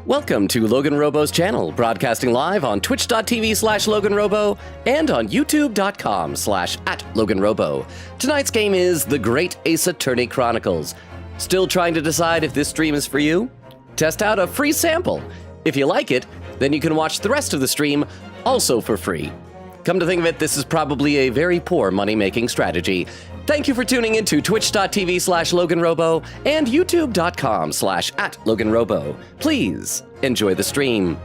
Welcome to LoganRobo's channel, broadcasting live on twitch.tv/LoganRobo and on youtube.com/@LoganRobo. Tonight's game is The Great Ace Attorney Chronicles. Still trying to decide if this stream is for you? Test out a free sample. If you like it, then you can watch the rest of the stream also for free. Come to think of it, this is probably a very poor money-making strategy. Thank you for tuning in to twitch.tv/LoganRobo and youtube.com/@LoganRobo. Please enjoy the stream.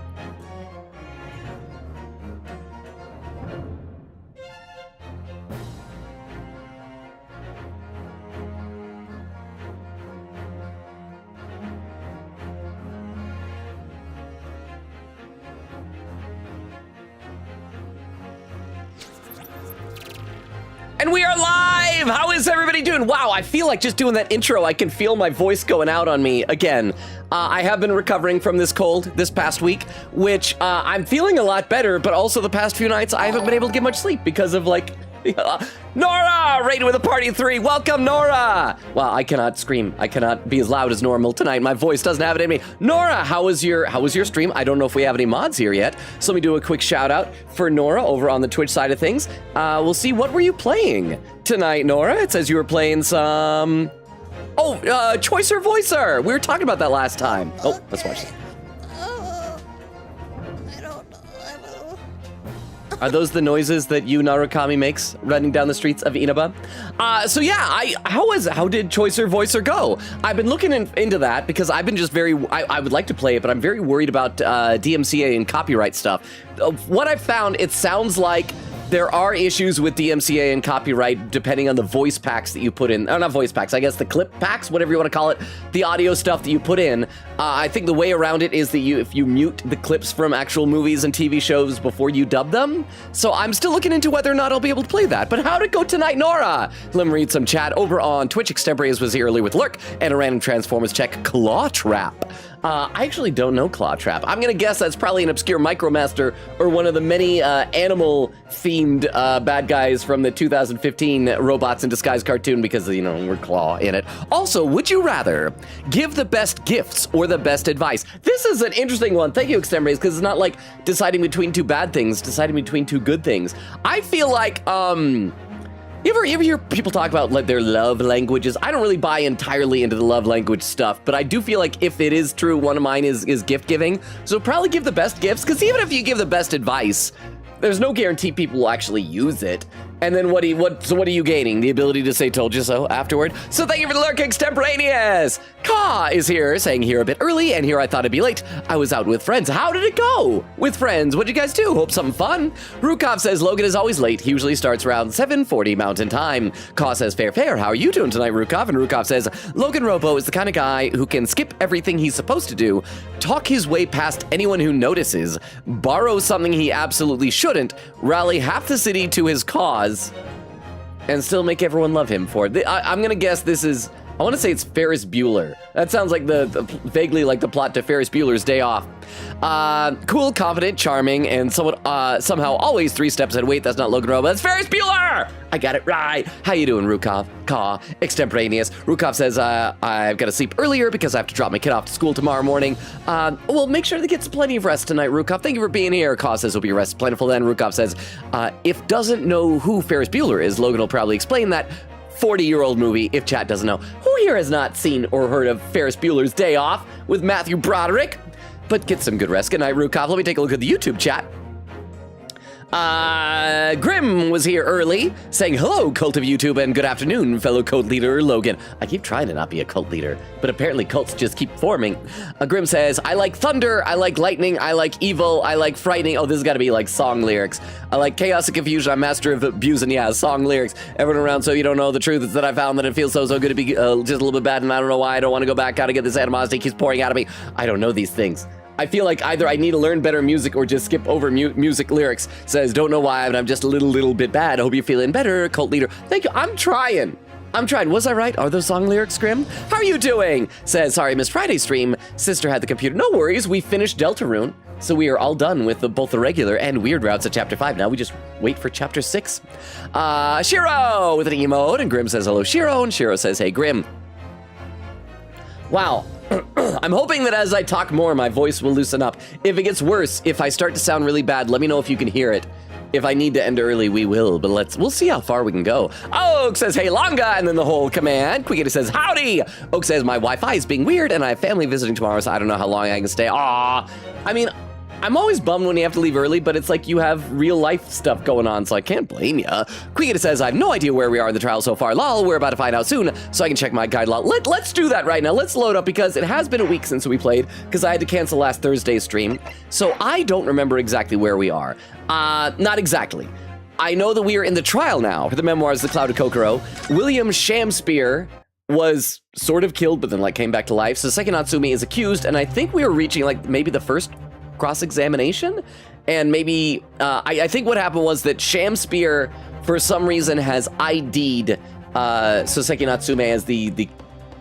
And we are live! How is everybody doing? Wow, I feel like just doing that intro, I can feel my voice going out on me again. I have been recovering from this cold this past week, which I'm feeling a lot better, but also the past few nights I haven't been able to get much sleep because of like... Nora! Rated with a party of 3. Welcome, Nora! Wow, I cannot scream. I cannot be as loud as normal tonight. My voice doesn't have it in me. Nora, how was your stream? I don't know if we have any mods here yet, so let me do a quick shout out for Nora over on the Twitch side of things. We'll see, what were you playing tonight, Nora? It says you were playing some... Oh, Choicer Voicer! We were talking about that last time. Oh, let's watch this. Are those the noises that Yu Narukami makes running down the streets of Inaba? So yeah, how did Choicer Voicer go? I've been looking into that because I've been just I would like to play it, but I'm very worried about DMCA and copyright stuff. What I've found, it sounds like there are issues with DMCA and copyright depending on the voice packs that you put in. Not voice packs, I guess the clip packs, whatever you want to call it, the audio stuff that you put in. I think the way around it is that if you mute the clips from actual movies and TV shows before you dub them. So I'm still looking into whether or not I'll be able to play that. But how'd it go tonight, Nora? Let me read some chat over on Twitch. Extemporaneous was here earlier with Lurk and a random Transformers check, Claw Trap. I actually don't know Claw Trap. I'm gonna guess that's probably an obscure Micromaster or one of the many animal-themed bad guys from the 2015 Robots in Disguise cartoon because, you know, we're Claw in it. Also, would you rather give the best gifts or the best advice? This is an interesting one. Thank you, Extemporaneous, because it's not like deciding between two bad things, deciding between two good things. I feel like, You ever hear people talk about like their love languages? I don't really buy entirely into the love language stuff, but I do feel like if it is true, one of mine is gift giving. So probably give the best gifts, because even if you give the best advice, there's no guarantee people will actually use it. And then what are you gaining? The ability to say "told you so" afterward? So thank you for the lurk, Extemporaneous. Ka is here, saying here a bit early, and here I thought it'd be late. I was out with friends. How did it go with friends? What'd you guys do? Hope something fun. Rukov says Logan is always late. He usually starts around 7:40 Mountain Time. Ka says fair. How are you doing tonight, Rukov? And Rukov says Logan Robo is the kind of guy who can skip everything he's supposed to do, talk his way past anyone who notices, borrow something he absolutely shouldn't, rally half the city to his cause, and still make everyone love him for it. I'm gonna guess this is, I want to say it's Ferris Bueller. That sounds like vaguely like the plot to Ferris Bueller's Day Off. Cool, confident, charming, and somehow always 3 steps ahead. Wait, that's not Logan Robo, that's Ferris Bueller! I got it right. How you doing, Rukov? Ka, Extemporaneous. Rukov says, I've got to sleep earlier because I have to drop my kid off to school tomorrow morning. Well, make sure to get plenty of rest tonight, Rukov. Thank you for being here. Ka says, hope your rest is plentiful then. Rukov says, if doesn't know who Ferris Bueller is, Logan will probably explain that 40-year-old movie if chat doesn't know. Who here has not seen or heard of Ferris Bueller's Day Off with Matthew Broderick? But get some good rest. Good night, Rukov. Let me take a look at the YouTube chat. Grim was here early, saying hello, cult of YouTube, and good afternoon, fellow cult leader Logan. I keep trying to not be a cult leader, but apparently cults just keep forming. Grim says, I like thunder, I like lightning, I like evil, I like frightening. Oh, this has got to be like song lyrics. I like chaos and confusion, I'm master of abusing, yeah, song lyrics. Everyone around, so you don't know the truth is that I found that it feels so good to be just a little bit bad, and I don't know why I don't want to go back. Gotta get this animosity keeps pouring out of me. I don't know these things. I feel like either I need to learn better music or just skip over music lyrics. Says, don't know why, but I'm just a little bit bad. I hope you're feeling better, cult leader. Thank you. I'm trying. Was I right? Are those song lyrics, Grim? How are you doing? Says, sorry, missed Friday's stream. Sister had the computer. No worries. We finished Deltarune. So we are all done with both the regular and weird routes of Chapter 5. Now we just wait for Chapter 6. Shiro with an emote. And Grim says, hello, Shiro. And Shiro says, hey, Grim. Wow. I'm hoping that as I talk more, my voice will loosen up. If it gets worse, if I start to sound really bad, let me know if you can hear it. If I need to end early, we will, but we'll see how far we can go. Oak says, hey, Longa, and then the whole command. Quickity says, howdy. Oak says, my Wi-Fi is being weird, and I have family visiting tomorrow, so I don't know how long I can stay. Aw. I mean, I'm always bummed when you have to leave early, but it's like you have real life stuff going on, so I can't blame ya. Quickity says, I have no idea where we are in the trial so far. Lol, we're about to find out soon, so I can check my guide log. Let's do that right now. Let's load up, because it has been a week since we played, because I had to cancel last Thursday's stream, so I don't remember exactly where we are. Not exactly. I know that we are in the trial now for the memoirs of the Cloud of Kokoro. William Shamspear was sort of killed, but then came back to life. So Seki Natsume is accused, and I think we were reaching maybe the first cross-examination, and maybe I think what happened was that Shamspear for some reason has ID'd Soseki Natsume as the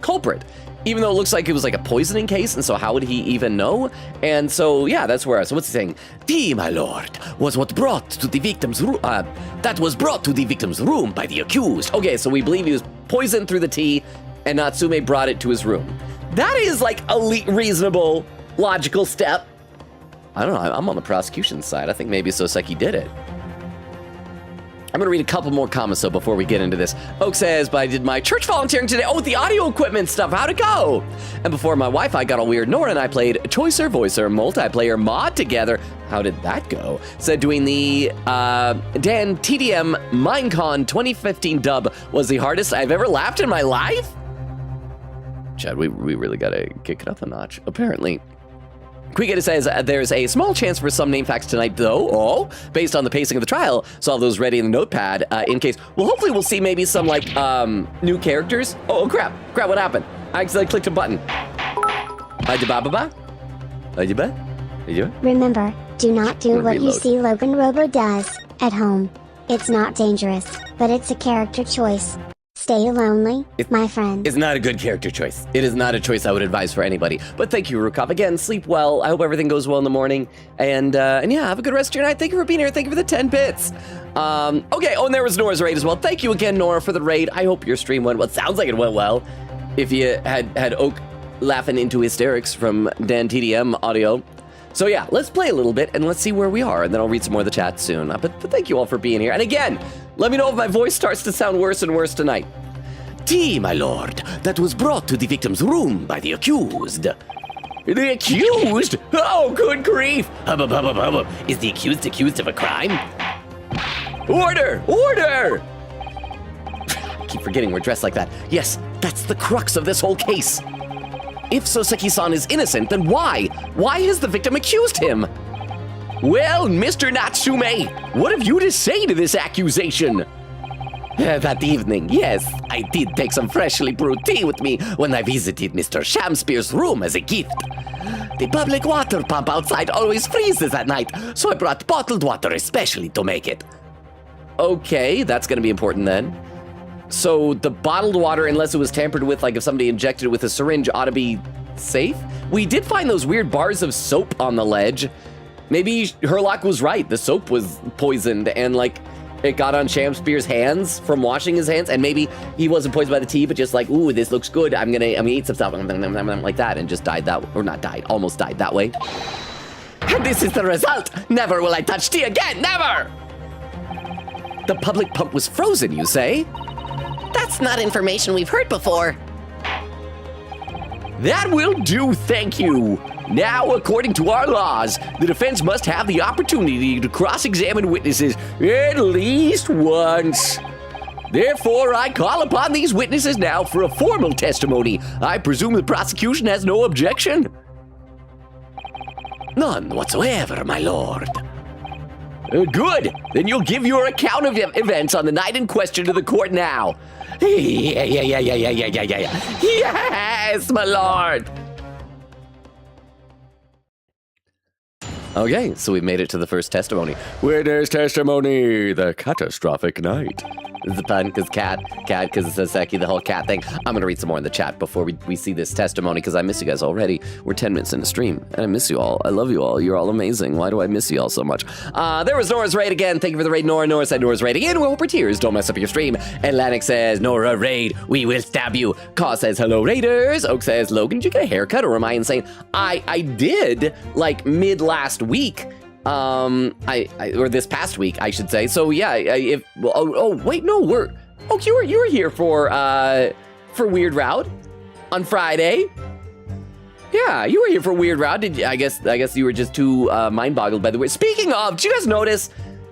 culprit, even though it looks like it was a poisoning case, and so how would he even know? And so yeah, that's where. So what's he saying? Tea, my lord, was what brought to the victim's room. That was brought to the victim's room by the accused. Okay, so we believe he was poisoned through the tea, and Natsume brought it to his room. That is a reasonable, logical step. I don't know, I'm on the prosecution side. I think maybe Soseki did it. I'm gonna read a couple more comments though before we get into this. Oak says, but I did my church volunteering today. Oh, the audio equipment stuff, how'd it go? And before my Wi-Fi got all weird, Nora and I played Choicer Voicer multiplayer mod together. How did that go? Said doing the Dan TDM Minecon 2015 dub was the hardest I've ever laughed in my life? Chad, we really gotta kick it up a notch, apparently. Quickity says, there's a small chance for some name facts tonight, though, based on the pacing of the trial. So all those ready in the notepad, in case. Well, hopefully we'll see maybe some, new characters. Oh, crap, what happened? I accidentally clicked a button. Remember, do not do what you see LoganRobo does at home. It's not dangerous, but it's a character choice. Stay lonely, my friend. It's not a good character choice. It is not a choice I would advise for anybody. But thank you, Rukov. Again, sleep well. I hope everything goes well in the morning. And yeah, have a good rest of your night. Thank you for being here. Thank you for the 10 bits. Okay, oh, and there was Nora's raid as well. Thank you again, Nora, for the raid. I hope your stream went well. It sounds like it went well. If you had Oak laughing into hysterics from Dan TDM audio. So yeah, let's play a little bit and let's see where we are. And then I'll read some more of the chat soon. But thank you all for being here. And again, let me know if my voice starts to sound worse and worse tonight. Tea, my lord, that was brought to the victim's room by the accused. The accused? Oh, good grief! Is the accused of a crime? Order! Order! I keep forgetting we're dressed like that. Yes, that's the crux of this whole case. If Soseki-san is innocent, then why? Why has the victim accused him? Well, Mr. Natsume, what have you to say to this accusation? That evening, yes, I did take some freshly brewed tea with me when I visited Mr. Shamspear's room as a gift. The public water pump outside always freezes at night, so I brought bottled water especially to make it. Okay, that's gonna be important then. So the bottled water, unless it was tampered with, if somebody injected it with a syringe, ought to be safe? We did find those weird bars of soap on the ledge. Maybe Herlock was right, the soap was poisoned and it got on Shamspear's hands from washing his hands, and maybe he wasn't poisoned by the tea, but just ooh, this looks good. I'm gonna eat some stuff like that, and just died that, or not died, almost died that way. And this is the result. Never will I touch tea again, never! The public pump was frozen, you say? That's not information we've heard before. That will do, thank you. Now, according to our laws, the defense must have the opportunity to cross-examine witnesses at least once. Therefore, I call upon these witnesses now for a formal testimony. I presume the prosecution has no objection? None whatsoever, my lord. Good. Then you'll give your account of events on the night in question to the court now. Yes, my lord. Okay, so we've made it to the first testimony. Witness testimony, the catastrophic night. This is a pun, because cat, because it says Seki, the whole cat thing. I'm going to read some more in the chat before we see this testimony, because I miss you guys already. We're 10 minutes into stream, and I miss you all. I love you all. You're all amazing. Why do I miss you all so much? There was Nora's raid again. Thank you for the raid, Nora. Nora said Nora's raid again. We hope her tears don't mess up your stream. Atlantic says, Nora raid, we will stab you. Kaw says, hello, raiders. Oak says, Logan, did you get a haircut, or am I insane? I did, like, mid last week. Or this past week, I should say. So yeah, you were here for Weird Route on Friday. Yeah, you were here for Weird Route. I guess you were just too mind boggled by the way. Speaking of, did you guys notice?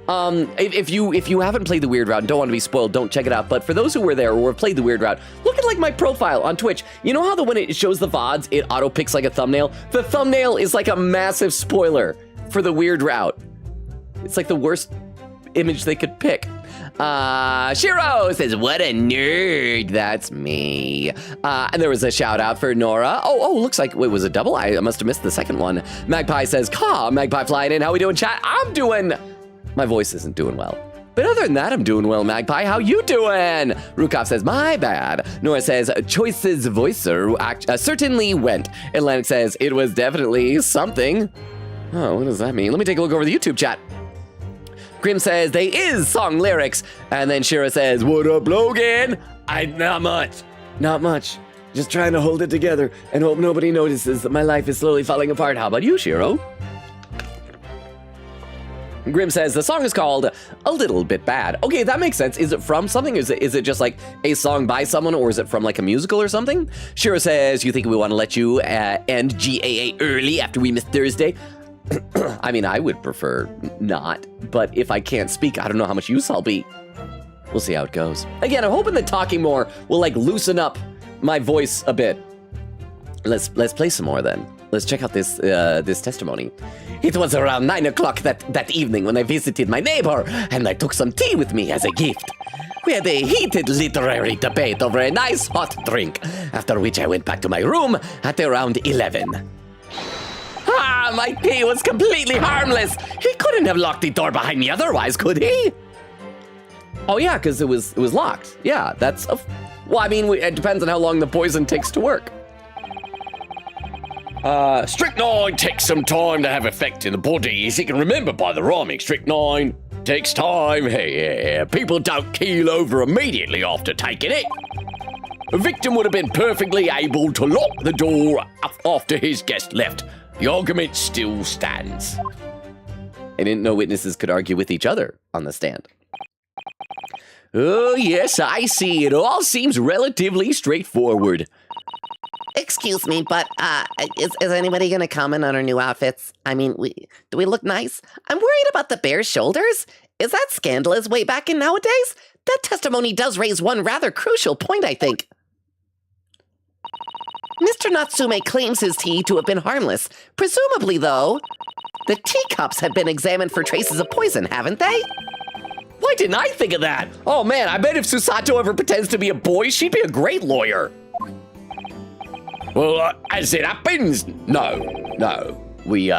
If you haven't played the Weird Route and don't want to be spoiled, don't check it out. But for those who were there or have played the Weird Route, look at like my profile on Twitch. You know how when it shows the VODs, it auto picks like a thumbnail? The thumbnail is like a massive spoiler for the Weird Route. It's like the worst image they could pick. Shiro says, what a nerd. That's me. And there was a shout out for Nora. Oh, looks like it was a double. I must have missed the second one. Magpie says, Magpie flying in. How we doing, chat? My voice isn't doing well. But other than that, I'm doing well, Magpie. How you doing? Rukov says, my bad. Nora says, Choice's voicer certainly went. Atlantic says, it was definitely something. Oh, what does that mean? Let me take a look over the YouTube chat. Grim says, they is song lyrics. And then Shira says, what up, Logan? Not much. Just trying to hold it together and hope nobody notices that my life is slowly falling apart. How about you, Shiro? Grim says, the song is called A Little Bit Bad. Okay, that makes sense. Is it from something? Is it just like a song by someone, or is it from like a musical or something? Shiro says, you think we want to let you end GAA early after we missed Thursday? I mean, I would prefer not, but if I can't speak, I don't know how much use I'll be. We'll see how it goes. Again, I'm hoping that talking more will like loosen up my voice a bit. Let's play some more then. Let's check out this testimony. It was around 9 o'clock that evening when I visited my neighbor, and I took some tea with me as a gift. We had a heated literary debate over a nice hot drink, after which I went back to my room at around 11. My tea was completely harmless. He couldn't have locked the door behind me otherwise, could he? Oh yeah, because it was locked. Yeah, well, I mean, it depends on how long the poison takes to work. Strychnine takes some time to have effect in the body, as you can remember by the rhyming. Strychnine takes time. Hey, people don't keel over immediately after taking it. The victim would have been perfectly able to lock the door after his guest left. The argument still stands. I didn't know witnesses could argue with each other on the stand. Oh, yes, I see. It all seems relatively straightforward. Excuse me, but is anybody going to comment on our new outfits? I mean, do we look nice? I'm worried about the bare shoulders. Is that scandalous way back in nowadays? That testimony does raise one rather crucial point, I think. Mr. Natsume claims his tea to have been harmless. Presumably, though, the teacups have been examined for traces of poison, haven't they? Why didn't I think of that? Oh man, I bet if Susato ever pretends to be a boy, she'd be a great lawyer. Well, as it happens, no, we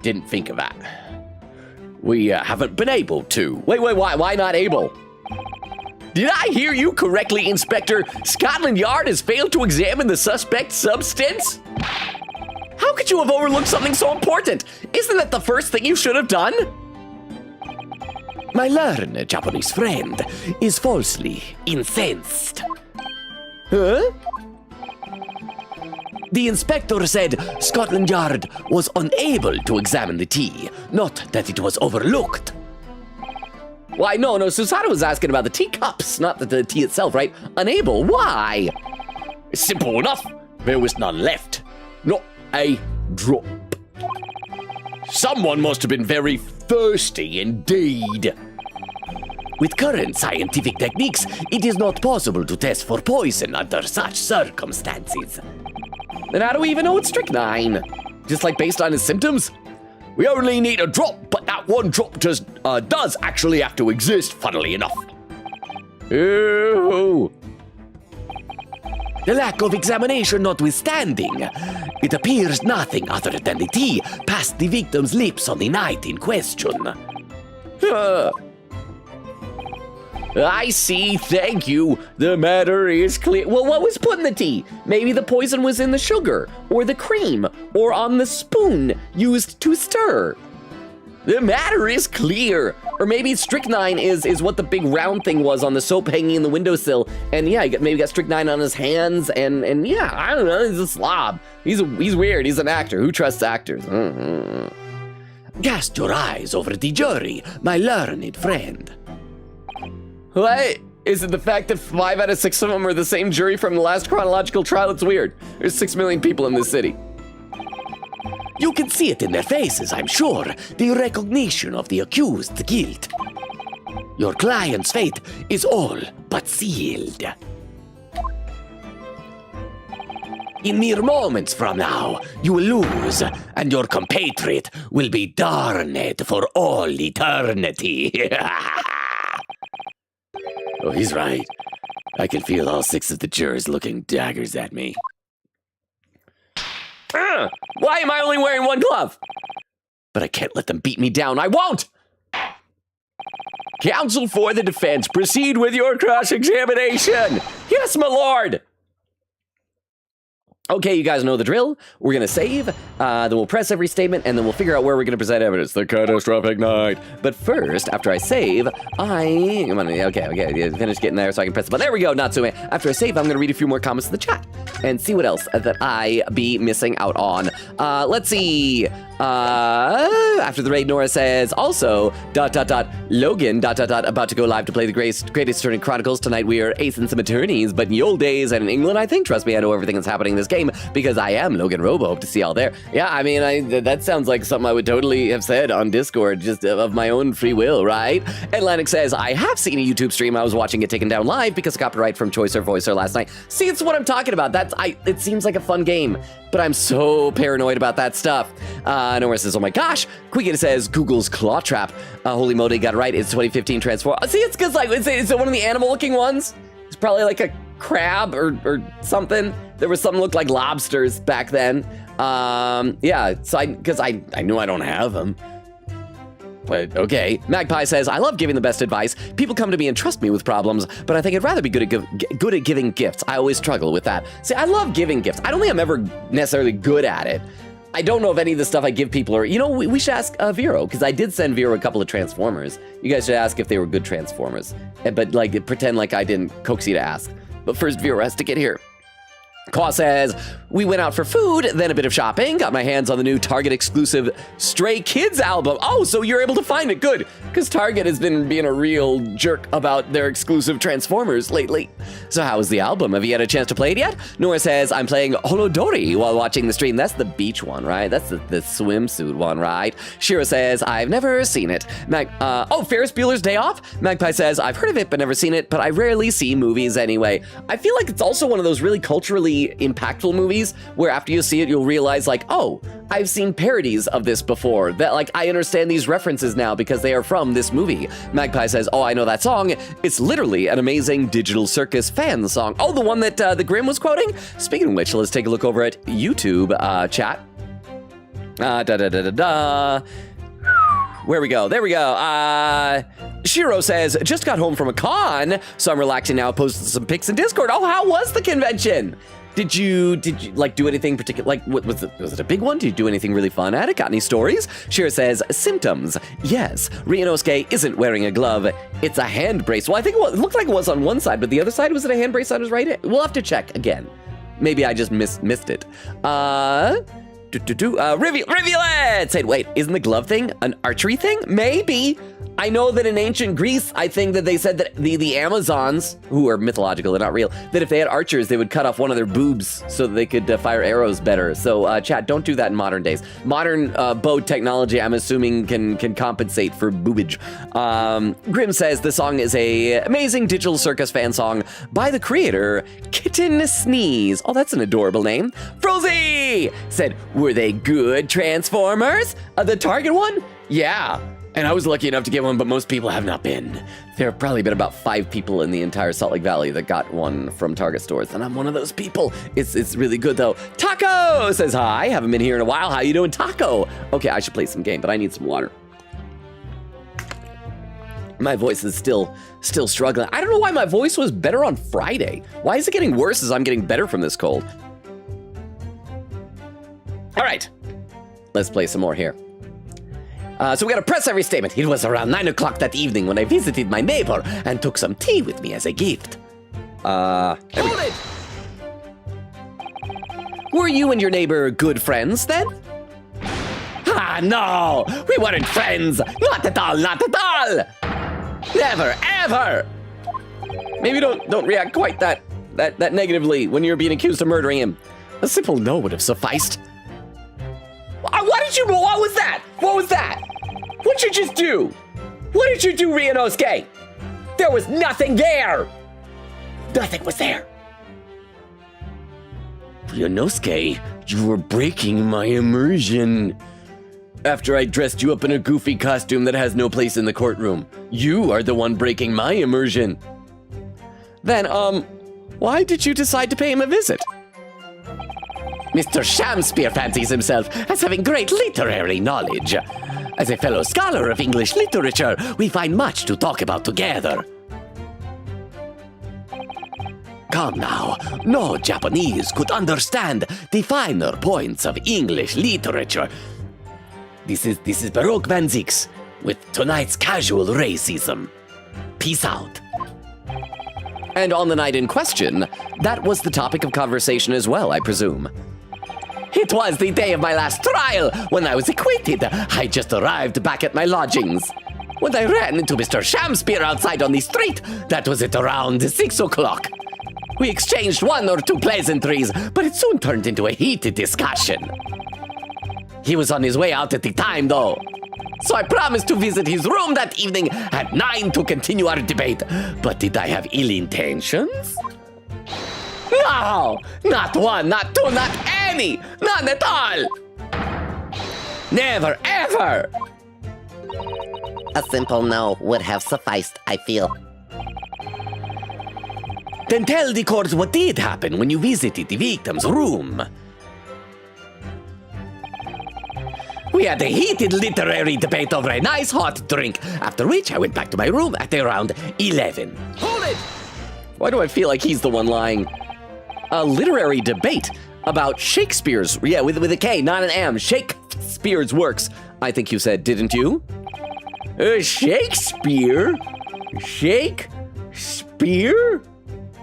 didn't think of that. We haven't been able to. Wait, why not able? Did I hear you correctly, Inspector? Scotland Yard has failed to examine the suspect's substance? How could you have overlooked something so important? Isn't that the first thing you should have done? My learned Japanese friend is falsely incensed. Huh? The inspector said Scotland Yard was unable to examine the tea, not that it was overlooked. Why, no, Susato was asking about the teacups, not the tea itself, right? Unable, why? Simple enough. There was none left. Not a drop. Someone must have been very thirsty indeed. With current scientific techniques, it is not possible to test for poison under such circumstances. Then how do we even know it's strychnine? Just like based on his symptoms? We only need a drop, but that one drop does actually have to exist, funnily enough. Ooh. The lack of examination notwithstanding, it appears nothing other than the tea passed the victim's lips on the night in question. I see, thank you. The matter is clear. Well, what was put in the tea? Maybe the poison was in the sugar, or the cream, or on the spoon used to stir. The matter is clear. Or maybe strychnine is what the big round thing was on the soap hanging in the windowsill. And yeah, maybe got strychnine on his hands, and yeah, I don't know, he's a slob. He's weird, he's an actor. Who trusts actors? Cast your eyes over the jury, my learned friend. What? Is it the fact that 5 out of 6 of them are the same jury from the last chronological trial? It's weird. There's 6 million people in this city. You can see it in their faces, I'm sure, the recognition of the accused's guilt. Your client's fate is all but sealed. In mere moments from now, you will lose, and your compatriot will be darned for all eternity. Oh, he's right. I can feel all 6 of the jurors looking daggers at me. Why am I only wearing 1 glove? But I can't let them beat me down. I won't! Counsel for the defense, proceed with your cross-examination. Yes, my lord. Okay, you guys know the drill. We're gonna save, then we'll press every statement, and then we'll figure out where we're gonna present evidence. The catastrophic night. But first, after I save, okay, finish getting there so I can press the button. There we go, Natsume. After I save, I'm gonna read a few more comments in the chat and see what else that I be missing out on. Let's see. After the raid, Nora says, also, Logan, about to go live to play the greatest attorney Chronicles. Tonight we are acing some attorneys, but in the old days and in England, I think, trust me, I know everything that's happening in this game because I am Logan Robo. Hope to see y'all there. Yeah, I mean, that sounds like something I would totally have said on Discord, just of my own free will, right? Atlantic says, I have seen a YouTube stream. I was watching it taken down live because of copyright from Choicer Voicer last night. See, it's what I'm talking about. It seems like a fun game, but I'm so paranoid about that stuff. Nora says, oh my gosh. Quiggin says, Google's claw trap. Holy moly, got it right. It's 2015 Transform. See, it's because like, it's one of the animal looking ones. It's probably like a crab or something. There was something that looked like lobsters back then. Yeah, so because I knew I don't have them. But okay. Magpie says, I love giving the best advice. People come to me and trust me with problems, but I think I'd rather be good at giving gifts. I always struggle with that. See, I love giving gifts. I don't think I'm ever necessarily good at it. I don't know if any of the stuff I give people are, you know, we should ask Vero, because I did send Vero a couple of Transformers. You guys should ask if they were good Transformers. But like, pretend like I didn't coax you to ask. But first, Vero has to get here. Kwa says, we went out for food, then a bit of shopping, got my hands on the new Target exclusive Stray Kids album. Oh, so you're able to find it, good. Because Target has been being a real jerk about their exclusive Transformers lately. So how was the album? Have you had a chance to play it yet? Nora says, I'm playing Holodori while watching the stream. That's the beach one, right? That's the swimsuit one, right? Shira says, I've never seen it. Ferris Bueller's Day Off? Magpie says, I've heard of it but never seen it, but I rarely see movies anyway. I feel like it's also one of those really culturally impactful movies where after you see it, you'll realize like, oh, I've seen parodies of this before. That like, I understand these references now because they are from this movie. Magpie says, oh, I know that song. It's literally an amazing Digital Circus fan song. Oh, the one that the Grimm was quoting? Speaking of which, let's take a look over at YouTube chat. Where we go? There we go. Shiro says, just got home from a con, so I'm relaxing now, posting some pics in Discord. Oh, how was the convention? Did you like do anything particular? Like, was it a big one? Did you do anything really fun at it? Got any stories? Shiro says, symptoms. Yes, Ryunosuke isn't wearing a glove. It's a hand brace. Well, I think it looked like it was on one side, but the other side, was it a hand brace on his right hand? We'll have to check again. Maybe I just missed it. Rivulet said, wait, isn't the glove thing an archery thing? Maybe. I know that in ancient Greece, I think that they said that the Amazons, who are mythological, they're not real, that if they had archers, they would cut off one of their boobs so that they could fire arrows better. So chat, don't do that in modern days. Modern bow technology, I'm assuming, can compensate for boobage. Grim says the song is a amazing Digital Circus fan song by the creator, Kitten Sneeze. Oh, that's an adorable name. Frozy said, were they good Transformers? The Target one? Yeah. And I was lucky enough to get one, but most people have not been. There have probably been about 5 people in the entire Salt Lake Valley that got one from Target stores, and I'm one of those people. It's really good, though. Taco says hi. Haven't been here in a while. How you doing, Taco? Okay, I should play some game, but I need some water. My voice is still struggling. I don't know why my voice was better on Friday. Why is it getting worse as I'm getting better from this cold? All right, let's play some more here. So we got a press every statement. It was around 9 o'clock that evening when I visited my neighbor and took some tea with me as a gift. Hold it! Were you and your neighbor good friends then? Ah, no! We weren't friends! Not at all, not at all! Never, ever! Maybe don't react quite that negatively when you're being accused of murdering him. A simple no would have sufficed. What did you, what was that? What was that? What'd you just do? What did you do, Ryunosuke? There was nothing there! Nothing was there. Ryunosuke, you were breaking my immersion. After I dressed you up in a goofy costume that has no place in the courtroom, you are the one breaking my immersion. Then, why did you decide to pay him a visit? Mr. Shamspeare fancies himself as having great literary knowledge. As a fellow scholar of English literature, we find much to talk about together. Come now, no Japanese could understand the finer points of English literature. This is Baroque Van Zix with tonight's casual racism. Peace out. And on the night in question, that was the topic of conversation as well, I presume. It was the day of my last trial when I was acquitted. I just arrived back at my lodgings. When I ran into Mr. Shamspeare outside on the street, that was at around 6 o'clock. We exchanged 1 or 2 pleasantries, but it soon turned into a heated discussion. He was on his way out at the time, though. So I promised to visit his room that evening at 9 to continue our debate. But did I have ill intentions? No! Not 1, not 2, not any! None at all! Never, ever! A simple no would have sufficed, I feel. Then tell the court what did happen when you visited the victim's room. We had a heated literary debate over a nice hot drink, after which I went back to my room at around 11. Hold it! Why do I feel like he's the one lying? A literary debate about Shakespeare's, yeah, with a K, not an M, Shakespeare's works, I think you said, didn't you? Shakespeare? Shakespeare?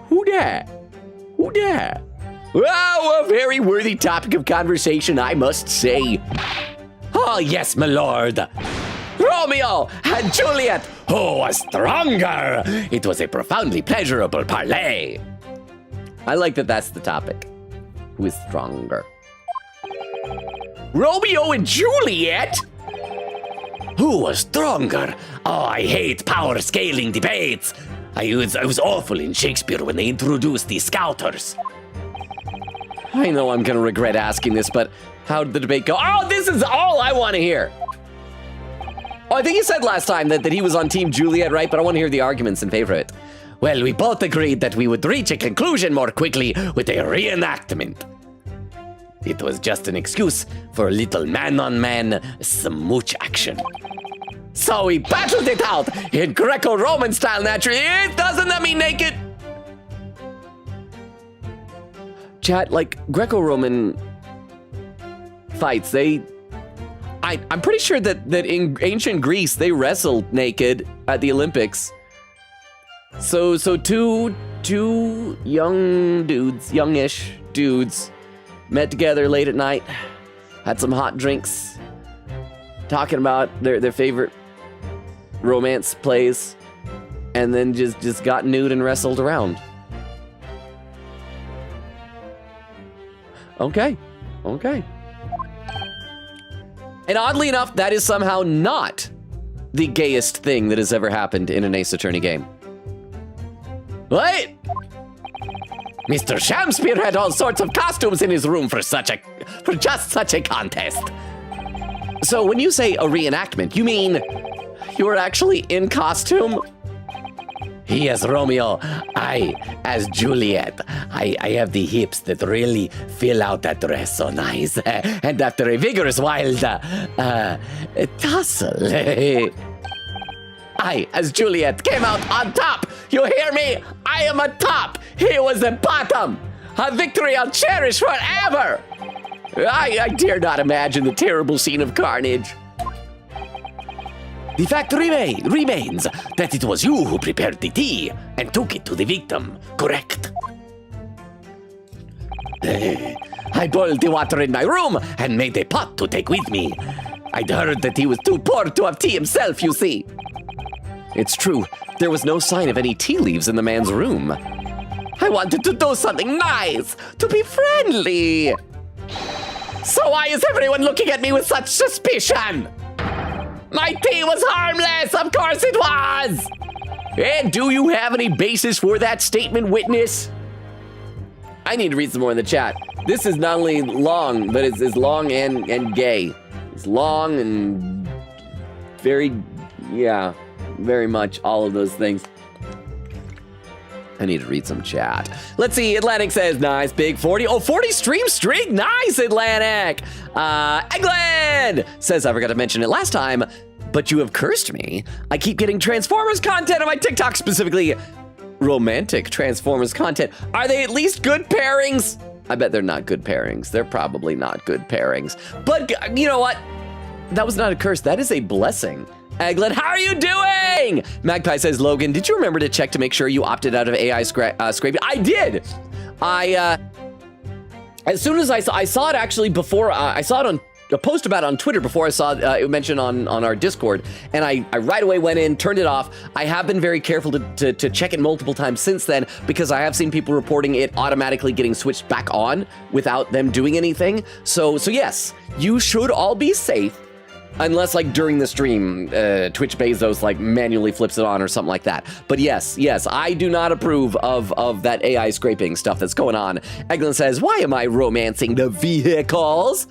Who dat? Who dat? Wow, a very worthy topic of conversation, I must say. Oh, yes, my lord. Romeo and Juliet, who was stronger? It was a profoundly pleasurable parley. I like that that's the topic. Who is stronger? Romeo and Juliet? Who was stronger? Oh, I hate power scaling debates. I was awful in Shakespeare when they introduced the scouters. I know I'm gonna regret asking this, but how did the debate go? Oh, this is all I want to hear. Oh, I think you said last time that he was on Team Juliet, right? But I want to hear the arguments in favor of it. Well, we both agreed that we would reach a conclusion more quickly with a reenactment. It was just an excuse for a little man-on-man smooch action. So we battled it out in Greco-Roman style, naturally. It doesn't that mean naked? Chat, like Greco-Roman fights, I'm pretty sure that in ancient Greece, they wrestled naked at the Olympics. So two young dudes, youngish dudes, met together late at night, had some hot drinks, talking about their favorite romance plays, and then just got nude and wrestled around. Okay. And oddly enough, that is somehow not the gayest thing that has ever happened in an Ace Attorney game. What? Mr. Shamspeare had all sorts of costumes in his room for just such a contest. So when you say a reenactment, you mean You were actually in costume? He as Romeo, I as Juliet. I have the hips that really fill out that dress so nice. And after a vigorous wild tussle, I, as Juliet, came out on top. You hear me? I am a top. He was the bottom. A victory I'll cherish forever. I dare not imagine the terrible scene of carnage. the fact remains that it was you who prepared the tea and took it to the victim, correct? I boiled the water in my room and made a pot to take with me. I'd heard that he was too poor to have tea himself, you see. It's true. There was no sign of any tea leaves in the man's room. I wanted to do something nice, to be friendly. So why is everyone looking at me with such suspicion? My tea was harmless, of course it was! And do you have any basis for that statement, witness? I need to read some more in the chat. This is not only long, but it's long and gay. It's long and very, yeah, very much all of those things. I need to read some chat. Let's see, Atlantic says, nice, big 40. Oh, 40 stream streak, nice, Atlantic. Eggland says, I forgot to mention it last time, but you have cursed me. I keep getting Transformers content on my TikTok, specifically romantic Transformers content. Are they at least good pairings? I bet they're not good pairings. They're probably not good pairings. But you know what? That was not a curse, that is a blessing. Egglet, how are you doing? Magpie says, Logan, did you remember to check to make sure you opted out of AI scraping? I did. As soon as I saw it actually before, I saw it on a post about it on Twitter before I saw it mentioned on our Discord, and I right away went in, turned it off. I have been very careful to check it multiple times since then, because I have seen people reporting it automatically getting switched back on without them doing anything. So yes, you should all be safe. Unless, like, during the stream, Twitch Bezos, like, manually flips it on or something like that. But yes, I do not approve of that AI scraping stuff that's going on. Eglin says, why am I romancing the vehicles?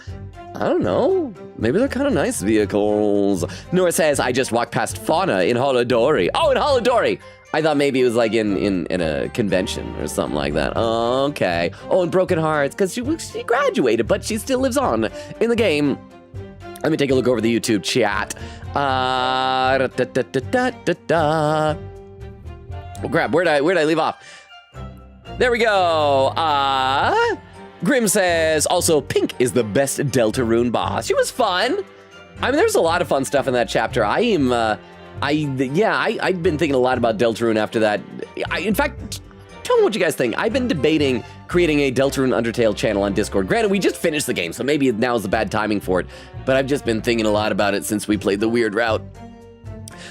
I don't know. Maybe they're kind of nice vehicles. Nora says, I just walked past Fauna in Holodori. Oh, in Holodori! I thought maybe it was, like, in a convention or something like that. Okay. Oh, and Broken Hearts, because she graduated, but she still lives on in the game. Let me take a look over the YouTube chat. Oh, crap, where'd I leave off? There we go. Grim says, also, Pink is the best Deltarune boss. She was fun. I mean, there's a lot of fun stuff in that chapter. I've been thinking a lot about Deltarune after that. In fact, tell me what you guys think. I've been debating creating a Deltarune Undertale channel on Discord. Granted, we just finished the game, so maybe now is the bad timing for it, but I've just been thinking a lot about it since we played the weird route.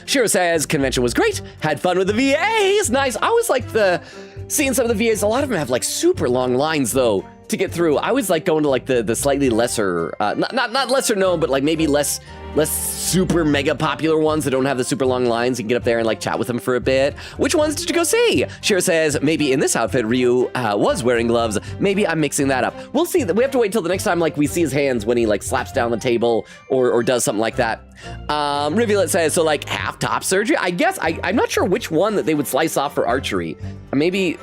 Shiro says, convention was great, had fun with the VAs, nice. I always like seeing some of the VAs. A lot of them have like super long lines though to get through. I always like going to like the slightly lesser, not lesser known, but like maybe less super mega popular ones that don't have the super long lines. You can get up there and like chat with them for a bit. Which ones did you go see? Shiro says, maybe in this outfit Ryu was wearing gloves. Maybe I'm mixing that up. We'll see. We have to wait till the next time like we see his hands when he like slaps down the table or does something like that. Rivulet says, so like half top surgery? I guess, I'm not sure which one that they would slice off for archery. Probably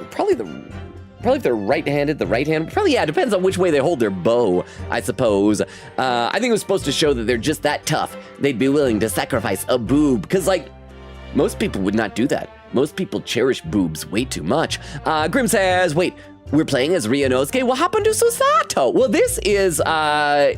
if they're right-handed, the right hand. Probably, yeah, it depends on which way they hold their bow, I suppose. I think it was supposed to show that they're just that tough. They'd be willing to sacrifice a boob. Because, like, most people would not do that. Most people cherish boobs way too much. Grim says, wait, we're playing as Ryunosuke? What happened to Susato? Well, this is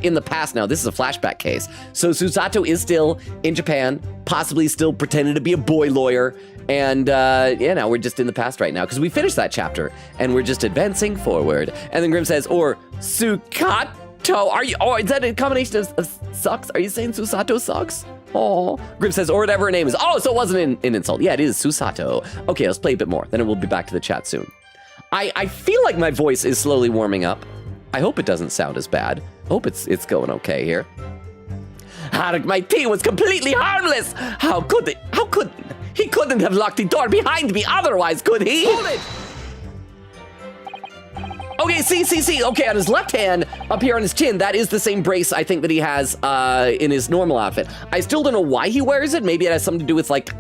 in the past now. This is a flashback case. So Susato is still in Japan, possibly still pretending to be a boy lawyer. And yeah, now we're just in the past right now because we finished that chapter and we're just advancing forward. And then Grim says, or Sukato, are you, oh, is that a combination of sucks? Are you saying Susato sucks? Oh, Grim says, or whatever her name is. Oh, so it wasn't an insult. Yeah, it is Susato. Okay, let's play a bit more. Then we'll be back to the chat soon. I feel like my voice is slowly warming up. I hope it doesn't sound as bad. I hope it's going okay here. My tea was completely harmless. He couldn't have locked the door behind me otherwise, could he? Hold it! Okay, see. Okay, on his left hand, up here on his chin, that is the same brace I think that he has in his normal outfit. I still don't know why he wears it. Maybe it has something to do with, like,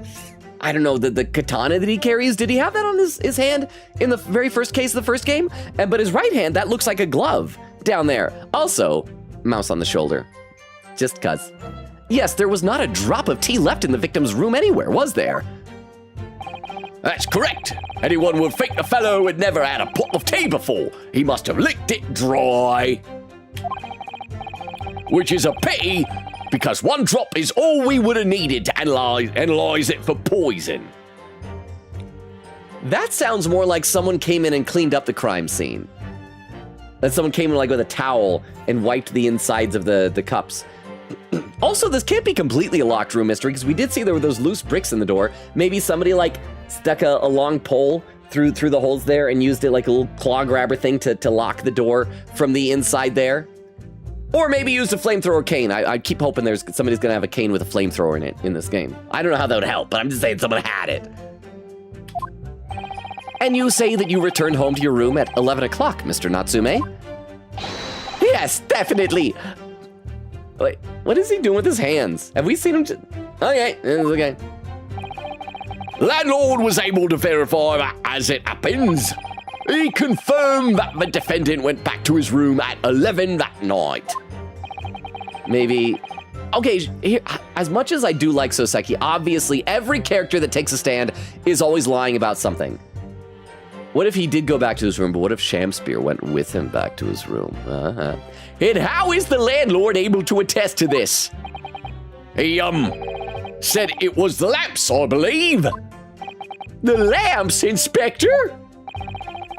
I don't know, the katana that he carries. Did he have that on his hand in the very first case of the first game? But his right hand, that looks like a glove down there. Also, mouse on the shoulder. Just cuz. Yes, there was not a drop of tea left in the victim's room anywhere, was there? That's correct. Anyone would think the fellow had never had a pot of tea before. He must have licked it dry. Which is a pity, because one drop is all we would have needed to analyze it for poison. That sounds more like someone came in and cleaned up the crime scene. That someone came in like with a towel and wiped the insides of the cups. Also, this can't be completely a locked room mystery, because we did see there were those loose bricks in the door. Maybe somebody like stuck a long pole through the holes there and used it like a little claw grabber thing to lock the door from the inside there. Or maybe used a flamethrower cane. I keep hoping somebody's gonna have a cane with a flamethrower in it in this game. I don't know how that would help, but I'm just saying someone had it. And you say that you returned home to your room at 11 o'clock, Mr. Natsume? Yes, definitely. Wait, what is he doing with his hands? Have we seen him? Okay, okay. Landlord was able to verify that as it happens. He confirmed that the defendant went back to his room at 11 that night. Maybe. Okay, here, as much as I do like Soseki, obviously every character that takes a stand is always lying about something. What if he did go back to his room, but what if Shamspear went with him back to his room? And how is the landlord able to attest to this? He, said it was the lamps, I believe. The lamps, Inspector?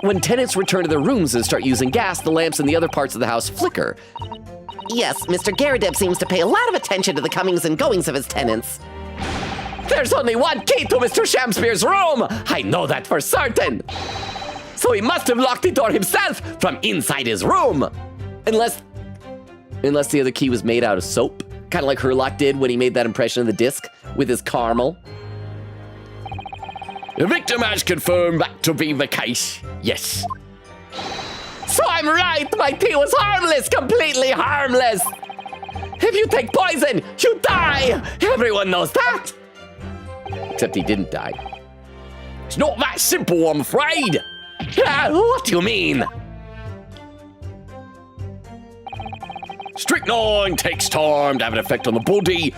When tenants return to their rooms and start using gas, the lamps in the other parts of the house flicker. Yes, Mr. Garadeb seems to pay a lot of attention to the comings and goings of his tenants. There's only one key to Mr. Shamspear's room! I know that for certain! So he must have locked the door himself from inside his room! Unless the other key was made out of soap. Kind of like Herlock did when he made that impression of the disc with his caramel. The victim has confirmed that to be the case, yes. So I'm right, my tea was harmless, completely harmless! If you take poison, you die! Everyone knows that! Except he didn't die. It's not that simple, I'm afraid. What do you mean? Strychnine takes time to have an effect on the body.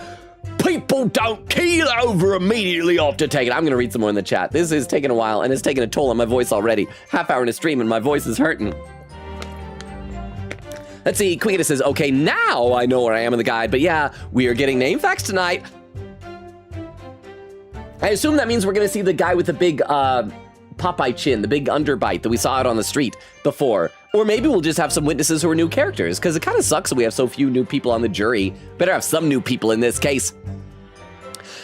People don't keel over immediately after taking. I'm gonna read some more in the chat. This is taking a while and it's taking a toll on my voice already. Half hour in a stream and my voice is hurting. Let's see, Quita says, okay, now I know where I am in the guide, but yeah, we are getting name facts tonight. I assume that means we're gonna see the guy with the big Popeye chin, the big underbite that we saw out on the street before. Or maybe we'll just have some witnesses who are new characters, because it kind of sucks that we have so few new people on the jury. Better have some new people in this case.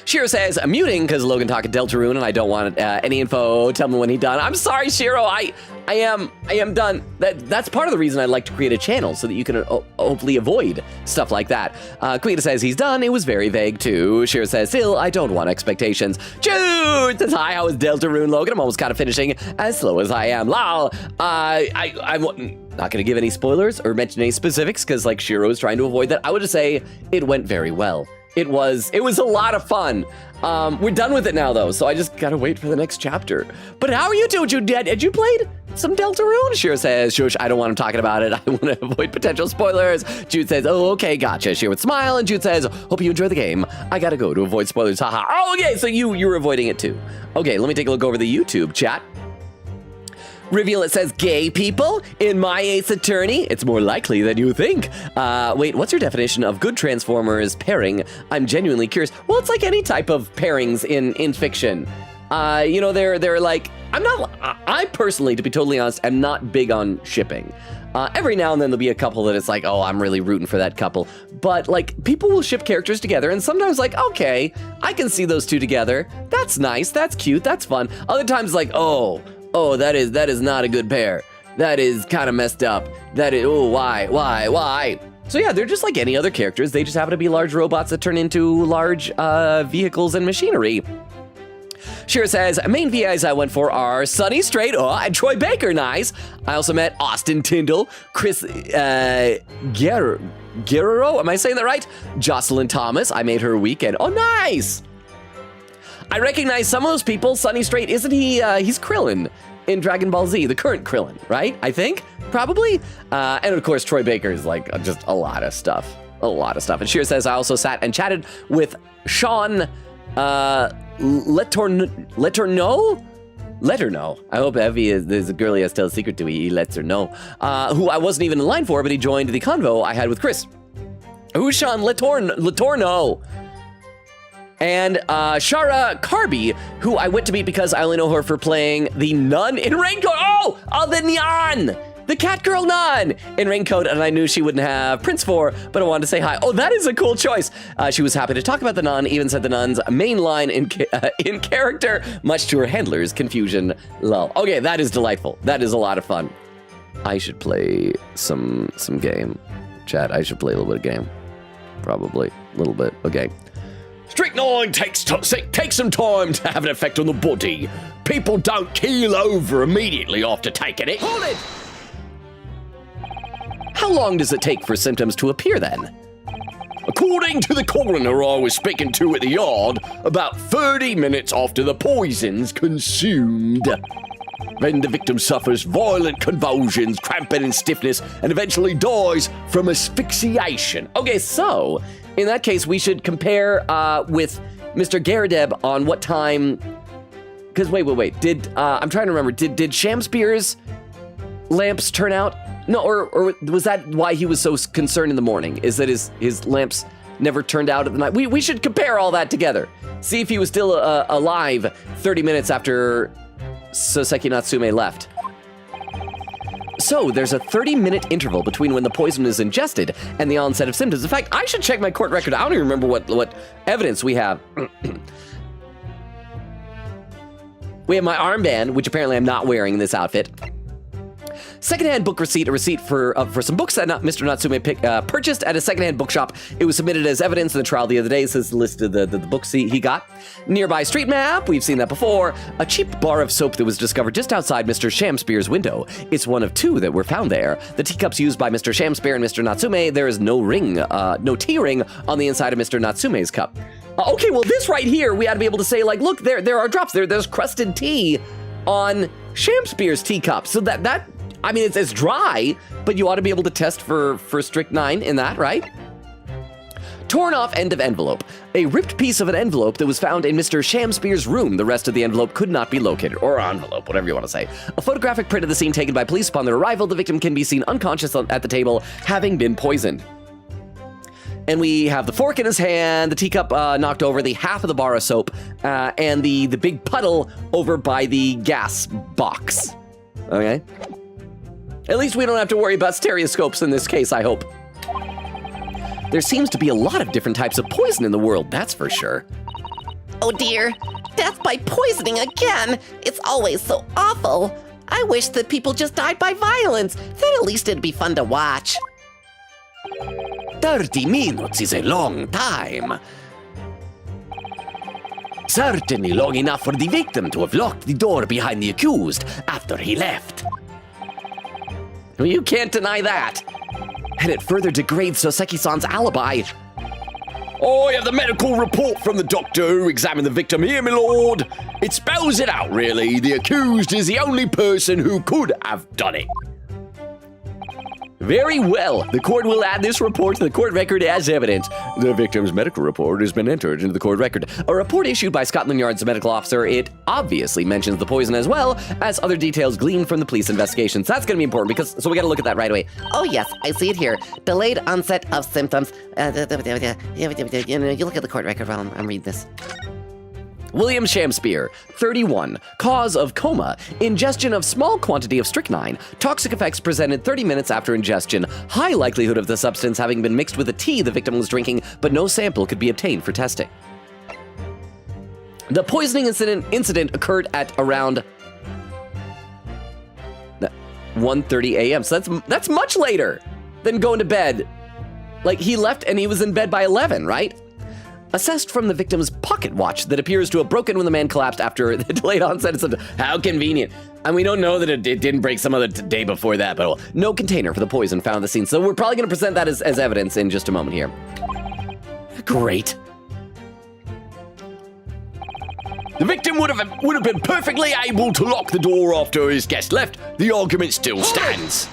Shiro says, I'm muting because Logan talked to Deltarune and I don't want any info. Tell me when he's done. I'm sorry, Shiro. I am done. That's part of the reason I like to create a channel, so that you can hopefully avoid stuff like that. Quita says he's done. It was very vague too. Shiro says, still, I don't want expectations. Jude says, hi, how is Deltarune, Logan? I'm almost kind of finishing as slow as I am. Lol. I'm not going to give any spoilers or mention any specifics because like Shiro is trying to avoid that. I would just say it went very well. It was a lot of fun. We're done with it now, though, so I just gotta wait for the next chapter. But how are you doing, Jude? Had you played some Deltarune? Shiro says, shush, I don't want him talking about it. I want to avoid potential spoilers. Jude says, oh, okay, gotcha. Shiro would smile, and Jude says, hope you enjoy the game. I gotta go to avoid spoilers, haha. Oh, okay, so you're avoiding it too. Okay, let me take a look over the YouTube chat. Reveal, it says gay people. In my Ace Attorney, it's more likely than you think. Wait, what's your definition of good Transformers pairing? I'm genuinely curious. Well, it's like any type of pairings in fiction. You know, they're like, I personally, to be totally honest, am not big on shipping. Every now and then there'll be a couple that it's like, oh, I'm really rooting for that couple. But like, people will ship characters together and sometimes like, okay, I can see those two together. That's nice, that's cute, that's fun. Other times like, oh, that is not a good pair. That is kind of messed up. That is, oh, why? So yeah, they're just like any other characters. They just happen to be large robots that turn into large vehicles and machinery. Shira says, main VIs I went for are Sunny Straight, and Troy Baker, nice. I also met Austin Tyndall, Chris Guerrero, am I saying that right? Jocelyn Thomas, I made her weekend. Oh, nice. I recognize some of those people. Sunny Straight, isn't he? He's Krillin in Dragon Ball Z, the current Krillin, right? I think, probably. And of course, Troy Baker is like just a lot of stuff. A lot of stuff. And Shira says, I also sat and chatted with Sean Let her know. I hope Evie is a girl he has to tell a secret to. He lets her know. Who I wasn't even in line for, but he joined the convo I had with Chris. Who's Sean Latorno? And Shara Carby, who I went to meet because I only know her for playing the nun in Raincoat. Oh, the Nyan! The cat girl nun in Raincoat, and I knew she wouldn't have Prince for, but I wanted to say hi. Oh, that is a cool choice. She was happy to talk about the nun, even said the nun's main line in character, much to her handler's confusion. Lol. Okay, that is delightful. That is a lot of fun. I should play some game. Chat, I should play a little bit of game. Probably. A little bit. Okay. Strychnine takes some time to have an effect on the body. People don't keel over immediately after taking it. Hold it! How long does it take for symptoms to appear then? According to the coroner I was speaking to at the yard, about 30 minutes after the poison's consumed. Then the victim suffers violent convulsions, cramping and stiffness, and eventually dies from asphyxiation. Okay, so in that case, we should compare with Mr. Garadeb on what time. Because wait. I'm trying to remember. Did Shamspear's lamps turn out? No, or was that why he was so concerned in the morning? Is that his lamps never turned out at the night? We should compare all that together. See if he was still alive 30 minutes after Soseki Natsume left. So there's a 30-minute interval between when the poison is ingested and the onset of symptoms. In fact, I should check my court record. I don't even remember what evidence we have. We have my armband, which apparently I'm not wearing in this outfit. Secondhand book receipt, a receipt for some books that Mr. Natsume purchased at a secondhand bookshop. It was submitted as evidence in the trial the other day. This is the list of the books he got. Nearby street map, we've seen that before. A cheap bar of soap that was discovered just outside Mr. Shamspear's window. It's one of two that were found there. The teacups used by Mr. Shamspear and Mr. Natsume, there is no ring, no tea ring on the inside of Mr. Natsume's cup. Okay, well this right here, we ought to be able to say like, look, there are drops. There's crusted tea on Shamspear's teacup. So that I mean, it's dry, but you ought to be able to test for strychnine in that, right? Torn off end of envelope. A ripped piece of an envelope that was found in Mr. Shamspear's room. The rest of the envelope could not be located, or envelope, whatever you want to say. A photographic print of the scene taken by police upon their arrival. The victim can be seen unconscious at the table, having been poisoned. And we have the fork in his hand, the teacup knocked over, the half of the bar of soap, and the big puddle over by the gas box. Okay? At least we don't have to worry about stereoscopes in this case, I hope. There seems to be a lot of different types of poison in the world, that's for sure. Oh dear, death by poisoning again. It's always so awful. I wish that people just died by violence. Then at least it'd be fun to watch. 30 minutes is a long time. Certainly long enough for the victim to have locked the door behind the accused after he left. Well, you can't deny that. And it further degrades Soseki-san's alibi. I have the medical report from the doctor who examined the victim here, my lord. It spells it out, really. The accused is the only person who could have done it. Very well. The court will add this report to the court record as evidence. The victim's medical report has been entered into the court record. A report issued by Scotland Yard's medical officer. It obviously mentions the poison as well as other details gleaned from the police investigations. That's going to be important so we got to look at that right away. Oh yes, I see it here. Delayed onset of symptoms. You look at the court record while I'm reading this. William Shamspear, 31. Cause of coma. Ingestion of small quantity of strychnine. Toxic effects presented 30 minutes after ingestion. High likelihood of the substance having been mixed with the tea the victim was drinking, but no sample could be obtained for testing. The poisoning incident occurred at around 1:30 a.m. So that's much later than going to bed. Like, he left and he was in bed by 11, right? assessed from the victim's pocket watch that appears to have broken when the man collapsed after the delayed onset of symptoms. How convenient. And we don't know that it didn't break some other day before that, but no container for the poison found at the scene. So we're probably going to present that as evidence in just a moment here. Great. The victim would have been perfectly able to lock the door after his guest left. The argument still stands.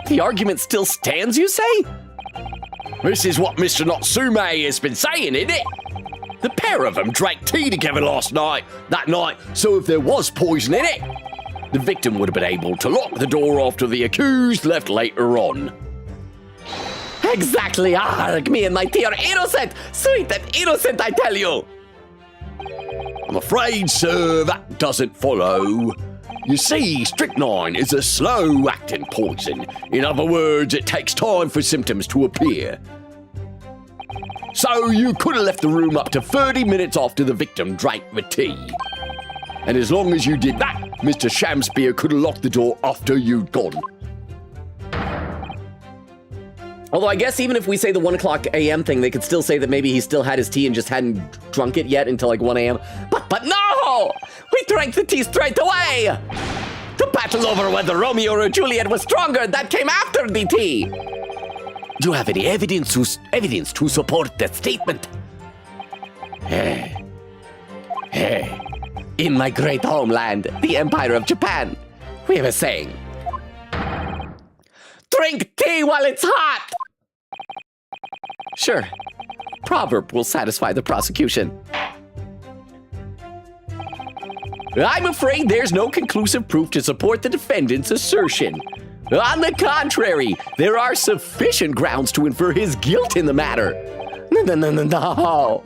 The argument still stands, you say? This is what Mr. Natsume has been saying, isn't it? The pair of them drank tea together that night, so if there was poison in it, the victim would have been able to lock the door after the accused left later on. Exactly. Me and my tea are innocent. Sweet and innocent, I tell you. I'm afraid, sir, that doesn't follow. You see, strychnine is a slow-acting poison. In other words, it takes time for symptoms to appear. So you could have left the room up to 30 minutes after the victim drank the tea. And as long as you did that, Mr. Shamspeare could have locked the door after you'd gone. Although I guess even if we say the 1 o'clock a.m. thing, they could still say that maybe he still had his tea and just hadn't drunk it yet until like 1 a.m. But no! We drank the tea straight away! The battle over whether Romeo or Juliet was stronger, that came after the tea! Do you have any evidence to support that statement? In my great homeland, the Empire of Japan, we have a saying. Drink tea while it's hot! Sure, proverb will satisfy the prosecution. I'm afraid there's no conclusive proof to support the defendant's assertion. On the contrary, there are sufficient grounds to infer his guilt in the matter. No.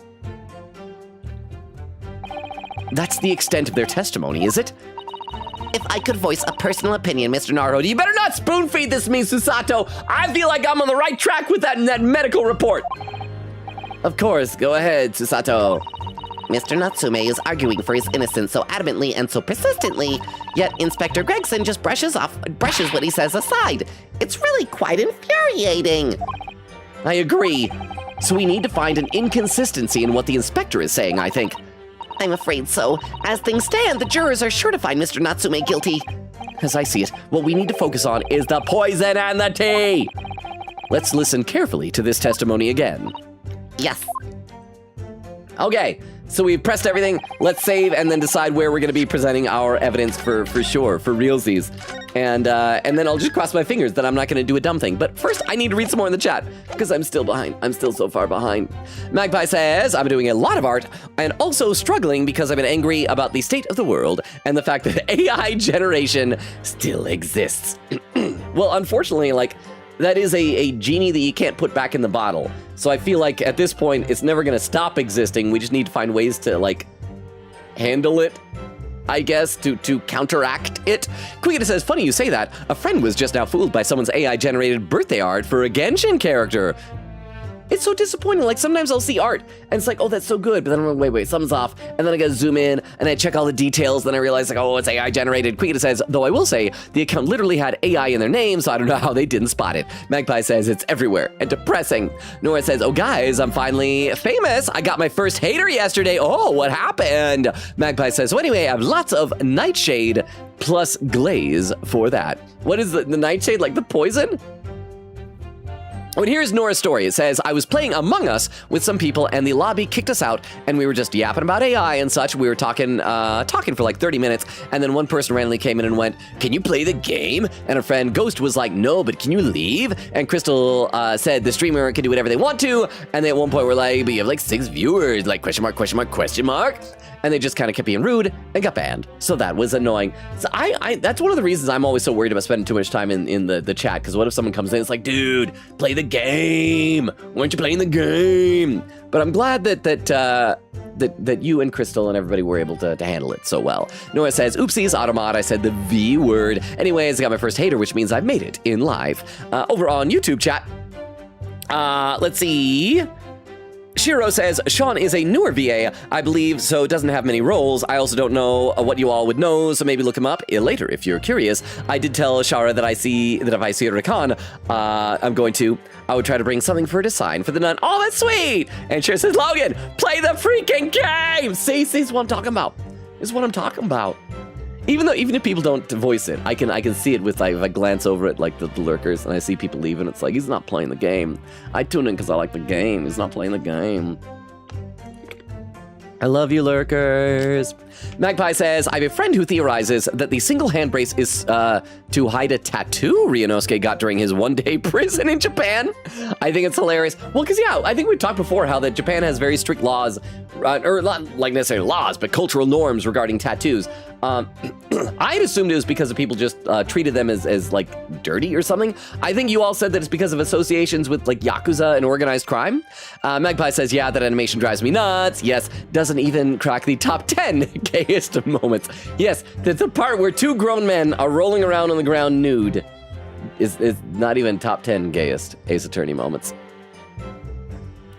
That's the extent of their testimony, is it? If I could voice a personal opinion, Mr. Naruto, You better not spoon feed this to me, Susato. I feel like I'm on the right track with that medical report. Of course, go ahead, Susato. Mr. Natsume is arguing for his innocence so adamantly and so persistently, yet Inspector Gregson just brushes what he says aside. It's really quite infuriating. I agree. So we need to find an inconsistency in what the inspector is saying, I think. I'm afraid so. As things stand, the jurors are sure to find Mr. Natsume guilty. As I see it, what we need to focus on is the poison and the tea. Let's listen carefully to this testimony again. Yes. Okay, so we've pressed everything. Let's save and then decide where we're going to be presenting our evidence for sure, for realsies. And then I'll just cross my fingers that I'm not going to do a dumb thing. But first, I need to read some more in the chat because I'm still behind. I'm still so far behind. Magpie says, I'm doing a lot of art and also struggling because I've been angry about the state of the world and the fact that AI generation still exists. Well, unfortunately, that is a genie that you can't put back in the bottle. So I feel like at this point, it's never going to stop existing. We just need to find ways to, handle it, I guess, to counteract it. Quiggita says, funny you say that. A friend was just now fooled by someone's AI-generated birthday art for a Genshin character. It's so disappointing. Sometimes I'll see art, and it's like, oh, that's so good. But then I'm like, wait, something's off. And then I gotta zoom in, and I check all the details. Then I realize, oh, it's AI generated. Quiggita says, though I will say, the account literally had AI in their name, so I don't know how they didn't spot it. Magpie says, it's everywhere and depressing. Nora says, oh, guys, I'm finally famous. I got my first hater yesterday. Oh, what happened? Magpie says, so anyway, I have lots of nightshade plus glaze for that. What is the nightshade, like the poison? Oh, and here's Nora's story. It says, I was playing Among Us with some people and the lobby kicked us out and we were just yapping about AI and such. We were talking for like 30 minutes and then one person randomly came in and went, can you play the game? And a friend Ghost was like, no, but can you leave? And Crystal said the streamer can do whatever they want to. And they at one point were like, but you have 6 viewers, question mark, question mark, question mark. And they just kind of kept being rude and got banned. So that was annoying. So that's one of the reasons I'm always so worried about spending too much time in the chat. Because what if someone comes in, it's like, dude, play the game. Why aren't you playing the game? But I'm glad that you and Crystal and everybody were able to handle it so well. Noah says, oopsies, Automat, I said the V word. Anyways, I got my first hater, which means I've made it in live. Over on YouTube chat, let's see. Shiro says, Sean is a newer VA, I believe, so doesn't have many roles. I also don't know what you all would know, so maybe look him up later if you're curious. I did tell Shara that if I see Rakan, I would try to bring something for her to sign for the nun. Oh, that's sweet! And Shira says, Logan, play the freaking game! See, this is what I'm talking about. This is what I'm talking about. Even if people don't voice it, I can see it with, like, if I glance over at, like, the lurkers and I see people leaving, it's like, he's not playing the game. I tune in because I like the game. He's not playing the game. I love you, lurkers. Magpie says, I have a friend who theorizes that the single hand brace is to hide a tattoo Ryunosuke got during his one-day prison in Japan. I think it's hilarious. Well, because, yeah, I think we talked before how that Japan has very strict laws, or not like necessarily laws, but cultural norms regarding tattoos. I had assumed it was because of people just treated them as like dirty or something. I think you all said that it's because of associations with like Yakuza and organized crime. Magpie says, yeah, that animation drives me nuts. Yes, doesn't even crack the top 10 gayest moments. Yes, that's the part where two grown men are rolling around on the ground nude. Is not even top 10 gayest Ace Attorney moments.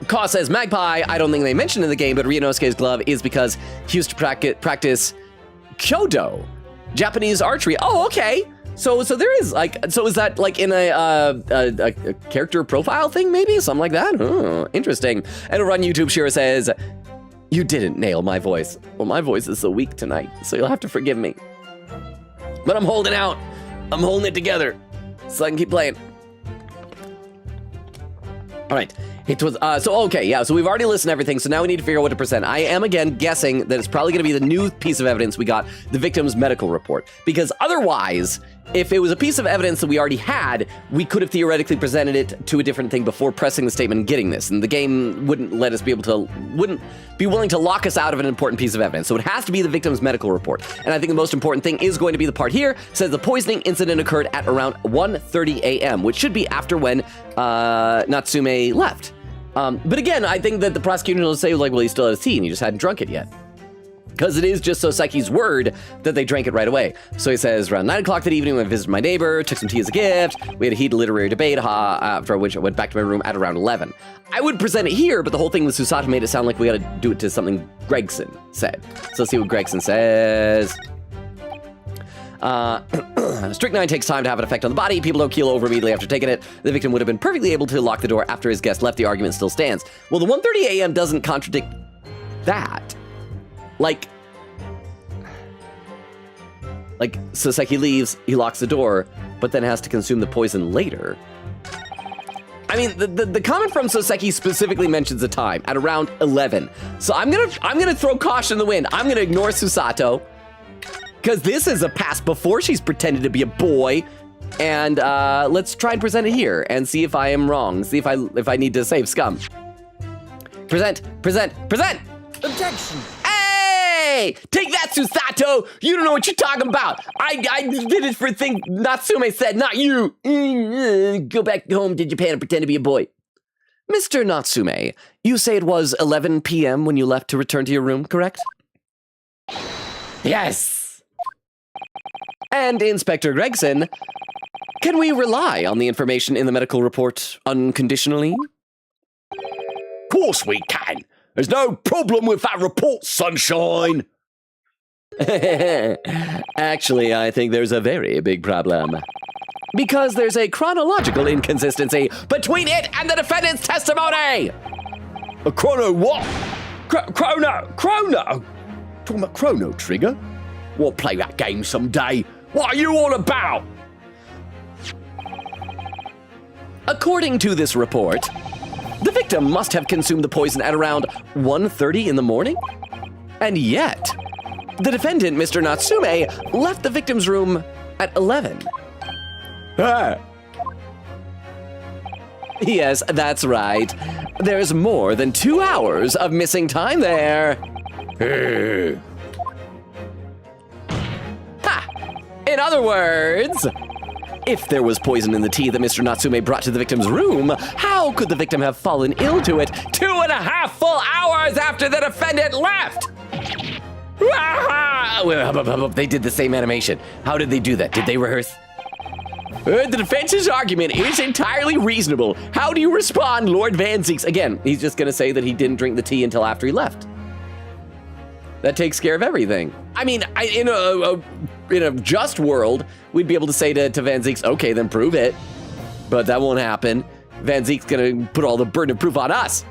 Kaw says, Magpie, I don't think they mentioned in the game, but Ryunosuke's glove is because he used to practice Kyodo, Japanese archery. Oh, okay. So there is like, so is that like in a character profile thing, maybe something like that? Oh, interesting. And over on YouTube, Shira says, you didn't nail my voice. Well, my voice is so weak tonight, so you'll have to forgive me. But I'm holding out. I'm holding it together so I can keep playing. All right. It was, so we've already listened to everything, so now we need to figure out what to present. I am, again, guessing that it's probably going to be the new piece of evidence we got, the victim's medical report. Because otherwise, if it was a piece of evidence that we already had, we could have theoretically presented it to a different thing before pressing the statement and getting this. And the game wouldn't be willing to lock us out of an important piece of evidence. So it has to be the victim's medical report. And I think the most important thing is going to be the part here. It says the poisoning incident occurred at around 1:30 a.m., which should be after when Natsume left. But again, I think that the prosecutor will say, like, well, he still had his tea and he just hadn't drunk it yet. Because it is just Soseki's word that they drank it right away. So he says, around 9 o'clock that evening, I visited my neighbor, took some tea as a gift. We had a heated literary debate, after which I went back to my room at around 11. I would present it here, but the whole thing with Susato made it sound like we got to do it to something Gregson said. So let's see what Gregson says. Strychnine takes time to have an effect on the body. People don't keel over immediately after taking it. The victim would have been perfectly able to lock the door after his guest left. The argument still stands. Well, the 1:30 a.m. doesn't contradict that. Like Soseki leaves, he locks the door, but then has to consume the poison later. I mean, the comment from Soseki specifically mentions the time at around 11. So I'm gonna throw caution in the wind. I'm gonna ignore Susato. Because this is a past before she's pretended to be a boy, and let's try and present it here and see if I am wrong. See if I need to save scum. Present. Objection. Hey, take that, Susato. You don't know what you're talking about. I did it for a thing Natsume said, not you. Go back home to Japan and pretend to be a boy. Mr. Natsume, you say it was 11 p.m. when you left to return to your room, correct? Yes. And Inspector Gregson, can we rely on the information in the medical report unconditionally? Of course we can. There's no problem with that report, sunshine. Actually, I think there's a very big problem. Because there's a chronological inconsistency between it and the defendant's testimony! A chrono what? Chrono? Talking about Chrono Trigger? We'll play that game someday. What are you all about? According to this report, the victim must have consumed the poison at around 1:30 in the morning. And yet, the defendant, Mr. Natsume, left the victim's room at 11. Ah. Yes, that's right. There's more than 2 hours of missing time there. In other words, if there was poison in the tea that Mr. Natsume brought to the victim's room, how could the victim have fallen ill to it 2.5 full hours after the defendant left? They did the same animation. How did they do that? Did they rehearse? The defense's argument is entirely reasonable. How do you respond, Lord Van Zeeks? Again, he's just gonna say that he didn't drink the tea until after he left. That takes care of everything. I mean, in a just world, we'd be able to say to Van Zeeks, okay, then prove it. But that won't happen. Van Zeek's gonna put all the burden of proof on us.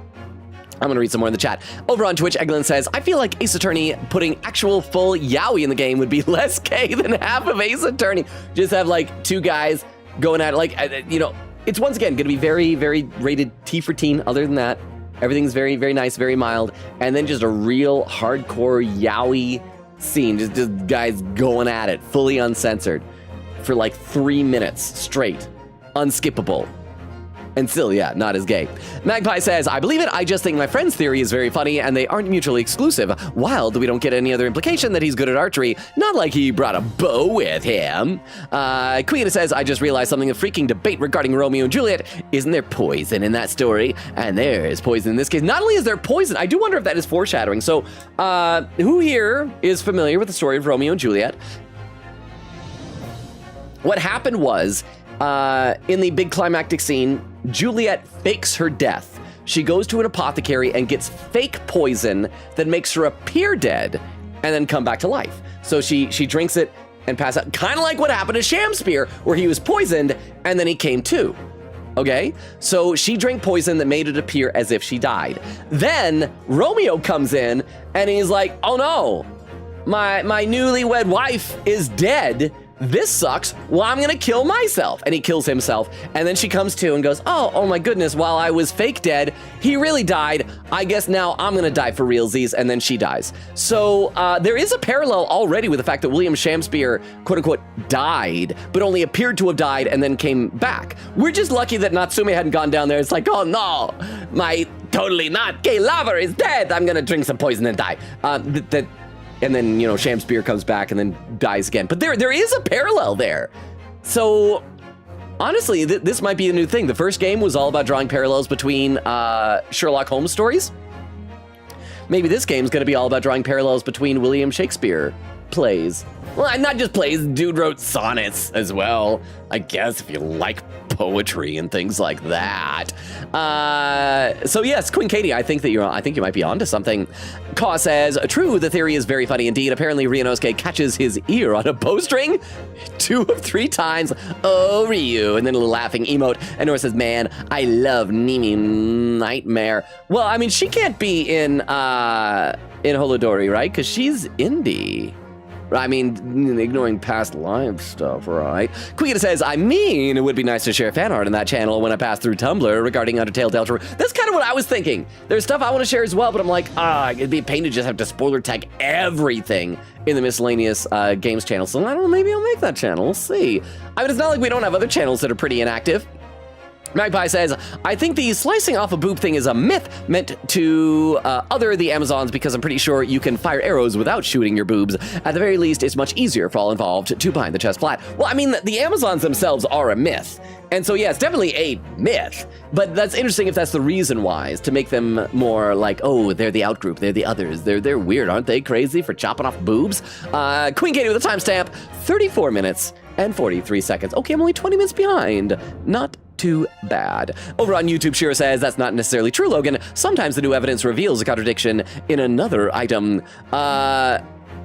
I'm gonna read some more in the chat. Over on Twitch, Eglin says, I feel like Ace Attorney putting actual full yaoi in the game would be less gay than half of Ace Attorney. Just have like two guys going at it, like, you know, it's once again gonna be very, very rated T for teen. Other than that, everything's very, very nice, very mild. And then just a real hardcore yaoi scene, just guys going at it, fully uncensored for like 3 minutes straight, unskippable. And still, yeah, not as gay. Magpie says, I believe it, I just think my friend's theory is very funny and they aren't mutually exclusive. Wild, we don't get any other implication that he's good at archery. Not like he brought a bow with him. Queen says, I just realized something, a freaking debate regarding Romeo and Juliet. Isn't there poison in that story? And there is poison in this case. Not only is there poison, I do wonder if that is foreshadowing. So, who here is familiar with the story of Romeo and Juliet? What happened was, in the big climactic scene, Juliet fakes her death. She goes to an apothecary and gets fake poison that makes her appear dead and then come back to life. So she drinks it and passes out, kind of like what happened to Shakespeare, where he was poisoned and then he came to. Okay? So she drank poison that made it appear as if she died. Then Romeo comes in and he's like, oh no, my newlywed wife is dead. This sucks. Well, I'm gonna kill myself. And he kills himself. And then she comes to and goes, oh my goodness, while I was fake dead, he really died. I guess now I'm gonna die for realsies. And then she dies. So there is a parallel already with the fact that William Shakespeare, quote unquote, died, but only appeared to have died and then came back. We're just lucky that Natsume hadn't gone down there. It's like, oh no, my totally not gay lover is dead. I'm gonna drink some poison and die. And then, you know, Shakespeare comes back and then dies again. But there is a parallel there. So, honestly, this might be a new thing. The first game was all about drawing parallels between Sherlock Holmes stories. Maybe this game's gonna be all about drawing parallels between William Shakespeare plays. Well, not just plays, dude wrote sonnets as well, I guess, if you like poetry and things like that. So yes, Queen Katie, I think you might be onto something. Kaw says, true, the theory is very funny indeed. Apparently Ryunosuke catches his ear on a bowstring 2 of 3 times. Oh, Ryu. And then a little laughing emote. And Nora says, man, I love Nimi Nightmare. Well, I mean, she can't be in Holodori, right? Because she's indie. I mean, ignoring past live stuff, right? Queen says, I mean, it would be nice to share fan art on that channel when I pass through Tumblr regarding Undertale Delta. That's kind of what I was thinking. There's stuff I want to share as well, but I'm like, it'd be a pain to just have to spoiler tag everything in the miscellaneous games channel. So I don't know, maybe I'll make that channel. We'll see. I mean, it's not like we don't have other channels that are pretty inactive. Magpie says, I think the slicing off a boob thing is a myth meant to other the Amazons because I'm pretty sure you can fire arrows without shooting your boobs. At the very least, it's much easier for all involved to bind the chest flat. Well, I mean, the Amazons themselves are a myth. And so, yeah, it's definitely a myth. But that's interesting if that's the reason why, is to make them more like, oh, they're the outgroup, they're the others. They're weird, aren't they? Crazy for chopping off boobs? Queen Katie with a timestamp, 34 minutes and 43 seconds. Okay, I'm only 20 minutes behind. Not too bad. Over on YouTube, Shira says, that's not necessarily true, Logan. Sometimes the new evidence reveals a contradiction in another item.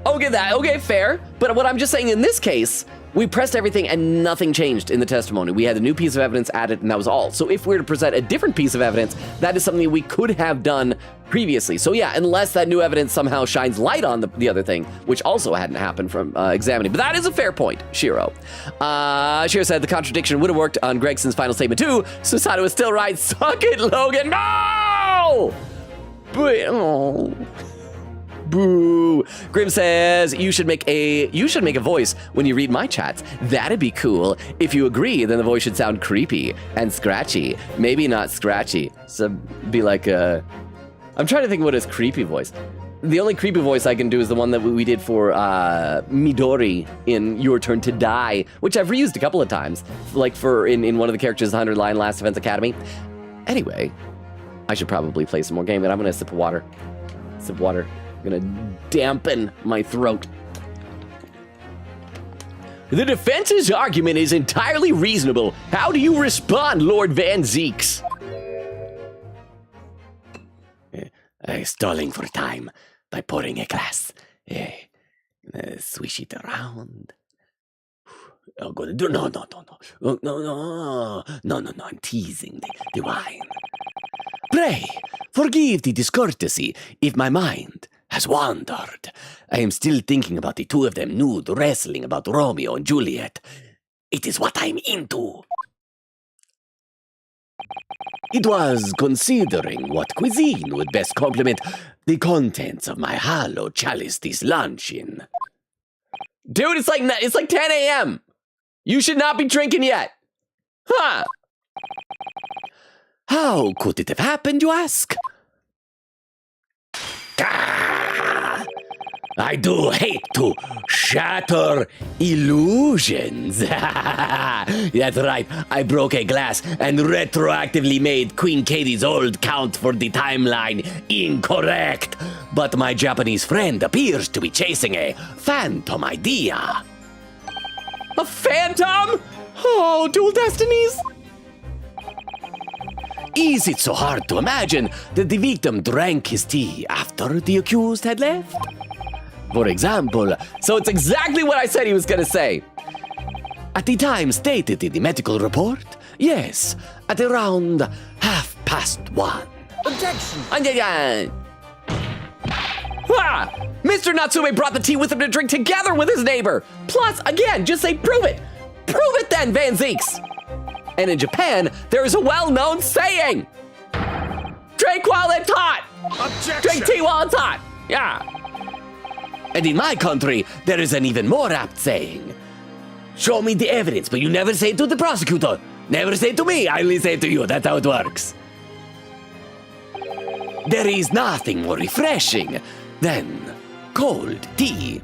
Okay, fair. But what I'm just saying in this case, we pressed everything and nothing changed in the testimony. We had a new piece of evidence added and that was all. So if we were to present a different piece of evidence, that is something we could have done previously. So yeah, unless that new evidence somehow shines light on the other thing, which also hadn't happened from examining. But that is a fair point, Shiro. Shiro said the contradiction would have worked on Gregson's final statement too. Susato is still right. Suck it, Logan. No! But, oh. Boo. Grim says, you should make a voice when you read my chats. That'd be cool. If you agree, then the voice should sound creepy and scratchy. Maybe not scratchy. So be like I'm trying to think what is creepy voice. The only creepy voice I can do is the one that we did for Midori in Your Turn to Die, which I've reused a couple of times, like for in one of the characters' 100-line Last Defense Academy. Anyway, I should probably play some more game, and I'm gonna sip of water. I'm gonna dampen my throat. The defense's argument is entirely reasonable. How do you respond, Lord Van Zeeks? Stalling for time by pouring a glass. Swish it around. Oh, good. No. I'm teasing the wine. Pray, forgive the discourtesy if my mind has wandered. I am still thinking about the two of them nude wrestling about Romeo and Juliet. It is what I'm into. It was considering what cuisine would best complement the contents of my hollow chalice this luncheon. Dude, it's like 10 a.m. You should not be drinking yet. Huh. How could it have happened, you ask? I do hate to shatter illusions. That's right, I broke a glass and retroactively made Queen Katie's old count for the timeline incorrect. But my Japanese friend appears to be chasing a phantom idea. A phantom? Oh, dual destinies? Is it so hard to imagine that the victim drank his tea after the accused had left? For example, So it's exactly what I said he was gonna say. at the time stated in the medical report, yes, at around 1:30. Objection. Ah! Mr. Natsume brought the tea with him to drink together with his neighbor. Plus, again, just say prove it. Prove it then, Van Zeeks. And in Japan, there is a well-known saying. Drink while it's hot. Objection. Drink tea while it's hot. Yeah. And in my country, there is an even more apt saying. Show me the evidence, but you never say it to the prosecutor. Never say it to me, I only say it to you. That's how it works. There is nothing more refreshing than cold tea.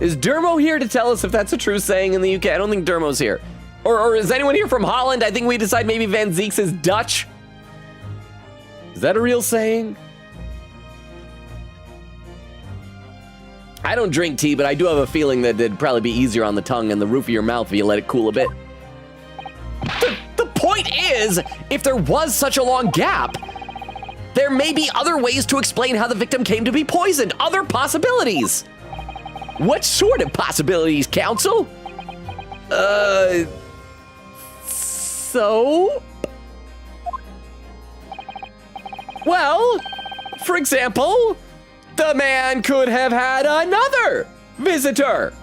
Is Dermo here to tell us if that's a true saying in the UK? I don't think Dermo's here. Or is anyone here from Holland? I think we decide maybe Van Zeeks is Dutch. Is that a real saying? I don't drink tea, but I do have a feeling that it'd probably be easier on the tongue and the roof of your mouth if you let it cool a bit. The point is, if there was such a long gap, there may be other ways to explain how the victim came to be poisoned. Other possibilities. What sort of possibilities, counsel? So? Well, for example, the man could have had another visitor.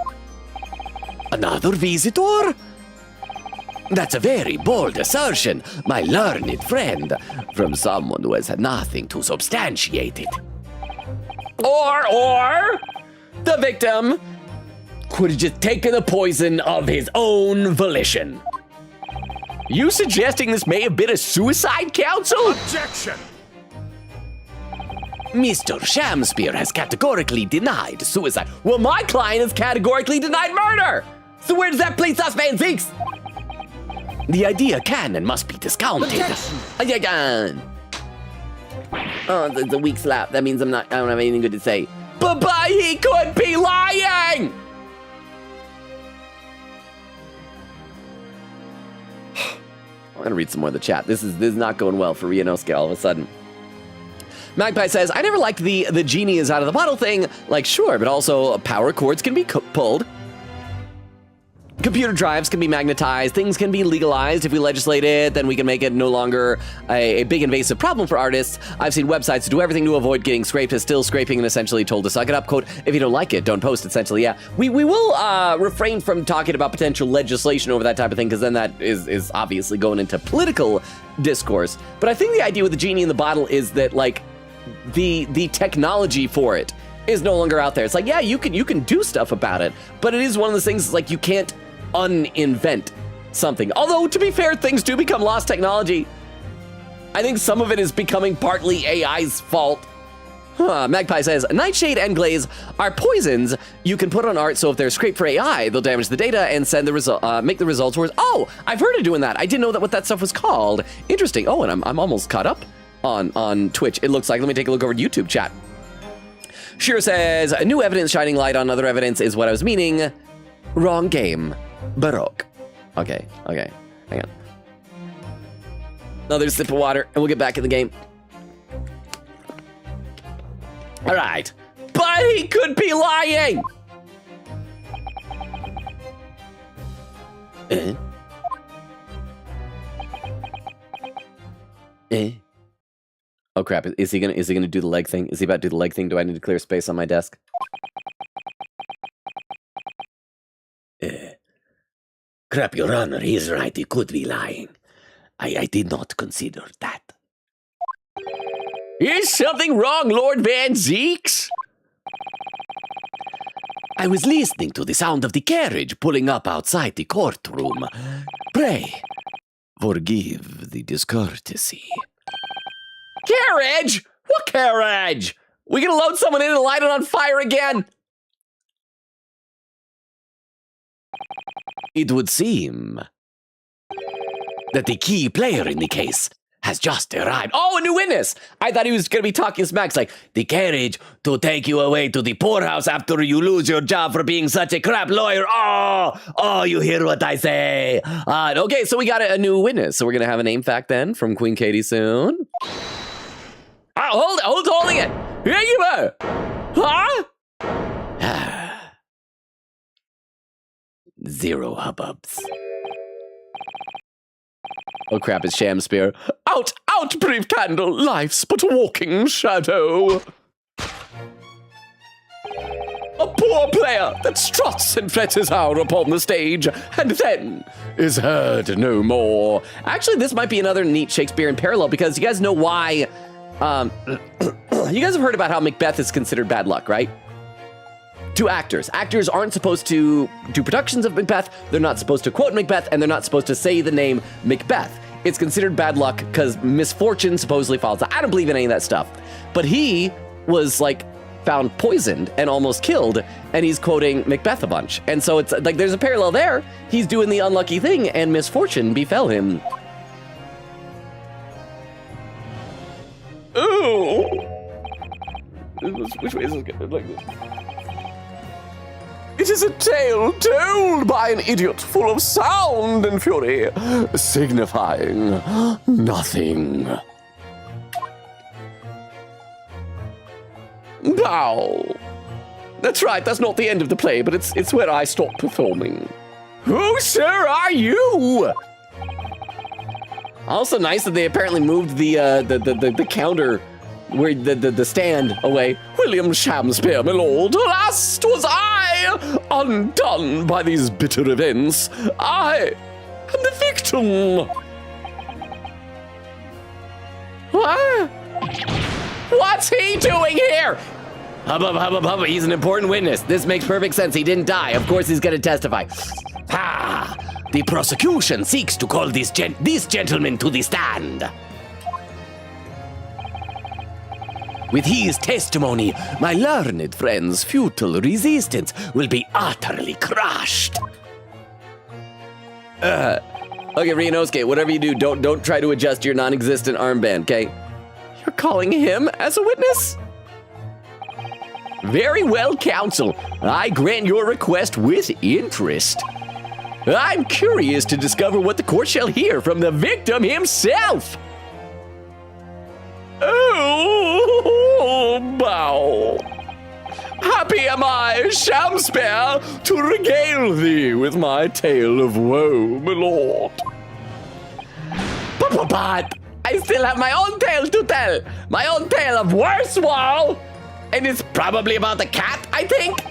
Another visitor? That's a very bold assertion, my learned friend, from someone who has had nothing to substantiate it. Or the victim could have just taken the poison of his own volition. You suggesting this may have been a suicide, counsel? Objection. Mr. Shamspeare has categorically denied suicide. Well, my client has categorically denied murder. So where does that place us, Van Zeeks? The idea can and must be discounted. Objection. Oh, it's a weak slap. That means I don't have anything good to say. But he could be lying! I'm gonna read some more of the chat. This is not going well for Rianosuke all of a sudden. Magpie says, I never liked the genie is out of the bottle thing. Like, sure, but also power cords can be pulled. Computer drives can be magnetized. Things can be legalized. If we legislate it, then we can make it no longer a big invasive problem for artists. I've seen websites do everything to avoid getting scraped as still scraping and essentially told to suck it up. Quote, if you don't like it, don't post, essentially. Yeah, we will refrain from talking about potential legislation over that type of thing, because then that is obviously going into political discourse. But I think the idea with the genie in the bottle is that, like, the technology for it is no longer out there. It's like, yeah, you can do stuff about it, but it is one of those things, like, you can't uninvent something. Although, to be fair, things do become lost technology. I think some of it is becoming partly AI's fault. Magpie says, Nightshade and Glaze are poisons you can put on art, so if they're scraped for AI, they'll damage the data and send the result, make the results worse. Oh, I've heard of doing that. I didn't know what that stuff was called. Interesting. Oh, and I'm almost caught up on Twitch. It looks like, let me take a look over at YouTube chat. Shiro says, new evidence shining light on other evidence is what I was meaning. Wrong game. Baroque. Okay. Hang on. Another sip of water, and we'll get back in the game. All right. But he could be lying! Oh crap, is he gonna do the leg thing? Is he about to do the leg thing? Do I need to clear space on my desk? Crap, Your Honor, he's right. He could be lying. I did not consider that. Is something wrong, Lord Van Zeeks? I was listening to the sound of the carriage pulling up outside the courtroom. Pray, forgive the discourtesy. Carriage? What carriage? We gonna load someone in and light it on fire again? It would seem that the key player in the case has just arrived. Oh, a new witness! I thought he was gonna be talking smacks like, The carriage to take you away to the poorhouse after you lose your job for being such a crap lawyer. Oh, you hear what I say? okay, so we got a new witness. So we're gonna have a name fact then from Queen Katie soon. Who's holding it? Here you are! Huh? Zero hubbubs. Oh crap, it's Shamspear. Out, brief candle, life's but a walking shadow. A poor player that struts and fetters out upon the stage, and then is heard no more. Actually, this might be another neat Shakespearean parallel, because you guys know why, you guys have heard about how Macbeth is considered bad luck, right? To actors. Actors aren't supposed to do productions of Macbeth, they're not supposed to quote Macbeth, and they're not supposed to say the name Macbeth. It's considered bad luck because misfortune supposedly follows. I don't believe in any of that stuff. But he was like found poisoned and almost killed, and he's quoting Macbeth a bunch. And so it's like there's a parallel there. He's doing the unlucky thing and misfortune befell him. Ooh. Which way is it like this? It is a tale told by an idiot full of sound and fury, signifying nothing. Bow. That's right, that's not the end of the play, but it's where I stop performing. Who, sir, are you? Also nice that they apparently moved the counter where the stand away. William Shakespeare, my lord, alas, was I undone by these bitter events. I am the victim. What? What's he doing here? Hubba, he's an important witness. This makes perfect sense. He didn't die. Of course he's going to testify. The prosecution seeks to call these gentlemen to the stand. With his testimony, my learned friend's futile resistance will be utterly crushed. Okay, Ryunosuke, whatever you do, don't try to adjust your non-existent armband, okay? You're calling him as a witness? Very well, counsel. I grant your request with interest. I'm curious to discover what the court shall hear from the victim himself. Oh, bow. Happy am I, Shakespeare, to regale thee with my tale of woe, my lord. But I still have my own tale to tell. My own tale of worse woe. And it's probably about the cat, I think.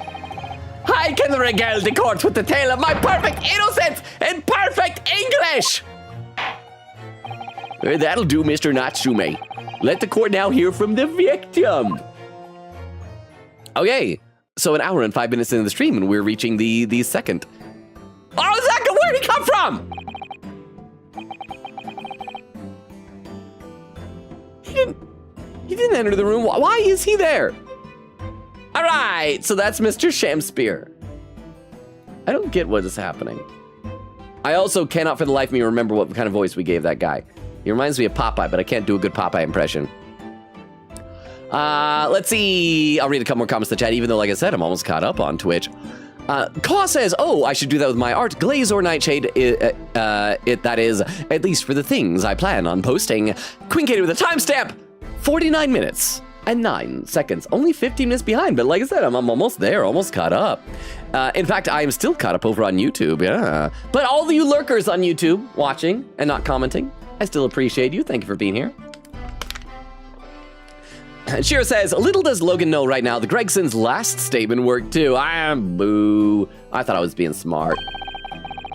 I can regale the court with the tale of my perfect innocence in perfect English. That'll do, Mr. Natsume. Let the court now hear from the victim. Okay, so an hour and 5 minutes into the stream, and we're reaching the second. Oh, Zaka, where'd he come from? He didn't enter the room. Why is he there? All right, so that's Mr. Shakespeare. I don't get what is happening. I also cannot for the life of me remember what kind of voice we gave that guy. He reminds me of Popeye, but I can't do a good Popeye impression. Let's see. I'll read a couple more comments in the chat, even though, like I said, I'm almost caught up on Twitch. Caw says, oh, I should do that with my art. Glaze or Nightshade, that is, at least for the things I plan on posting. Queen Katie with a timestamp, 49 minutes and 9 seconds. Only 15 minutes behind, but like I said, I'm almost there, almost caught up. In fact, I am still caught up over on YouTube, yeah. But all of you lurkers on YouTube, watching and not commenting, I still appreciate you. Thank you for being here. Shira says, little does Logan know right now, the Gregson's last statement worked too. Boo. I thought I was being smart.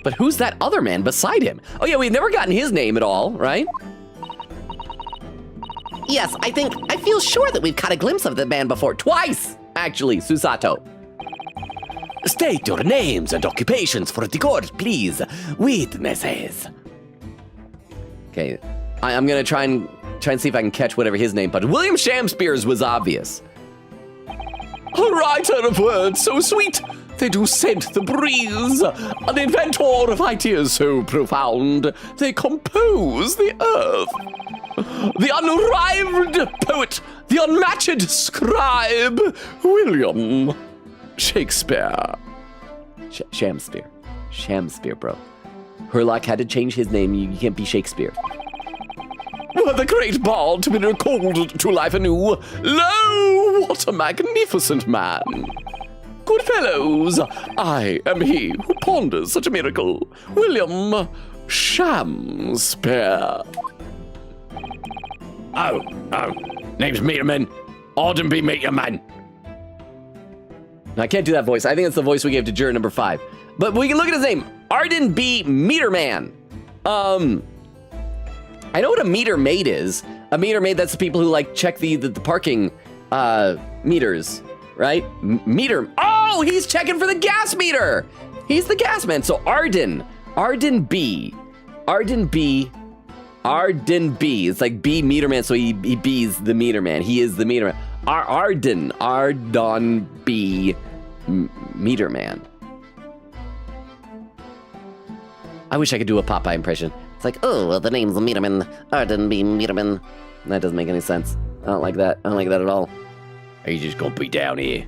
But who's that other man beside him? Oh yeah, we've never gotten his name at all, right? Yes, I feel sure that we've caught a glimpse of the man before. Twice, actually, Susato. State your names and occupations for the court, please. Witnesses. Okay, I'm gonna try and see if I can catch whatever his name, but William Shamspears was obvious. A writer of words so sweet, they do scent the breeze. An inventor of ideas so profound, they compose the earth. The unrivalled poet, the unmatched scribe, William Shakespeare. Shamspeare, bro. Herlock had to change his name. You can't be Shakespeare. Were the great bard to be recalled to life anew, lo, what a magnificent man! Good fellows, I am he who ponders such a miracle, William Shakespeare. Oh, name's Meterman. Arden be Meterman. No, I can't do that voice. I think it's the voice we gave to juror number 5. But we can look at his name, Arden B. Meterman. I know what a meter maid is. A meter maid, that's the people who like check the parking meters, right? Oh, he's checking for the gas meter. He's the gas man. So Arden B. It's like B meter man, so he B's the meter man. He is the meter man. Ardon B meter man. I wish I could do a Popeye impression. It's like, oh, well, the name's Meterman, Arden B. Meterman. That doesn't make any sense. I don't like that. I don't like that at all. He's just gonna be down here.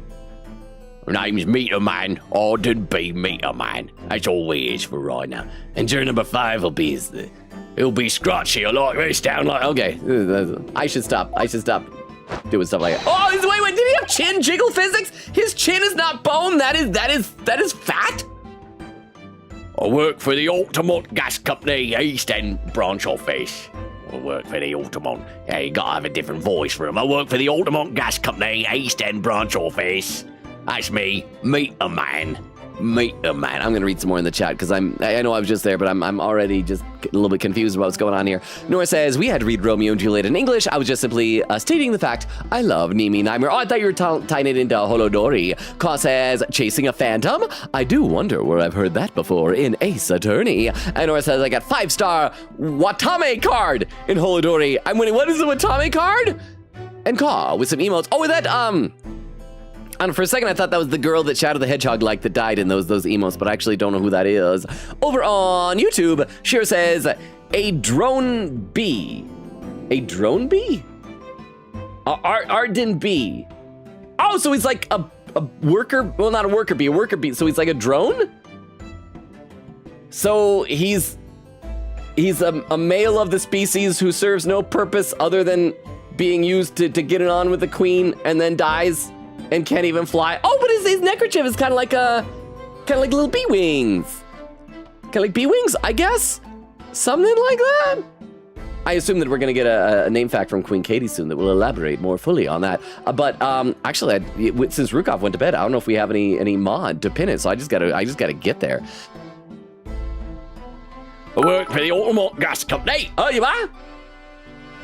Name's Meterman, Arden B. Meterman. That's all he is for right now. And juror number 5 will be he'll be scratchy like this down like. Okay, I should stop doing stuff like that. Oh, wait, did he have chin jiggle physics? His chin is not bone. That is fat. I work for the Altamont Gas Company East End branch office. I work for the Altamont. Yeah, you gotta have a different voice for him. I work for the Altamont Gas Company East End branch office. That's me, Meterman. Meterman. I'm gonna read some more in the chat because I know I was just there, but I'm already just a little bit confused about what's going on here. Nora says we had to read Romeo and Juliet in English. I was just simply stating the fact I love Nimi Nightmare. Oh, I thought you were tying it into Holodori. Ka says chasing a phantom. I do wonder where I've heard that before in Ace Attorney. And Nora says I got 5-star Watame card in Holodori. I'm winning. What is the Watame card? And Ka with some emotes. Oh, with that and for a second, I thought that was the girl that Shadow the Hedgehog liked that died in those emotes, but I actually don't know who that is. Over on YouTube, Shira says, a drone bee. A drone bee? Arden bee. Oh, so he's like a worker, well, not a worker bee, so he's like a drone? So he's a male of the species who serves no purpose other than being used to get it on with the queen and then dies? And can't even fly. Oh, but his neckerchief is kind of like little bee wings. Kind of like bee wings, I guess. Something like that. I assume that we're gonna get a name fact from Queen Katie soon that will elaborate more fully on that. But actually, since Rukov went to bed, I don't know if we have any mod to pin it. So I just gotta get there. I work for the Altamont Gas Company. Oh, you are?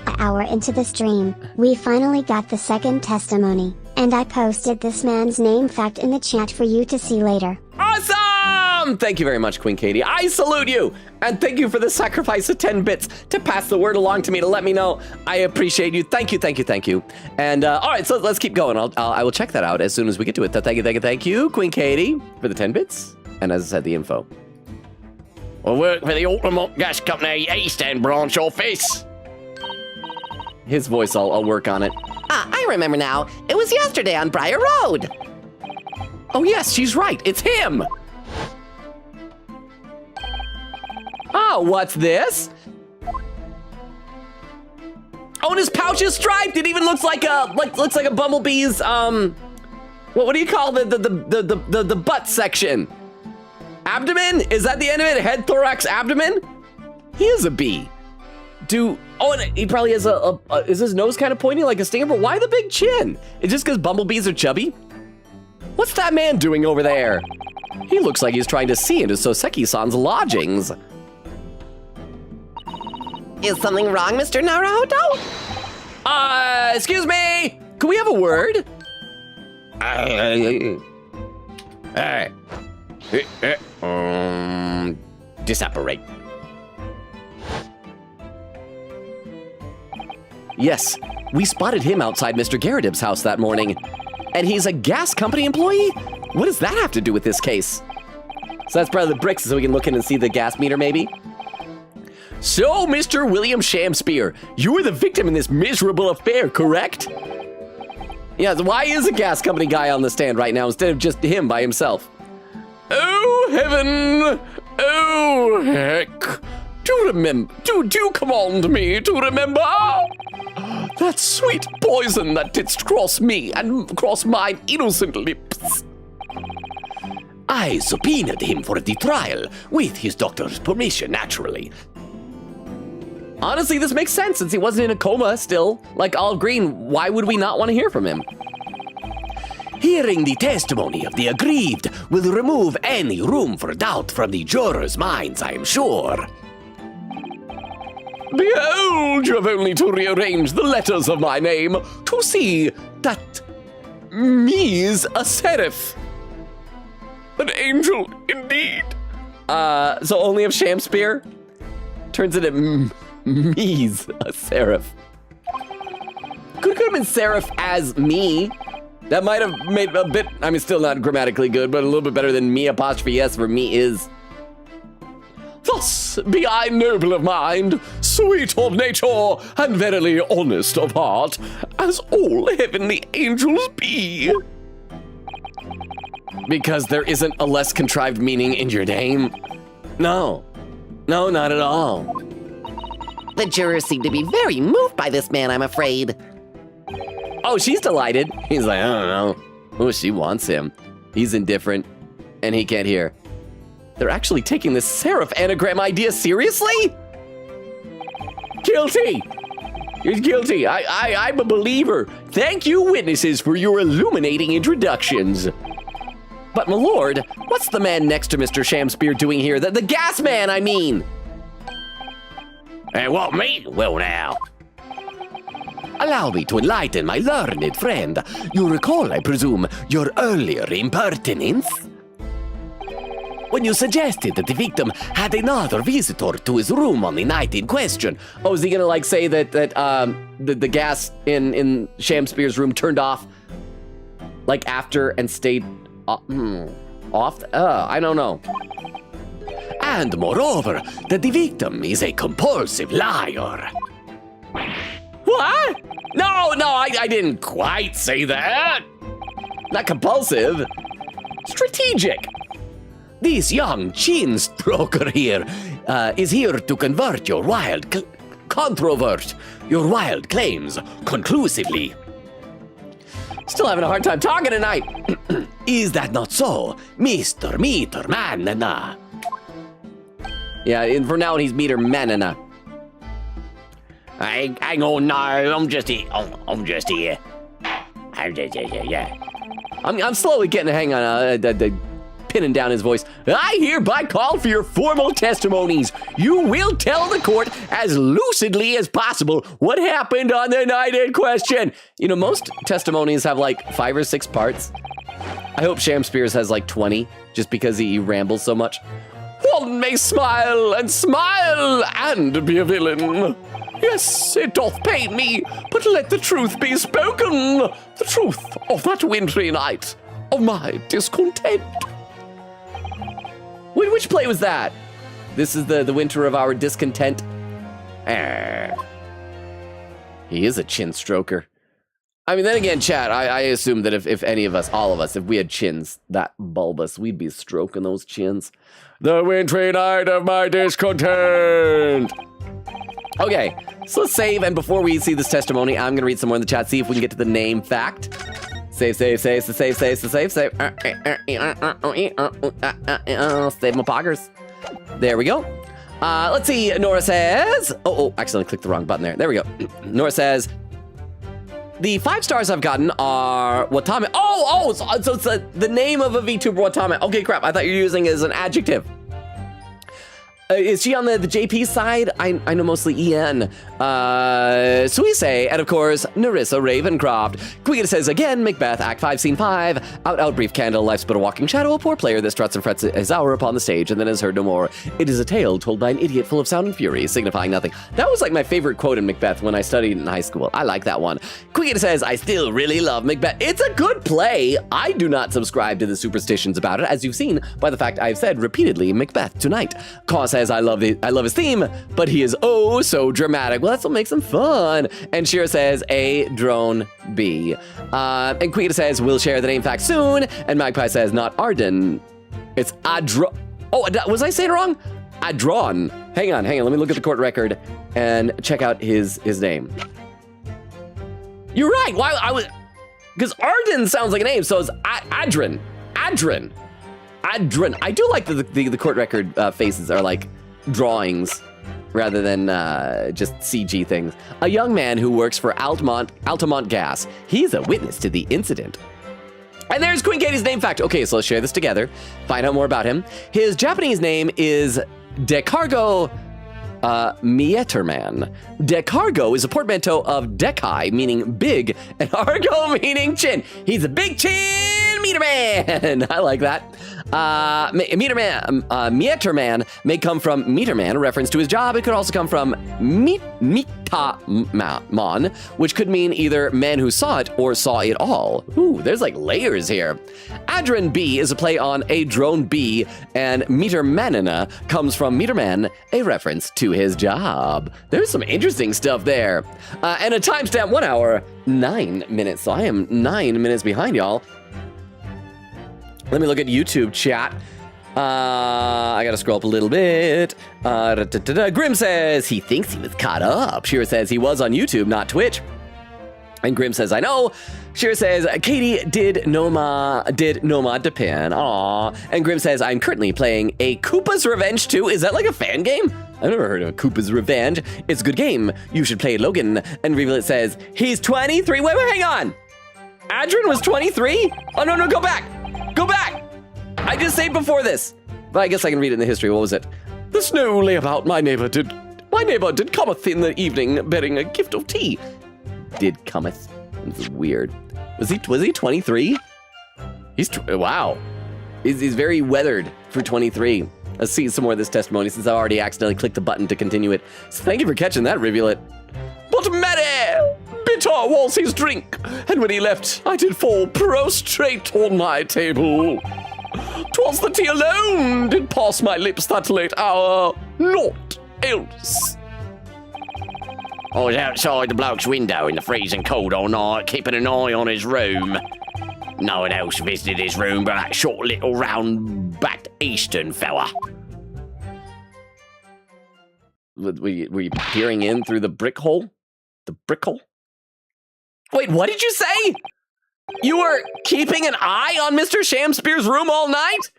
An hour into the stream, we finally got the second testimony, and I posted this man's name fact in the chat for you to see later. Awesome! Thank you very much, Queen Katie. I salute you! And thank you for the sacrifice of 10 bits to pass the word along to me to let me know. I appreciate you. Thank you. And all right, so let's keep going. I will check that out as soon as we get to it. Thank you, Queen Katie, for the 10 bits. And as I said, the info. I work for the Altamont Gas Company East End branch office. His voice, I'll work on it. I remember now. It was yesterday on Briar Road. Oh yes, she's right. It's him. Oh, what's this? Oh, and his pouch is striped. It even looks like a bumblebee's what do you call the butt section? Abdomen? Is that the end of it? Head, thorax, abdomen? He is a bee. And he probably has is his nose kind of pointy like a stinger? But why the big chin? It's just because bumblebees are chubby? What's that man doing over there? He looks like he's trying to see into Soseki-san's lodgings. Is something wrong, Mr. Naruto? Excuse me! Can we have a word? Disapparate. Yes, we spotted him outside Mr. Garridib's house that morning. And he's a gas company employee? What does that have to do with this case? So that's probably the bricks so we can look in and see the gas meter maybe? So, Mr. William Shamspear, you were the victim in this miserable affair, correct? Yeah, so why is a gas company guy on the stand right now instead of just him by himself? Oh, heaven! Oh, heck! Do command me to remember that sweet poison that didst cross me and cross mine innocent lips. I subpoenaed him for the trial, with his doctor's permission, naturally. Honestly, this makes sense since he wasn't in a coma still. Like Olive Green, why would we not want to hear from him? Hearing the testimony of the aggrieved will remove any room for doubt from the jurors' minds, I am sure. Behold, you have only to rearrange the letters of my name to see that me's a seraph. An angel, indeed. So only if Shamspear turns it at me's a seraph. Could have been seraph as me. That might have made a bit, I mean, still not grammatically good, but a little bit better than me apostrophe s for me is. Thus be I noble of mind, sweet of nature, and verily honest of heart, as all heavenly angels be. Because there isn't a less contrived meaning in your name? No, not at all. The jurors seem to be very moved by this man, I'm afraid. Oh, she's delighted. He's like, I don't know. Oh, she wants him. He's indifferent, and he can't hear. They're actually taking this seraph anagram idea seriously? Guilty! He's guilty. I'm a believer. Thank you, witnesses, for your illuminating introductions. But, my lord, what's the man next to Mr. Shamspear doing here? The gas man, I mean. Hey, what, me? Well, now. Allow me to enlighten my learned friend. You recall, I presume, your earlier impertinence? When you suggested that the victim had another visitor to his room on the night in question. Oh, is he gonna like say that the gas in Shamspear's room turned off like after and stayed off? I don't know. And moreover, that the victim is a compulsive liar. What? No, I didn't quite say that. Not compulsive. Strategic. This young chin stroker here is here to convert your controvert your wild claims conclusively. Still having a hard time talking tonight. Is that not so, Mr. Meter Manana? Yeah, and from now on he's Meter Manana. Hang on, no, I'm just here. Yeah. I'm slowly getting a hang on pinning down his voice. I hereby call for your formal testimonies. You will tell the court as lucidly as possible what happened on the night in question. You know, most testimonies have like 5 or 6 parts. I hope Shamspear's has like 20, just because he rambles so much. One may smile and be a villain. Yes, it doth pain me, but let the truth be spoken. The truth of that wintry night of my discontent. Which play was that? This is the winter of our discontent. He is a chin stroker. I mean, then again, chat, I assume that if any of us, all of us, if we had chins that bulbous, we'd be stroking those chins. The wintry night of my discontent. Okay, so let's save, and before we see this testimony, I'm gonna read some more in the chat, see if we can get to the name fact. Save. Save my poggers. There we go. Let's see, Nora says, accidentally clicked the wrong button there. There we go. Nora says, the 5 stars I've gotten are Watame. So it's the name of a VTuber, Watame. Okay, crap, I thought you were using it as an adjective. Is she on the JP side? I know mostly EN. Suisse, and of course, Narissa Ravencroft. Quiggin says again, Macbeth, Act 5, Scene 5. Out, brief candle, life's but a walking shadow, a poor player that struts and frets his hour upon the stage and then is heard no more. It is a tale told by an idiot full of sound and fury, signifying nothing. That was like my favorite quote in Macbeth when I studied in high school. I like that one. Quiggin says, I still really love Macbeth. It's a good play. I do not subscribe to the superstitions about it, as you've seen by the fact I've said repeatedly Macbeth tonight. Caw says, I love his theme, but he is oh so dramatic. Well, that's what makes him fun. And Shira says, A drone B. And Quita says, we'll share the name fact soon. And Magpie says, not Arden. It's Adron. Oh, was I saying it wrong? Adron. Hang on. Let me look at the court record and check out his name. You're right. Why I was, because Arden sounds like a name, so it's Adrin. I do like the court record faces are like drawings rather than just CG things. A young man who works for Altamont Gas. He's a witness to the incident. And there's Queen Katie's name fact. Okay, so let's share this together, find out more about him. His Japanese name is Decargo Mieterman. Decargo is a portmanteau of Dekai, meaning big, and Argo, meaning chin. He's a big chin meter man. I like that. Mieterman may come from Meterman, a reference to his job. It could also come from Mitamon, which could mean either man who saw it or saw it all. Ooh, there's like layers here. Adron B is a play on a drone B, and Metermanina comes from Meterman, a reference to his job. There's some interesting stuff there. And a timestamp 1 hour, 9 minutes. So I am 9 minutes behind y'all. Let me look at YouTube chat. I gotta scroll up a little bit. Grim says he thinks he was caught up. Shira says he was on YouTube, not Twitch. And Grim says, I know. Shira says, Katie did Noma depend. Aw. And Grim says, I'm currently playing a Koopa's Revenge 2. Is that like a fan game? I've never heard of a Koopa's Revenge. It's a good game. You should play it, Logan. And Reveal says, he's 23. Wait, hang on. Adrian was 23? Oh, no, go back. Go back! I just saved before this. But I guess I can read it in the history. What was it? The snow lay about my neighbor did cometh in the evening bearing a gift of tea. Did cometh. This is weird. Was he 23? Wow. He's very weathered for 23. Let's see some more of this testimony since I already accidentally clicked the button to continue it. So thank you for catching that, Rivulet. But Mary! Bitter was his drink, and when he left, I did fall prostrate on my table. 'Twas the tea alone did pass my lips that late hour, naught else. I was outside the bloke's window in the freezing cold all night, keeping an eye on his room. No one else visited his room but that short little round-backed Eastern fella. Were you peering in through the brick hole? The brick hole? Wait, what did you say? You were keeping an eye on Mr. Shamspear's room all night?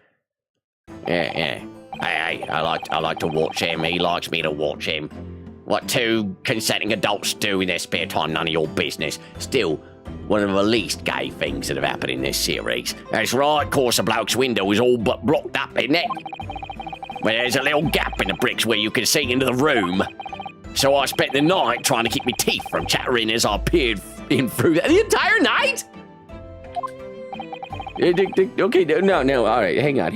Yeah. I like to watch him. He likes me to watch him. What two consenting adults do in their spare time, none of your business. Still, one of the least gay things that have happened in this series. That's right, of course the bloke's window is all but blocked up, isn't it? Well, there's a little gap in the bricks where you can see into the room. So I spent the night trying to keep my teeth from chattering as I peered in through the entire night? Okay, no, all right, hang on.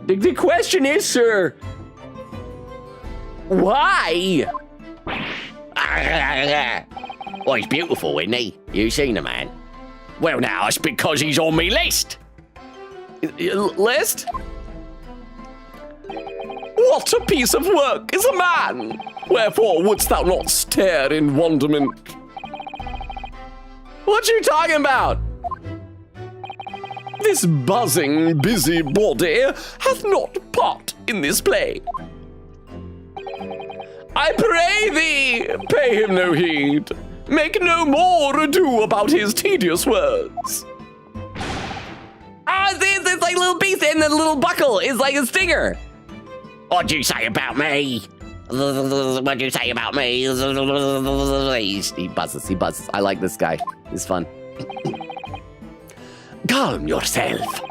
The question is, sir, why? Well, he's beautiful, isn't he? You seen the man? Well, now, it's because he's on me list. List? What a piece of work is a man! Wherefore wouldst thou not stare in wonderment? What you talking about? This buzzing busybody hath not part in this play. I pray thee, pay him no heed. Make no more ado about his tedious words. Ah, it's like a little beast, and the little buckle is like a stinger. What'd you say about me? What'd you say about me? He buzzes. I like this guy. He's fun. Calm yourself.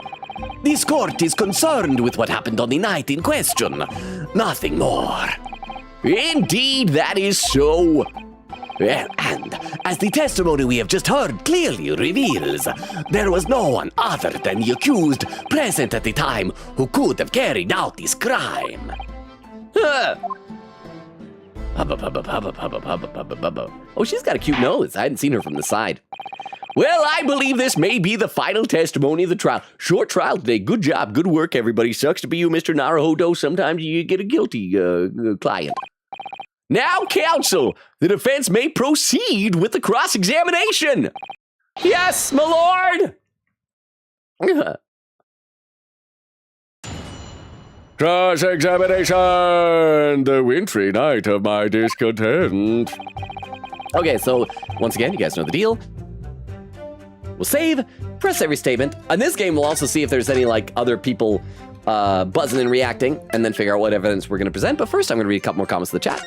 This court is concerned with what happened on the night in question. Nothing more. Indeed, that is so. Well, and as the testimony we have just heard clearly reveals, there was no one other than the accused present at the time who could have carried out this crime. Oh, she's got a cute nose. I hadn't seen her from the side. Well, I believe this may be the final testimony of the trial. Short trial today. Good job. Good work, everybody. Sucks to be you, Mr. Naruhodo. Sometimes you get a guilty client. Now, counsel, the defense may proceed with the cross-examination. Yes, my lord. Cross-examination, the wintry night of my discontent. Okay, so once again, you guys know the deal. We'll save, press every statement. On this game, we'll also see if there's any like other people buzzing and reacting, and then figure out what evidence we're going to present. But first, I'm going to read a couple more comments in the chat.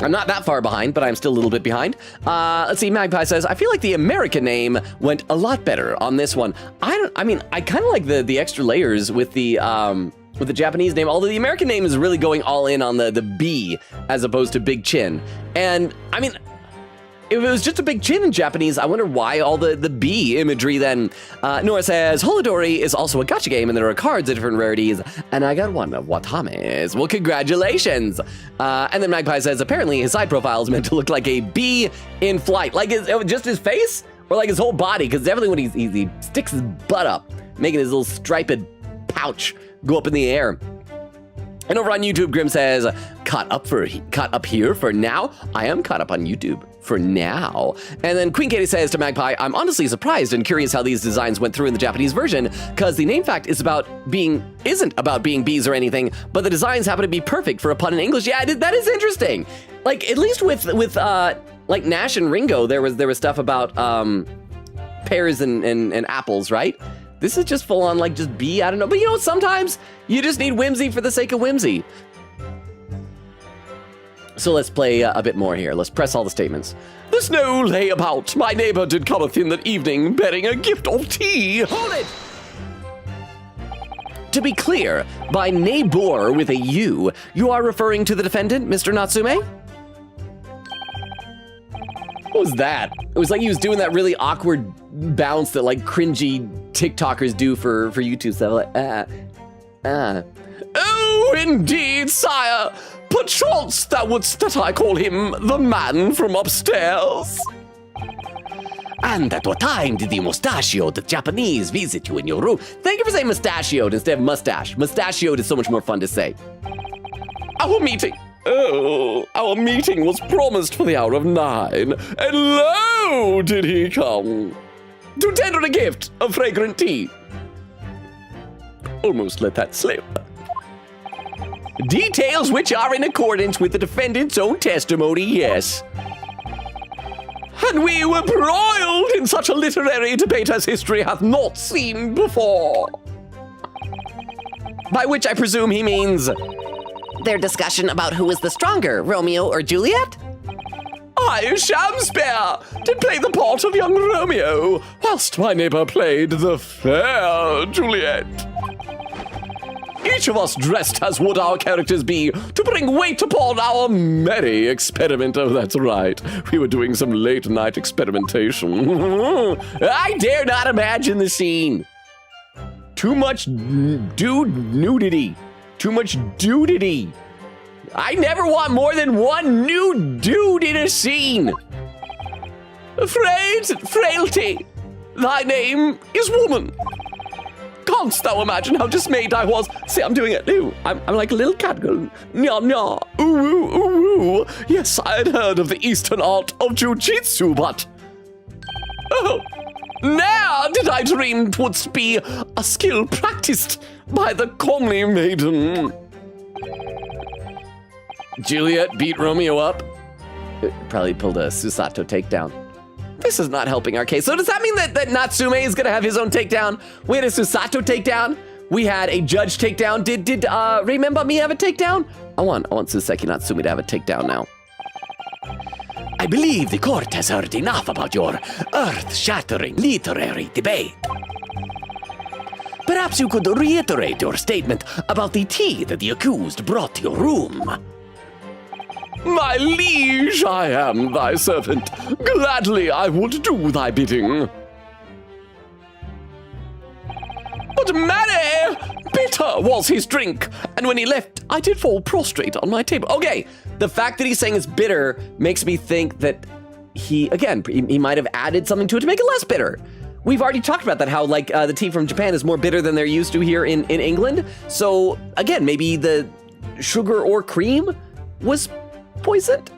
I'm not that far behind, but I'm still a little bit behind. Let's see, Magpie says, I feel like the American name went a lot better on this one. I kind of like the extra layers with the Japanese name, although the American name is really going all in on the B as opposed to Big Chin. And I mean, if it was just a big chin in Japanese, I wonder why all the B imagery then. Nora says, Holodori is also a gacha game and there are cards of different rarities, and I got one of Watame's. Well, congratulations. And then Magpie says, apparently his side profile is meant to look like a bee in flight. Like just his face or like his whole body? Because definitely when he sticks his butt up, making his little striped pouch go up in the air. And over on YouTube, Grim says, caught up here for now. I am caught up on YouTube for now. And then Queen Katie says to Magpie, I'm honestly surprised and curious how these designs went through in the Japanese version, because the name fact isn't about being bees or anything, but the designs happen to be perfect for a pun in English. Yeah, that is interesting. Like, at least with like Nash and Ringo, there was stuff about pears and apples, right? This is just full on like just bee, I don't know. But you know, sometimes you just need whimsy for the sake of whimsy. So let's play a bit more here. Let's press all the statements. The snow lay about. My neighbor did cometh in that evening, bearing a gift of tea. Hold it! To be clear, by neighbor with a U, you are referring to the defendant, Mr. Natsume? What was that? It was like he was doing that really awkward bounce that like cringy TikTokers do for YouTube stuff. Like, Oh, indeed, sire. Perchance thou wouldst that I call him the man from upstairs. And at what time did the mustachioed Japanese visit you in your room? Thank you for saying mustachioed instead of mustache. Mustachioed is so much more fun to say. Our meeting was promised for the hour of 9, and lo, did he come to tender a gift of fragrant tea. Almost let that slip. Details which are in accordance with the defendant's own testimony, yes. And we were broiled in such a literary debate as history hath not seen before. By which I presume he means Their discussion about who is the stronger, Romeo or Juliet? I, Shakespeare, did play the part of young Romeo, whilst my neighbor played the fair Juliet. Each of us dressed as would our characters be, to bring weight upon our merry experiment. Oh, that's right. We were doing some late-night experimentation. I dare not imagine the scene. Too much nudity. Too much dudity. I never want more than one nude dude in a scene. Frailty, thy name is woman. Canst thou imagine how dismayed I was? See, I'm doing it. Ooh, I'm like a little cat girl. Nya, nya. Ooh, ooh, ooh, Ooh, yes, I'd heard of the Eastern art of Jiu-Jitsu, but... Oh, ne'er did I dream 'twould be a skill practiced by the comely maiden. Juliet beat Romeo up. Probably pulled a Susato takedown. This is not helping our case. So does that mean that Natsume is gonna have his own takedown? We had a Susato takedown. We had a judge takedown. Did Remember Me have a takedown? I want Suseki Natsume to have a takedown now. I believe the court has heard enough about your earth-shattering literary debate. Perhaps you could reiterate your statement about the tea that the accused brought to your room. My liege, I am thy servant. Gladly I would do thy bidding. But Mary, bitter was his drink, and when he left, I did fall prostrate on my table. Okay, the fact that he's saying it's bitter makes me think that he might have added something to it to make it less bitter. We've already talked about that, how like the tea from Japan is more bitter than they're used to here in England. So again, maybe the sugar or cream was poisoned.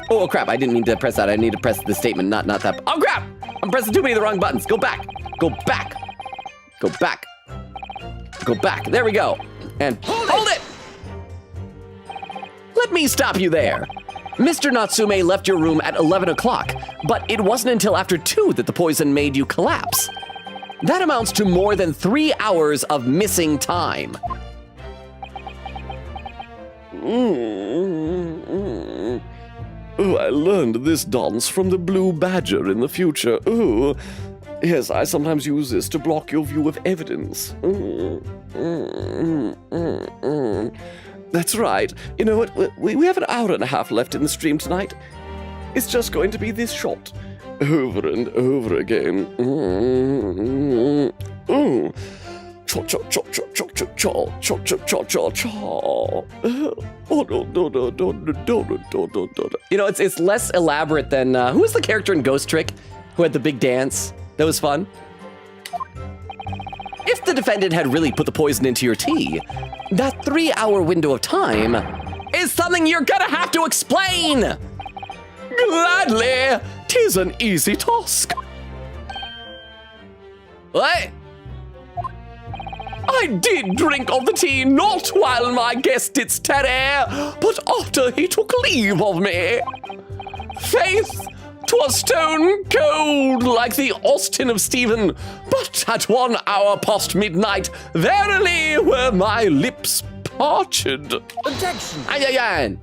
Oh crap, I didn't mean to press that. I need to press the statement, not that. Oh crap, I'm pressing too many of the wrong buttons. Go back, go back, go back, go back. There we go. And hold it. Let me stop you there. Mr. Natsume left your room at 11 o'clock, but it wasn't until after 2 that the poison made you collapse. That amounts to more than 3 hours of missing time. Oh, I learned this dance from the blue badger in the future. Oh, yes, I sometimes use this to block your view of evidence. That's right. You know what? We have an hour and a half left in the stream tonight. It's just going to be this shot. Over and over again. Cha cha cha cha cha cha cha cha cha cha cha cha. Oh no no no no no no no no. You know, it's less elaborate than who was the character in Ghost Trick who had the big dance? That was fun. If the defendant had really put the poison into your tea, that 3-hour window of time is something you're gonna have to explain. Gladly, 'tis an easy task. What? I did drink of the tea not while my guest didst tarry, but after he took leave of me. Faith, 'twas stone cold like the Austin of Stephen, but at 1 hour past midnight, verily were my lips parched. Objection! Ay.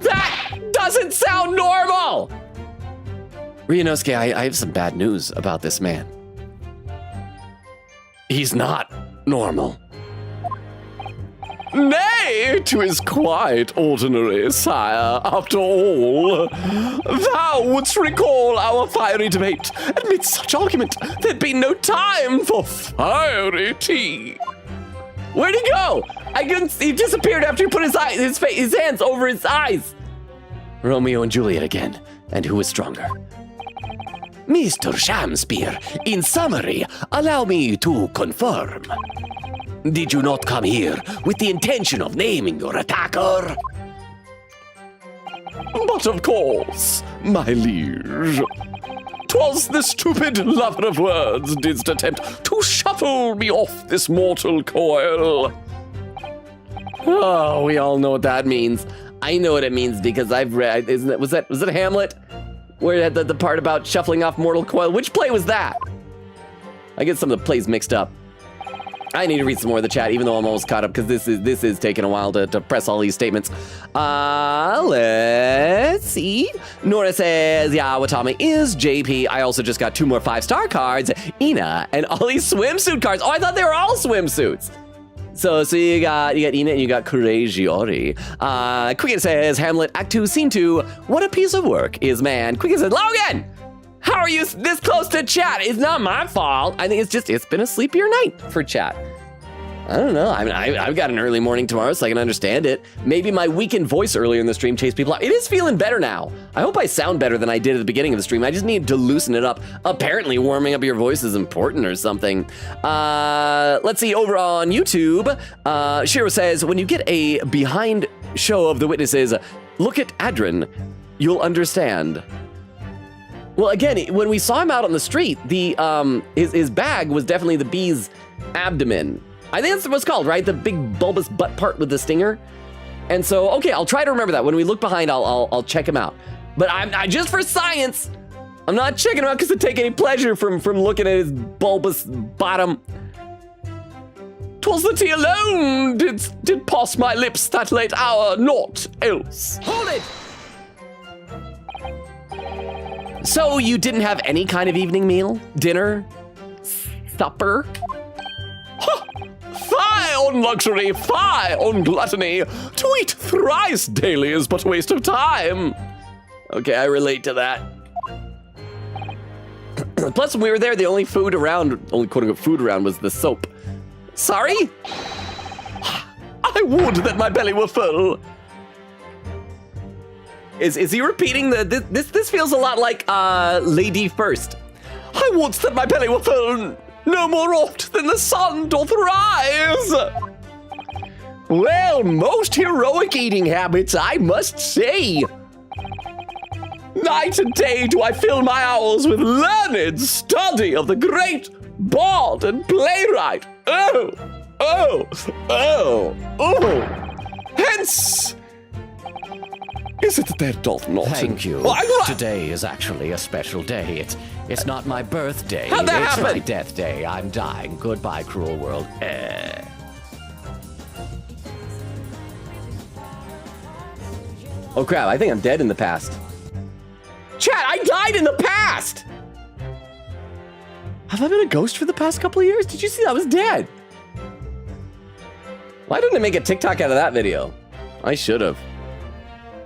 That doesn't sound normal! Ryunosuke, I have some bad news about this man. He's not normal. Nay, 'tis quite ordinary, sire, after all. Thou wouldst recall our fiery debate. Amidst such argument, there'd be no time for fiery tea. Where'd he go? He disappeared after he put his hands over his eyes. Romeo and Juliet again, and who is stronger? Mr. Shamspeare, in summary, allow me to confirm. Did you not come here with the intention of naming your attacker? But of course, my liege. 'Twas the stupid lover of words didst attempt to shuffle me off this mortal coil. Oh, we all know what that means. I know what it means because I've read. Was it Hamlet? Where it had the part about shuffling off mortal coil. Which play was that? I get some of the plays mixed up. I need to read some more of the chat, even though I'm almost caught up, because this is taking a while to press all these statements. Let's see. Nora says, yeah, Watami is JP. I also just got 2 more 5-star cards. Ina and Ollie swimsuit cards. Oh, I thought they were all swimsuits. So you got Ina and you got Couragiori. Quicken says, Hamlet, Act 2, Scene 2. What a piece of work is man. Quicken says, Logan! How are you this close to chat? It's not my fault. I think it's been a sleepier night for chat. I don't know. I mean, I've got an early morning tomorrow, so I can understand it. Maybe my weakened voice earlier in the stream chased people out. It is feeling better now. I hope I sound better than I did at the beginning of the stream. I just need to loosen it up. Apparently, warming up your voice is important or something. Let's see, over on YouTube, Shiro says, when you get a behind show of the witnesses. Look at Adrin. You'll understand. Well, again, when we saw him out on the street, the his bag was definitely the bee's abdomen. I think that's what it's called, right? The big bulbous butt part with the stinger. And so, okay, I'll try to remember that. When we look behind, I'll check him out. But I just for science, I'm not checking him out because I take any pleasure from looking at his bulbous bottom. 'Twas the tea alone did pass my lips that late hour, naught else. Hold it! So you didn't have any kind of evening meal? Dinner? Supper? Fie on luxury, fie on gluttony. To eat thrice daily is but a waste of time. Okay, I relate to that. Plus, when we were there, the only food around, only quote-unquote food around was the soap. Sorry? I would that my belly were full. Is he repeating this feels a lot like Lady First. I would that my belly were full. No more oft than the sun doth rise. Well, most heroic eating habits, I must say. Night and day do I fill my hours with learned study of the great bard and playwright. Hence, is it that there doth not? Thank you. Today is actually a special day. It's not my birthday. How'd that it's happen? my death day. I'm dying. Goodbye, cruel world. Oh crap, I think I'm dead in the past. Chat, I died in the past! Have I been a ghost for the past couple of years? Did you see I was dead? Why didn't I make a TikTok out of that video? I should have.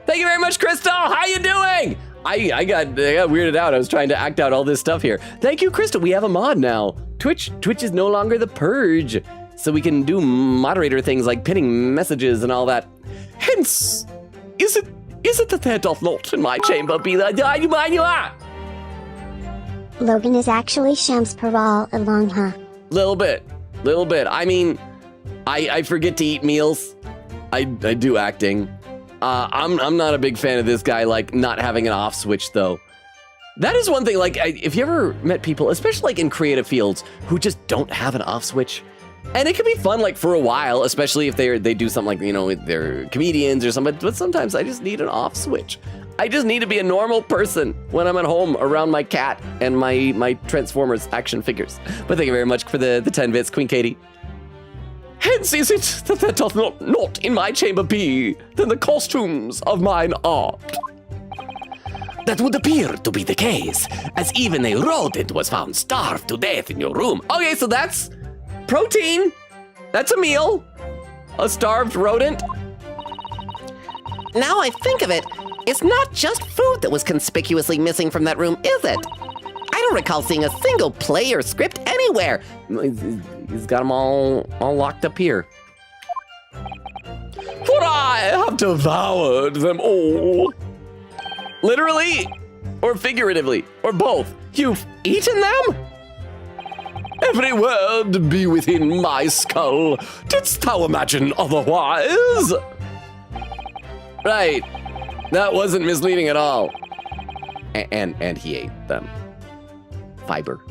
Thank you very much, Crystal. How you doing? I got weirded out. I was trying to act out all this stuff here. Thank you, Crystal. We have a mod now. Twitch is no longer the purge, so we can do moderator things like pinning messages and all that. Hence, is it that there doth not in my chamber be the you are? Logan is actually Shams Paral along, huh? Little bit. I mean, I forget to eat meals. I do acting. I'm not a big fan of this guy, like, not having an off switch, though. That is one thing, like, if you ever met people, especially, like, in creative fields, who just don't have an off switch, and it can be fun, like, for a while, especially if they do something like, you know, they're comedians or something, but sometimes I just need an off switch. I just need to be a normal person when I'm at home around my cat and my Transformers action figures. But thank you very much for the 10 bits, Queen Katie. Hence is it that there doth not in my chamber be than the costumes of mine art. That would appear to be the case, as even a rodent was found starved to death in your room. Okay, so that's protein. That's a meal. A starved rodent. Now I think of it, it's not just food that was conspicuously missing from that room, is it? I don't recall seeing a single play or script anywhere. He's got them all locked up here. For I have devoured them all. Literally or figuratively or both. You've eaten them? Every word be within my skull. Didst thou imagine otherwise? Right. That wasn't misleading at all. And he ate them. Fiber.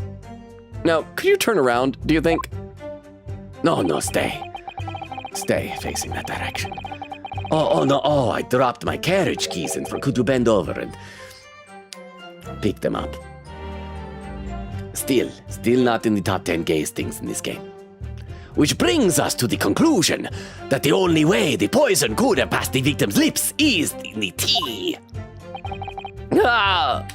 Now, could you turn around, do you think? No, stay. Stay facing that direction. Oh, no, I dropped my carriage keys in front. Could you bend over and pick them up? Still not in the top 10 gayest things in this game. Which brings us to the conclusion that the only way the poison could have passed the victim's lips is in the tea. Ah!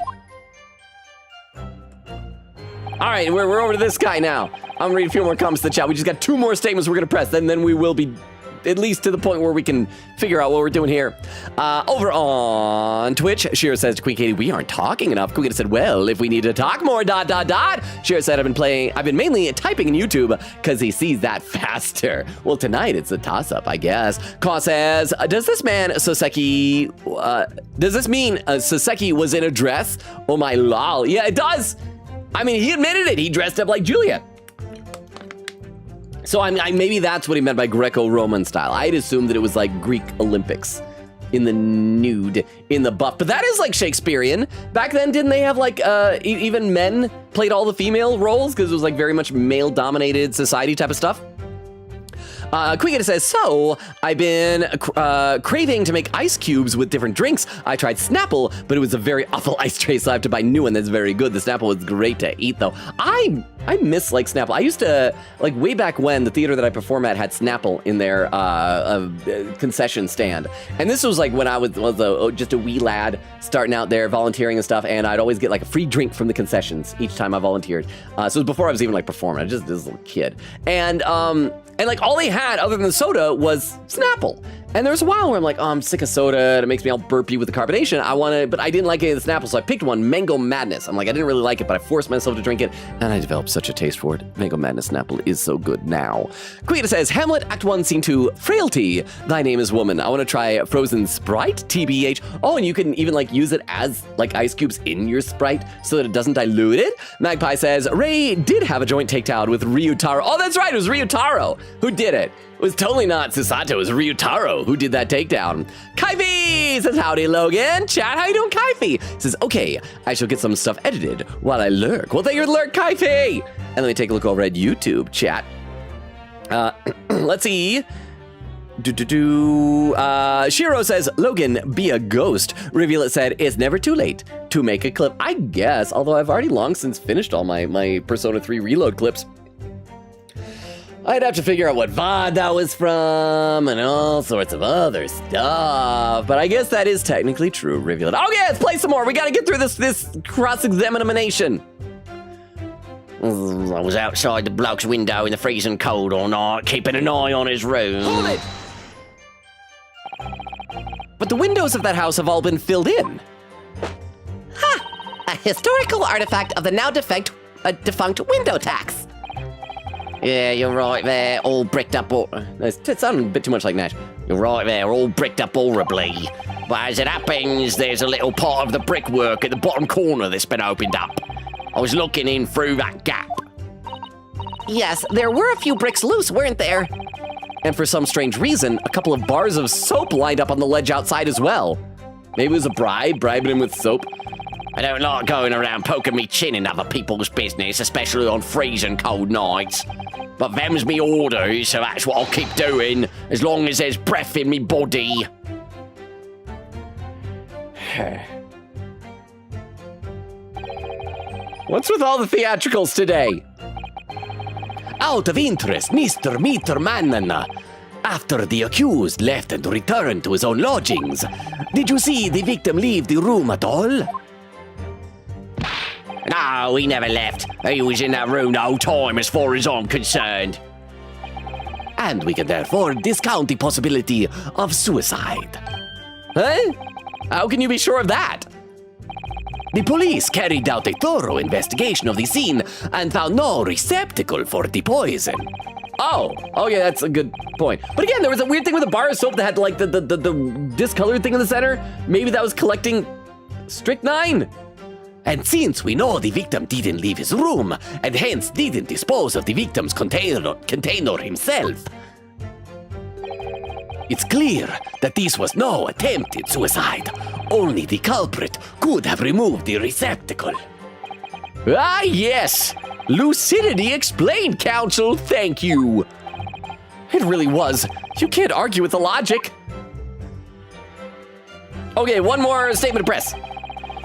All right, we're over to this guy now. I'm gonna read a few more comments in the chat. We just got 2 more statements we're gonna press, then we will be at least to the point where we can figure out what we're doing here. Over on Twitch, Shira says to Queen Katie, we aren't talking enough. Queen Katie said, well, if we need to talk more, ... Shira said, I've been mainly typing in YouTube because he sees that faster. Well, tonight it's a toss-up, I guess. Kaw says, does this mean Soseki was in a dress? Oh my lol. Yeah, it does. I mean, he admitted it. He dressed up like Julia. So maybe that's what he meant by Greco-Roman style. I'd assumed that it was like Greek Olympics in the nude, in the buff. But that is like Shakespearean. Back then, didn't they have like, even men played all the female roles? Because it was like very much male-dominated society type of stuff. Quiggita says, so I've been craving to make ice cubes with different drinks. I tried Snapple, but it was a very awful ice tray, so I have to buy new one that's very good. The Snapple was great to eat, though. I miss, like, Snapple. I used to, like, way back when, the theater that I perform at had Snapple in their concession stand. And this was, like, when I was just a wee lad starting out there, volunteering and stuff, and I'd always get, like, a free drink from the concessions each time I volunteered. So it was before I was even, like, performing. I was just this little kid. And like, all they had, other than the soda, was Snapple. And there was a while where I'm like, oh, I'm sick of soda, and it makes me all burpy with the carbonation. But I didn't like any of the Snapple, so I picked one, Mango Madness. I'm like, I didn't really like it, but I forced myself to drink it, and I developed such a taste for it. Mango Madness Snapple is so good now. Quita says, Hamlet, Act 1, Scene 2, Frailty, Thy Name is Woman. I want to try Frozen Sprite, TBH. Oh, and you can even, like, use it as, like, ice cubes in your Sprite so that it doesn't dilute it. Magpie says, Ray did have a joint takedown with Ryutaro. Oh, that's right, it was Ryutaro who did it. It was totally not Susato, it was Ryutaro who did that takedown. Kaifi says, howdy, Logan. Chat, how you doing, Kaifi? Says, okay, I shall get some stuff edited while I lurk. Well, thank you for the lurk, Kaifi. And let me take a look over at YouTube, chat. Let's see. Shiro says, Logan, be a ghost. Reveal it said, it's never too late to make a clip. I guess, although I've already long since finished all my Persona 3 reload clips. I'd have to figure out what VOD that was from and all sorts of other stuff. But I guess that is technically true. Reveal it. Oh yeah, let's play some more. We gotta get through this cross-examination. I was outside the bloke's window in the freezing cold all night, keeping an eye on his room. Hold it! But the windows of that house have all been filled in. Ha! A historical artifact of the now defunct window tax. Yeah, you're right there, all bricked up. It sounded a bit too much like Nash. You're right there, all bricked up horribly. But as it happens, there's a little part of the brickwork at the bottom corner that's been opened up. I was looking in through that gap. Yes, there were a few bricks loose, weren't there? And for some strange reason, a couple of bars of soap lined up on the ledge outside as well. Maybe it was a bribe, bribing him with soap. I don't like going around poking me chin in other people's business, especially on freezing cold nights. But them's me orders, so that's what I'll keep doing, as long as there's breath in me body. What's with all the theatricals today? Out of interest, Mr. Meterman, after the accused left and returned to his own lodgings, did you see the victim leave the room at all? No, he never left. He was in that room the whole time as far as I'm concerned. And we can therefore discount the possibility of suicide. Huh? How can you be sure of that? The police carried out a thorough investigation of the scene and found no receptacle for the poison. Oh, yeah, that's a good point. But again, there was a weird thing with a bar of soap that had like the discolored thing in the center. Maybe that was collecting strychnine? And since we know the victim didn't leave his room, and hence didn't dispose of the victim's container himself, it's clear that this was no attempted suicide. Only the culprit could have removed the receptacle. Ah, yes! Lucidity explained, counsel, thank you. It really was. You can't argue with the logic. Okay, one more statement of press.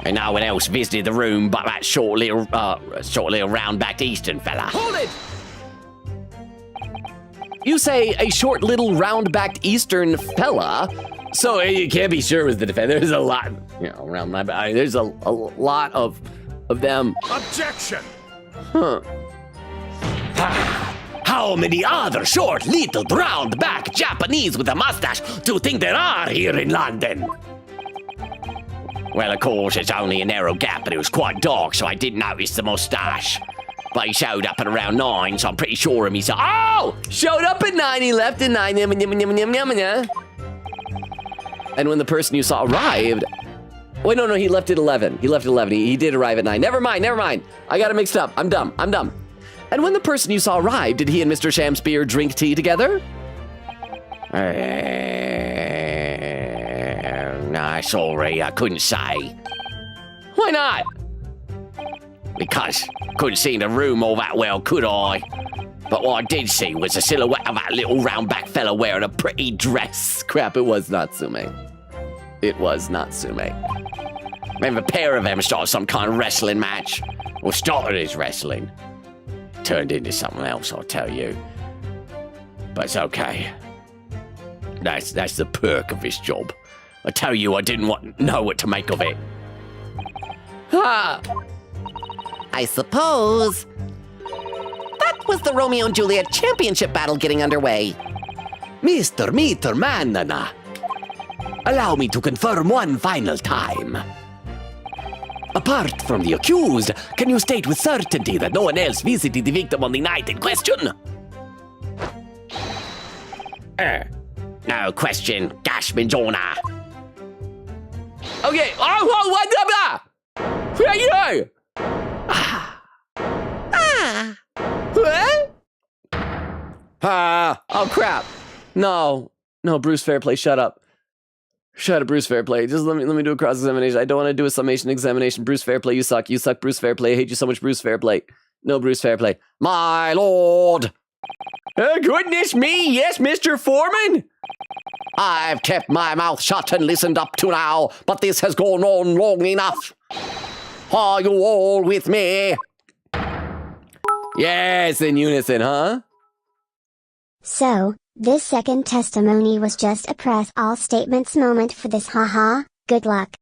And no one else visited the room but that short little round-backed Eastern fella. Hold it! You say a short little round-backed Eastern fella, so you can't be sure it was the defendant. There's a lot, around my back. There's a lot of them. Objection! Huh. How many other short, little, round-backed Japanese with a mustache do you think there are here in London? Well, of course, it's only a narrow gap, but it was quite dark, so I didn't notice the mustache. But he showed up at around 9, so I'm pretty sure of himself. Oh! Showed up at 9, he left at 9. And when the person you saw arrived... Wait, no, he left at 11. He did arrive at 9. Never mind. I got it mixed up. I'm dumb. And when the person you saw arrived, did he and Mr. Shamspear drink tea together? Nah, sorry, I couldn't say. Why not? Because couldn't see the room all that well, could I? But what I did see was the silhouette of that little round-back fella wearing a pretty dress. Crap, it was Natsume. It was Natsume. Maybe a pair of them started some kind of wrestling match. Or started as wrestling. Turned into something else, I'll tell you. But it's okay. That's the perk of this job. I tell you, I didn't know what to make of it. Ha! I suppose that was the Romeo and Juliet championship battle getting underway. Mr. Meter Manana, allow me to confirm one final time. Apart from the accused, can you state with certainty that no one else visited the victim on the night in question? No question, Gashman Jonah. Okay. Oh, what the? Where are you? What? Oh, crap. No, Bruce Fairplay, shut up. Shut up, Bruce Fairplay. Just let me do a cross-examination. I don't want to do a summation examination. Bruce Fairplay, you suck. You suck, Bruce Fairplay. I hate you so much, Bruce Fairplay. No, Bruce Fairplay. My lord! Goodness me, yes, Mr. Foreman? I've kept my mouth shut and listened up to now, but this has gone on long enough. Are you all with me? Yes, in unison, huh? So, this second testimony was just a press all statements moment for this, haha, good luck.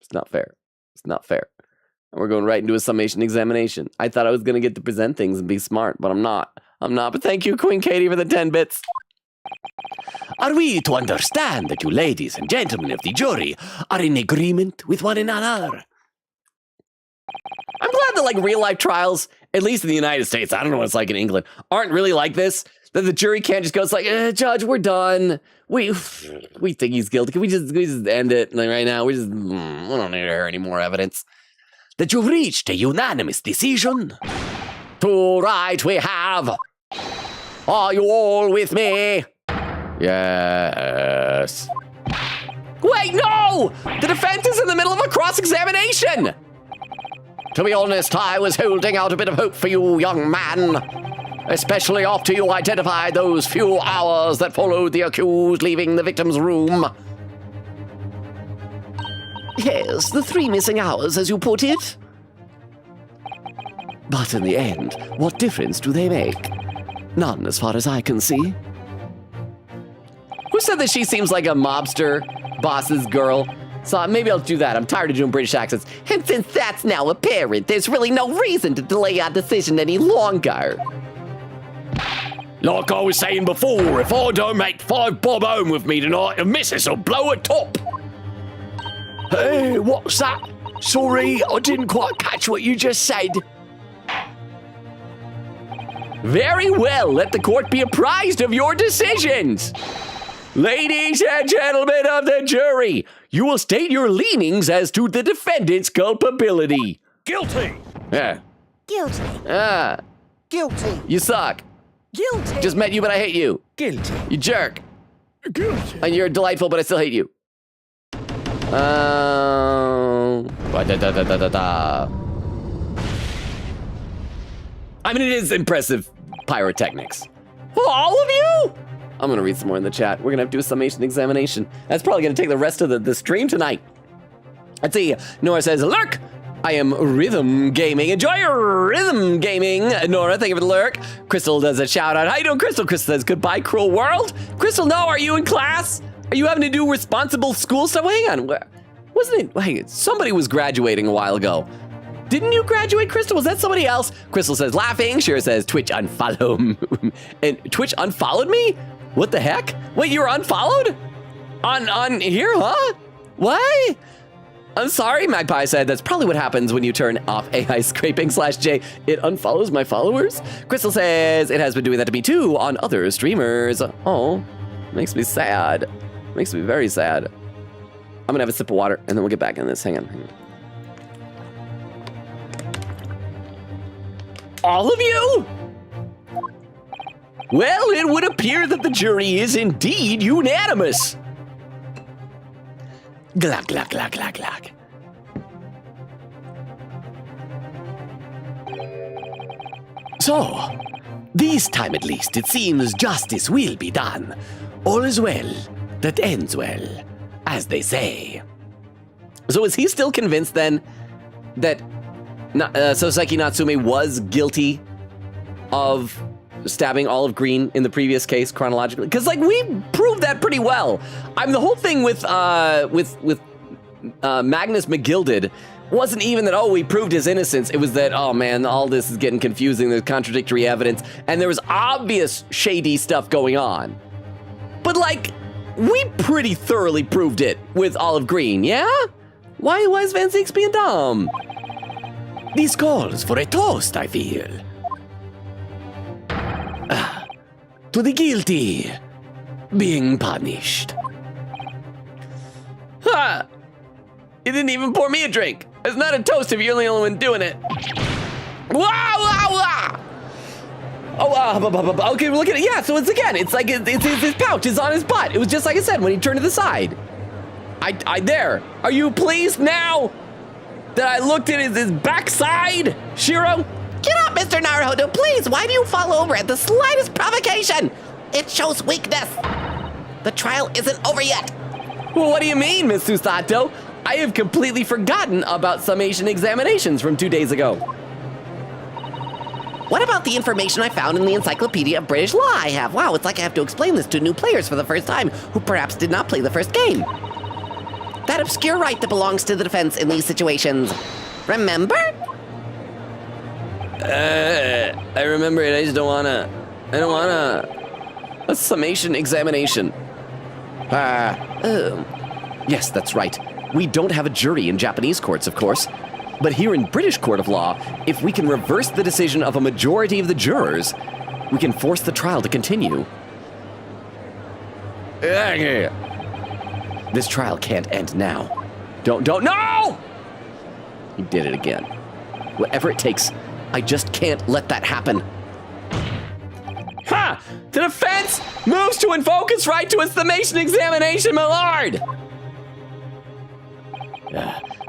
It's not fair. It's not fair. And we're going right into a summation examination. I thought I was going to get to present things and be smart, but I'm not. But thank you, Queen Katie, for the 10 bits. Are we to understand that you ladies and gentlemen of the jury are in agreement with one another? I'm glad that, like, real-life trials, at least in the United States, I don't know what it's like in England, aren't really like this. That the jury can't just go, it's like, Judge, we're done. We think he's guilty. Can we just end it? Like, right now, we don't need to hear any more evidence. That you've reached a unanimous decision? To right we have. Are you all with me? Yes. Wait, no! The defense is in the middle of a cross-examination! To be honest, I was holding out a bit of hope for you, young man. Especially after you identified those few hours that followed the accused leaving the victim's room. Yes, the 3 missing hours, as you put it. But in the end, what difference do they make? None, as far as I can see. Who said that she seems like a mobster boss's girl? So maybe I'll do that. I'm tired of doing British accents. And since that's now apparent, there's really no reason to delay our decision any longer. Like I was saying before, if I don't make 5 bob home with me tonight, the missus will blow a top. Hey, what's that? Sorry, I didn't quite catch what you just said. Very well, let the court be apprised of your decisions. Ladies and gentlemen of the jury, you will state your leanings as to the defendant's culpability. Guilty! Yeah. Guilty. Guilty. You suck. Guilty. Just met you, but I hate you. Guilty. You jerk. Guilty. And you're delightful, but I still hate you. I mean, it is impressive pyrotechnics. All of you? I'm gonna read some more in the chat. We're gonna have to do a summation examination. That's probably gonna take the rest of the stream tonight. Let's see. Nora says, lurk! I am rhythm gaming. Enjoy your rhythm gaming. Nora, thank you for the lurk. Crystal does a shout out. How you doing, Crystal? Crystal says, goodbye, cruel world. Crystal, no, are you in class? Are you having to do responsible school stuff? Hang on, wasn't it? Wait, somebody was graduating a while ago. Didn't you graduate, Crystal? Was that somebody else? Crystal says, laughing. Shira says, Twitch unfollow. And Twitch unfollowed me? What the heck? Wait, you were unfollowed? On here, huh? What? I'm sorry, Magpie said. That's probably what happens when you turn off AI scraping /J. It unfollows my followers. Crystal says, it has been doing that to me too on other streamers. Oh, makes me sad. Makes me very sad. I'm gonna have a sip of water and then we'll get back in this. Hang on. All of you? Well, it would appear that the jury is indeed unanimous. Glug, glug, glug, glug, glug. So, this time at least, it seems justice will be done. All is well that ends well, as they say. So is he still convinced then that Soseki Natsume was guilty of stabbing Olive Green in the previous case chronologically? Because like we proved that pretty well. The whole thing with Magnus McGilded wasn't even that, oh, we proved his innocence. It was that, oh man, all this is getting confusing. There's contradictory evidence, and there was obvious shady stuff going on. But like, we pretty thoroughly proved it with Olive Green, yeah? Why is Van Zieks being dumb? This calls for a toast, I feel. To the guilty being punished. Ha! You didn't even pour me a drink. It's not a toast if you're the only one doing it. Wow, wow, wow! Oh, okay, look at it. Yeah, so it's like it's his pouch is on his butt. It was just like I said when he turned to the side. There. Are you pleased now that I looked at his backside, Shiro? Get up, Mr. Naruhodo, please. Why do you fall over at the slightest provocation? It shows weakness. The trial isn't over yet. Well, what do you mean, Miss Susato? I have completely forgotten about summation examinations from 2 days ago. What about the information I found in the Encyclopedia of British Law I have? Wow, it's like I have to explain this to new players for the first time who perhaps did not play the first game. That obscure right that belongs to the defense in these situations. Remember? I remember it. I just don't wanna. A summation examination. Yes, that's right. We don't have a jury in Japanese courts, of course. But here in British court of law, if we can reverse the decision of a majority of the jurors, we can force the trial to continue. This trial can't end now. Don't, no! He did it again. Whatever it takes, I just can't let that happen. Ha! The defense moves to invoke its right to a summation examination, my lord!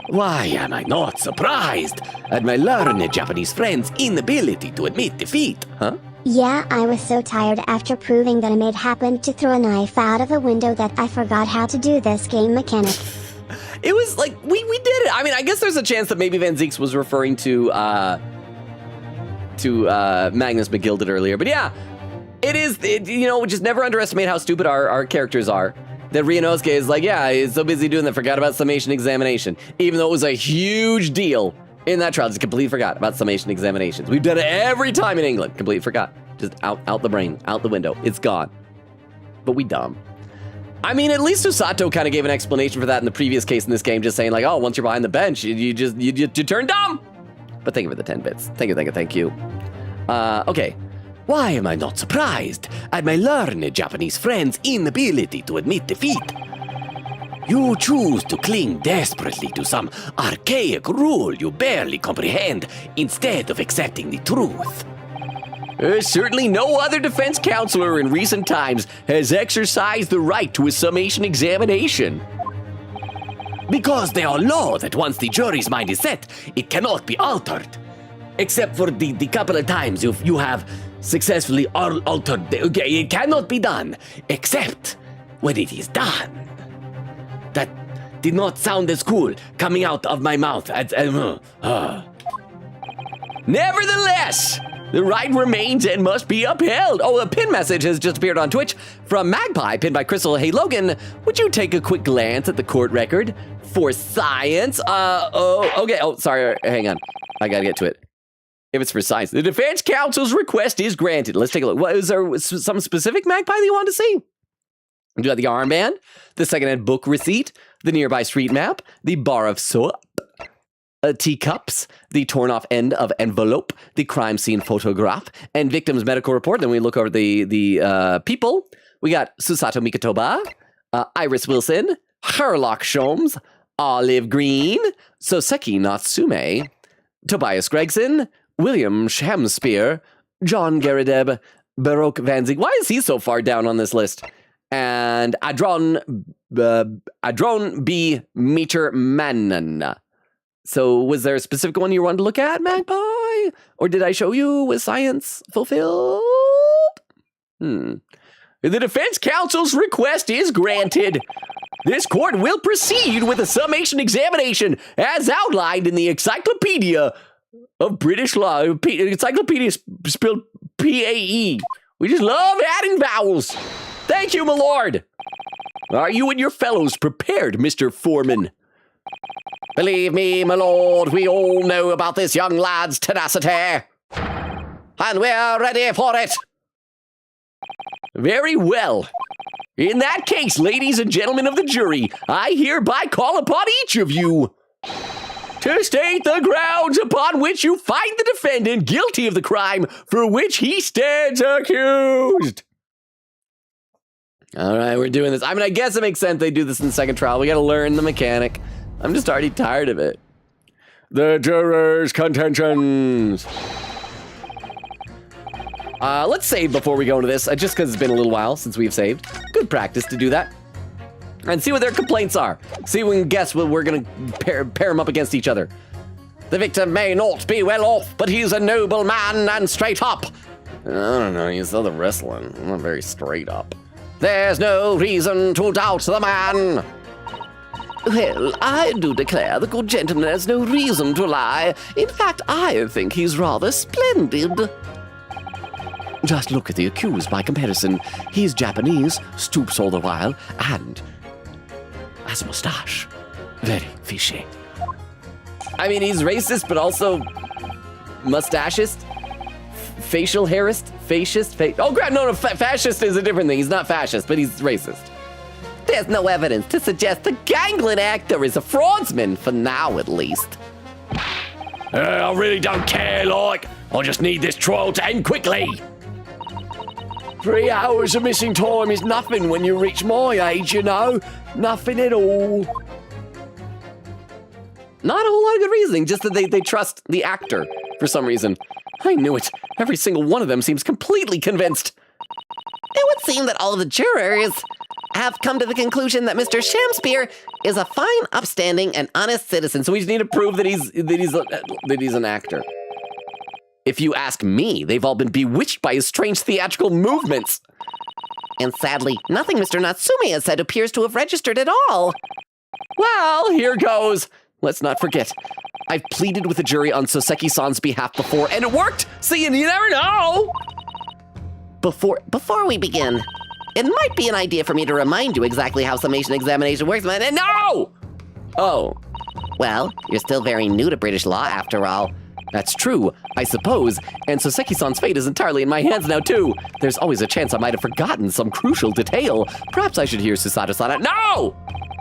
Why am I not surprised at my learned Japanese friend's inability to admit defeat, huh? Yeah, I was so tired after proving that I made happen to throw a knife out of the window that I forgot how to do this game mechanic. It was like, we did it. I mean, I guess there's a chance that maybe Van Zieks was referring to Magnus McGilded earlier. But yeah, just never underestimate how stupid our characters are. That Ryunosuke is like, yeah, he's so busy doing that, forgot about summation examination. Even though it was a huge deal in that trial, just completely forgot about summation examinations. We've done it every time in England, completely forgot. Just out the brain, out the window, it's gone. But we dumb. I mean, at least Susato kind of gave an explanation for that in the previous case in this game, just saying like, oh, once you're behind the bench, you turn dumb. But thank you for the 10 bits. Thank you. Okay. Why am I not surprised at my learned Japanese friend's inability to admit defeat? You choose to cling desperately to some archaic rule you barely comprehend instead of accepting the truth. Certainly no other defense counselor in recent times has exercised the right to a summation examination. Because they all know that once the jury's mind is set, it cannot be altered. Except for the couple of times you have successfully altered. Okay, it cannot be done, except when it is done. That did not sound as cool coming out of my mouth. Nevertheless, the right remains and must be upheld. Oh, a pin message has just appeared on Twitch from Magpie, pinned by Crystal. Hey, Logan, would you take a quick glance at the court record for science? Okay. Oh, sorry. Hang on. I gotta get to it. If it's for science, the defense counsel's request is granted. Let's take a look. What is there? Some specific Magpie that you want to see? We got the armband, the secondhand book receipt, the nearby street map, the bar of soap, teacups, the torn off end of envelope, the crime scene photograph, and victim's medical report. Then we look over the people. We got Susato Mikotoba, Iris Wilson, Sherlock Sholmes, Olive Green, Soseki Natsume, Tobias Gregson, William Shamspeare, John Garadeb, Baroque Van Zig. Why is he so far down on this list? And Adron B. Meter Mannen. So was there a specific one you wanted to look at, Magpie? Or did I show you with science fulfilled? The defense counsel's request is granted. This court will proceed with a summation examination as outlined in the Encyclopedia of British Law. Encyclopedia spelled P-A-E. We just love adding vowels. Thank you, my lord. Are you and your fellows prepared, Mr. Foreman? Believe me, my lord, we all know about this young lad's tenacity. And we're ready for it. Very well. In that case, ladies and gentlemen of the jury, I hereby call upon each of you to state the grounds upon which you find the defendant guilty of the crime for which he stands accused. All right, we're doing this. I mean, I guess it makes sense they do this in the second trial. We got to learn the mechanic. I'm just already tired of it. The jurors' contentions. Let's save before we go into this, just because it's been a little while since we've saved. Good practice to do that. And see what their complaints are. See if we can guess what we're going to pair them up against each other. The victim may not be well off, but he's a noble man and straight up. I don't know, he's other wrestling. I'm not very straight up. There's no reason to doubt the man. Well, I do declare the good gentleman has no reason to lie. In fact, I think he's rather splendid. Just look at the accused by comparison. He's Japanese, stoops all the while, and has a mustache. Very fishy. I mean, he's racist, but also mustachist, facial hairist, fascist. Oh, crap! No, fascist is a different thing. He's not fascist, but he's racist. There's no evidence to suggest the gangling actor is a fraudsman, for now at least. I really don't care, like. I just need this trial to end quickly. 3 hours of missing time is nothing when you reach my age, you know. Nothing at all. Not a whole lot of good reasoning, just that they trust the actor for some reason. I knew it. Every single one of them seems completely convinced. It would seem that all of the jurors have come to the conclusion that Mr. Shamspeare is a fine, upstanding, and honest citizen. So we just need to prove that he's an actor. If you ask me, they've all been bewitched by his strange theatrical movements. And sadly, nothing Mr. Natsume has said appears to have registered at all. Well, here goes. Let's not forget, I've pleaded with the jury on Soseki-san's behalf before, and it worked! See, and you never know! Before we begin, it might be an idea for me to remind you exactly how summation examination works, man. And no! Oh. Well, you're still very new to British law, after all. That's true, I suppose, and Soseki-san's fate is entirely in my hands now, too. There's always a chance I might have forgotten some crucial detail. Perhaps I should hear Susato-san. No!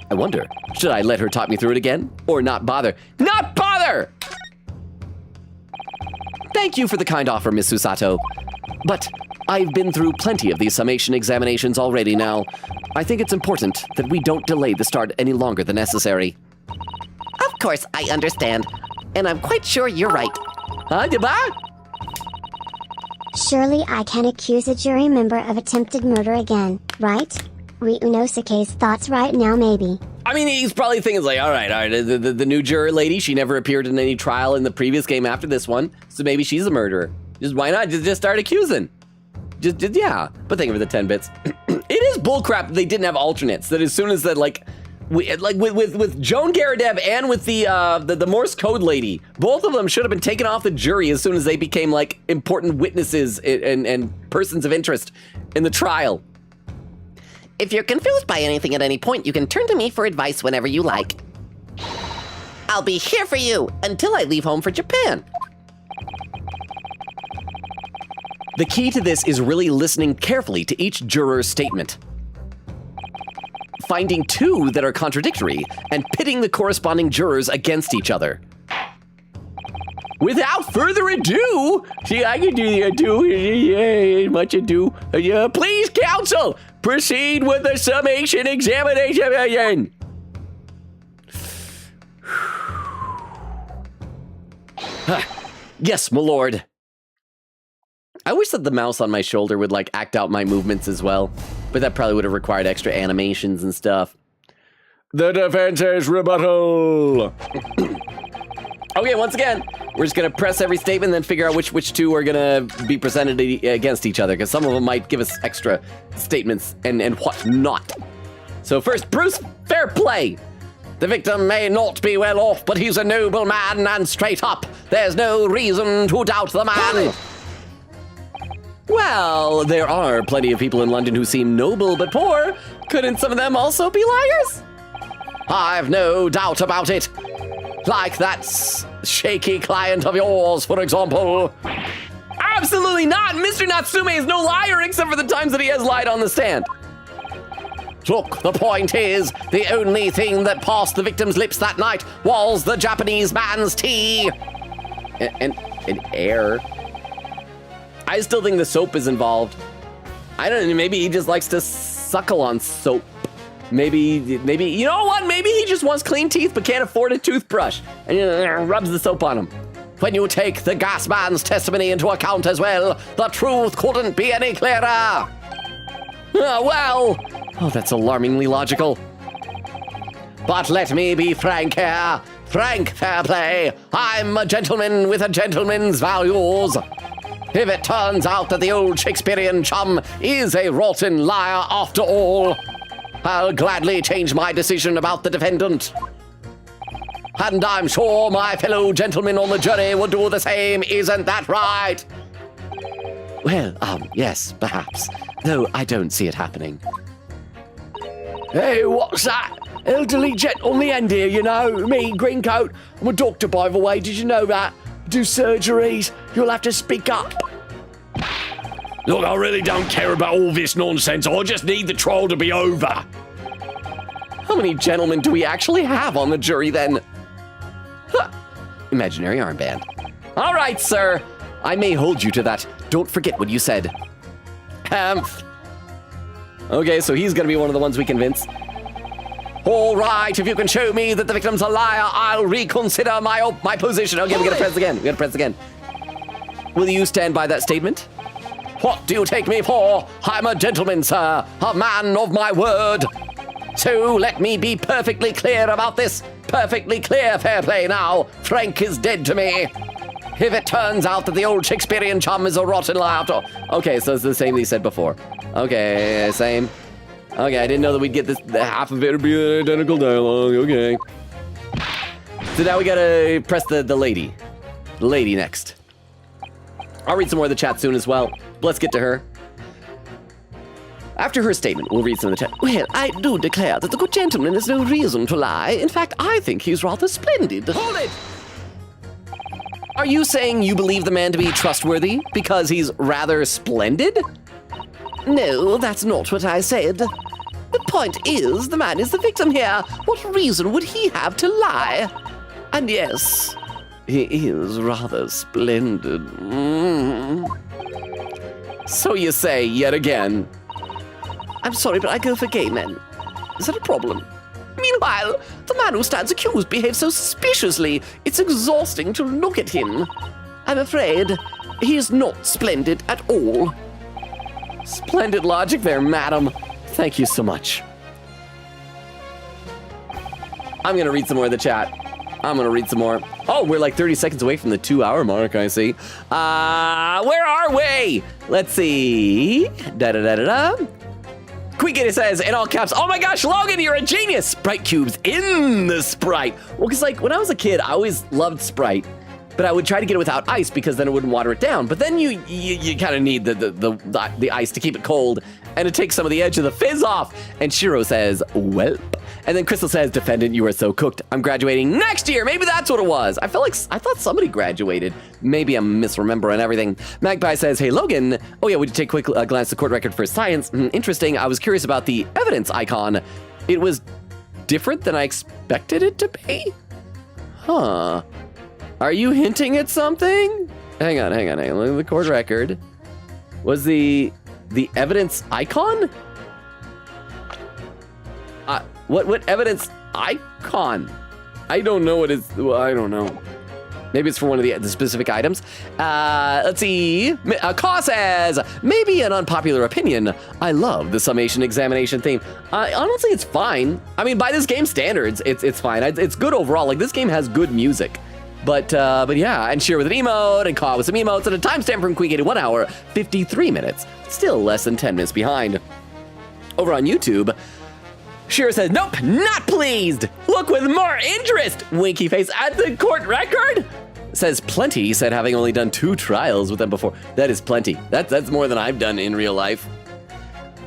I wonder, should I let her talk me through it again? Or not bother? Not bother! Thank you for the kind offer, Miss Susato. But I've been through plenty of these summation examinations already now. I think it's important that we don't delay the start any longer than necessary. Of course, I understand. And I'm quite sure you're right. Huh, goodbye? Surely I can accuse a jury member of attempted murder again, right? Ryunosuke's thoughts right now, maybe. I mean, he's probably thinking like, all right, the new juror lady, she never appeared in any trial in the previous game after this one, so maybe she's a murderer. Why not just start accusing? Yeah. But thank you for the 10 bits. It is bullcrap that they didn't have alternates. That as soon as that, with Joan Garadeb and with the Morse code lady, both of them should have been taken off the jury as soon as they became like important witnesses and persons of interest in the trial. If you're confused by anything at any point, you can turn to me for advice whenever you like. I'll be here for you until I leave home for Japan. The key to this is really listening carefully to each juror's statement, finding two that are contradictory, and pitting the corresponding jurors against each other. Without further ado, see, I can do the ado, yeah, much ado. Please, counsel, proceed with the summation examination. Yes, my lord. I wish that the mouse on my shoulder would, like, act out my movements as well. But that probably would have required extra animations and stuff. The defense's rebuttal! Okay, once again, we're just going to press every statement and then figure out which two are going to be presented against each other, because some of them might give us extra statements and what not. So first, Bruce, fair play. The victim may not be well off, but he's a noble man and straight up. There's no reason to doubt the man. Well, there are plenty of people in London who seem noble but poor. Couldn't some of them also be liars? I've no doubt about it. Like that shaky client of yours, for example. Absolutely not! Mr. Natsume is no liar except for the times that he has lied on the stand. Look, the point is, the only thing that passed the victim's lips that night was the Japanese man's tea. And air. I still think the soap is involved. I don't know, maybe he just likes to suckle on soap. Maybe, you know what? Maybe he just wants clean teeth but can't afford a toothbrush and rubs the soap on them. When you take the gas man's testimony into account as well, the truth couldn't be any clearer. Oh, that's alarmingly logical. But let me be frank here. Frank Fairplay. I'm a gentleman with a gentleman's values. If it turns out that the old Shakespearean chum is a rotten liar after all, I'll gladly change my decision about the defendant. And I'm sure my fellow gentlemen on the jury would do the same, isn't that right? Well, yes, perhaps. Though I don't see it happening. Hey, what's that? Elderly gent on the end here, you know? Me, green coat. I'm a doctor, by the way, did you know that? I do surgeries. You'll have to speak up. Look, I really don't care about all this nonsense. I just need the trial to be over. How many gentlemen do we actually have on the jury, then? Huh. Imaginary armband. All right, sir. I may hold you to that. Don't forget what you said. Okay, so he's gonna be one of the ones we convince. All right, if you can show me that the victim's a liar, I'll reconsider my position. Okay, we gotta press again. Will you stand by that statement? What do you take me for? I'm a gentleman, sir, a man of my word. So let me be perfectly clear about this. Perfectly clear, fair play now. Frank is dead to me. If it turns out that the old Shakespearean chum is a rotten liar after... Okay, so it's the same he said before. Okay, same. Okay, I didn't know that we'd get this, half of it would be an identical dialogue, okay. So now we gotta press the lady. The lady next. I'll read some more of the chat soon as well. Let's get to her. After her statement, we'll read some of the chat. Well, I do declare that the good gentleman has no reason to lie. In fact, I think he's rather splendid. Hold it! Are you saying you believe the man to be trustworthy because he's rather splendid? No, that's not what I said. The point is, the man is the victim here. What reason would he have to lie? And yes, he is rather splendid. So you say, yet again. I'm sorry, but I go for gay men. Is that a problem? Meanwhile, the man who stands accused behaves so suspiciously, it's exhausting to look at him. I'm afraid he is not splendid at all. Splendid logic there, madam. Thank you so much. I'm going to read some more of the chat. I'm going to read some more. Oh, we're like 30 seconds away from the 2-hour mark, I see. Where are we? Let's see. Da-da-da-da-da. Quickity says, in all caps, oh my gosh, Logan, you're a genius! Sprite cubes in the Sprite. Well, because like when I was a kid, I always loved Sprite, but I would try to get it without ice because then it wouldn't water it down. But then you kind of need the ice to keep it cold and to take some of the edge of the fizz off. And Shiro says, welp. And then Crystal says, defendant, you are so cooked. I'm graduating next year. Maybe that's what it was. I thought somebody graduated. Maybe I'm misremembering everything. Magpie says, hey, Logan. Oh, yeah, would you take a quick glance at the court record for science? Interesting. I was curious about the evidence icon. It was different than I expected it to be? Huh. Are you hinting at something? Hang on. Look at the court record. Was the evidence icon? What evidence icon? I don't know what is. Well, I don't know. Maybe it's for one of the specific items. Let's see. Kaw says, maybe an unpopular opinion. I love the summation examination theme. Honestly, it's fine. I mean, by this game's standards, it's fine. It's good overall. Like, this game has good music. But yeah, and Sheer with an emote, and Kaw with some emotes, and a timestamp from Queek 1 hour, 53 minutes. Still less than 10 minutes behind. Over on YouTube, Sheer says, nope, not pleased. Look with more interest. Winky face at the court record. Says plenty, said having only done 2 trials with them before. That is plenty. That's more than I've done in real life.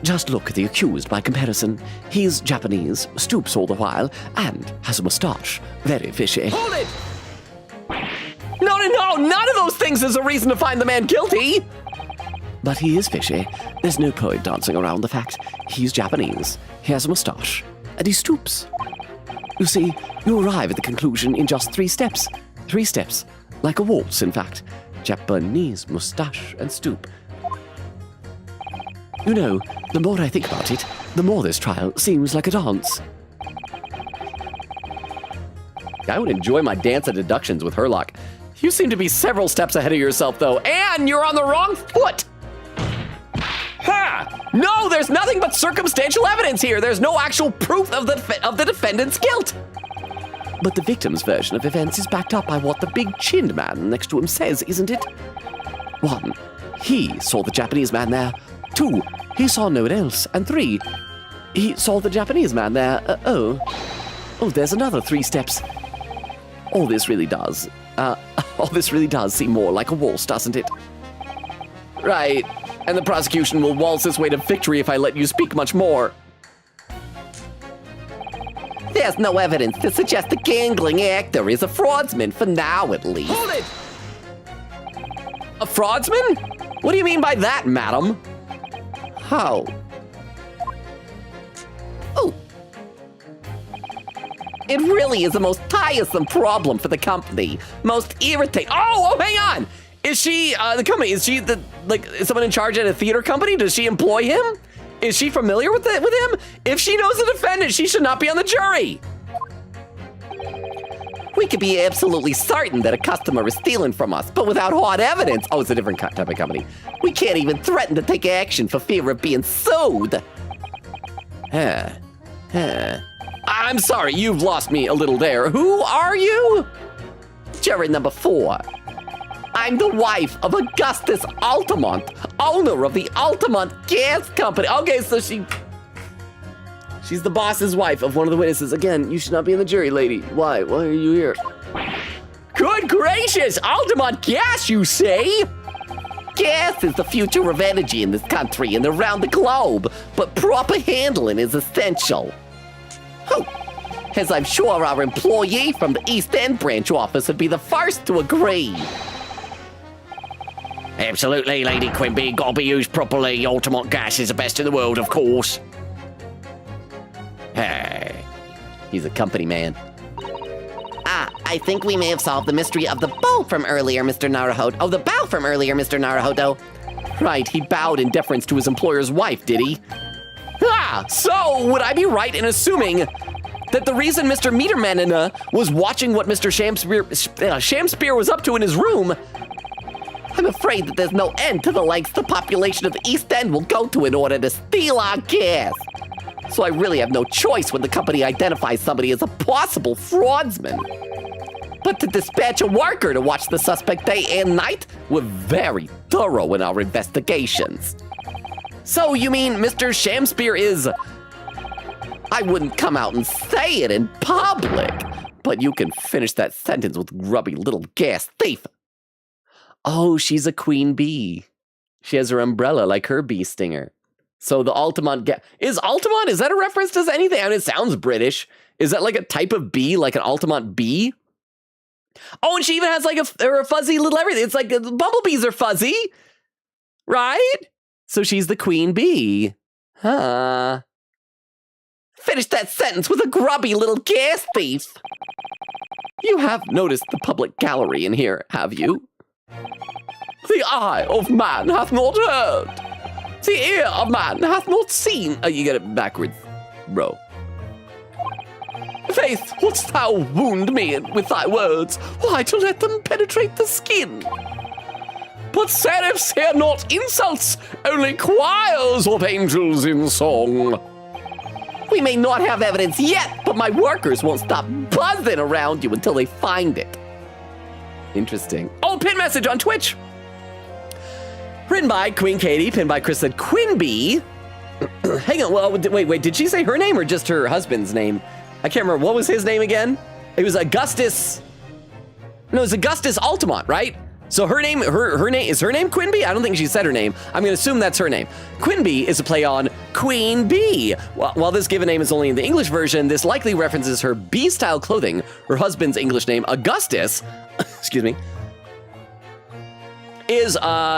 Just look at the accused by comparison. He's Japanese, stoops all the while, and has a mustache. Very fishy. Hold it! No, none of those things is a reason to find the man guilty. But he is fishy. There's no point dancing around the fact. He's Japanese, he has a mustache, and he stoops. You see, you arrive at the conclusion in just 3 steps. 3 steps. Like a waltz, in fact. Japanese, mustache, and stoop. You know, the more I think about it, the more this trial seems like a dance. I would enjoy my dance of deductions with Herlock. You seem to be several steps ahead of yourself, though, and you're on the wrong foot! Ha! No, there's nothing but circumstantial evidence here. There's no actual proof of the defendant's guilt. But the victim's version of events is backed up by what the big-chinned man next to him says, isn't it? 1, he saw the Japanese man there. 2, he saw no one else. And 3, he saw the Japanese man there. Oh, there's another 3 steps. All this really does seem more like a waltz, doesn't it? Right, and the prosecution will waltz its way to victory if I let you speak much more. There's no evidence to suggest the gangling actor is a fraudsman, for now at least. Hold it! A fraudsman? What do you mean by that, madam? How? Oh. It really is the most tiresome problem for the company. Most irritating. Oh, hang on! Is she, the company, is she is someone in charge at a theater company? Does she employ him? Is she familiar with him? If she knows the defendant, she should not be on the jury. We could be absolutely certain that a customer is stealing from us, but without hard evidence, Oh, it's a different type of company. we can't even threaten to take action for fear of being sued. I'm sorry, you've lost me a little there. Who are you? Jury number 4. I'm the wife of Augustus Altamont, owner of the Altamont Gas Company. Okay, so she's the boss's wife of one of the witnesses. Again, you should not be in the jury, lady. Why? Why are you here? Good gracious! Altamont Gas, you say? Gas is the future of energy in this country and around the globe, but proper handling is essential. As I'm sure our employee from the East End branch office would be the first to agree. Absolutely, Lady Quimby. Gotta be used properly. Altamont Gas is the best in the world, of course. Hey, he's a company man. I think we may have solved the mystery of the bow from earlier, Mr. Naruhodo. Oh, the bow from earlier, Mr. Naruhodo. Right, he bowed in deference to his employer's wife, did he? So would I be right in assuming that the reason Mr. Metermanina was watching what Mr. Shamspear was up to in his room? I'm afraid that there's no end to the lengths the population of the East End will go to in order to steal our gas. So I really have no choice when the company identifies somebody as a possible fraudsman. But to dispatch a worker to watch the suspect day and night, we're very thorough in our investigations. So you mean Mr. Shamspear is... I wouldn't come out and say it in public, but you can finish that sentence with grubby little gas thief. Oh, she's a queen bee. She has her umbrella like her bee stinger. So the Altamont is that a reference to anything? I mean, it sounds British. Is that like a type of bee, like an Altamont bee? Oh, and she even has like a fuzzy little everything. It's like bumblebees are fuzzy, right? So she's the queen bee. Huh. Finish that sentence with a grubby little gas thief. You have noticed the public gallery in here, have you? The eye of man hath not heard. The ear of man hath not seen. You get it backwards, bro. Faith, wouldst thou wound me with thy words? Why, to let them penetrate the skin? But seraphs hear not insults, only choirs of angels in song. We may not have evidence yet, but my workers won't stop buzzing around you until they find it. Interesting. Oh, pin message on Twitch. Written by Queen Katie, pinned by Chris said Quinby. Hang on, well, wait, did she say her name or just her husband's name? I can't remember. What was his name again? It was Augustus. No, it was Augustus Altamont, right? So her name, is her name Quinby? I don't think she said her name. I'm gonna assume that's her name. Quinby is a play on Queen Bee. While this given name is only in the English version, this likely references her bee-style clothing. Her husband's English name, Augustus, excuse me, is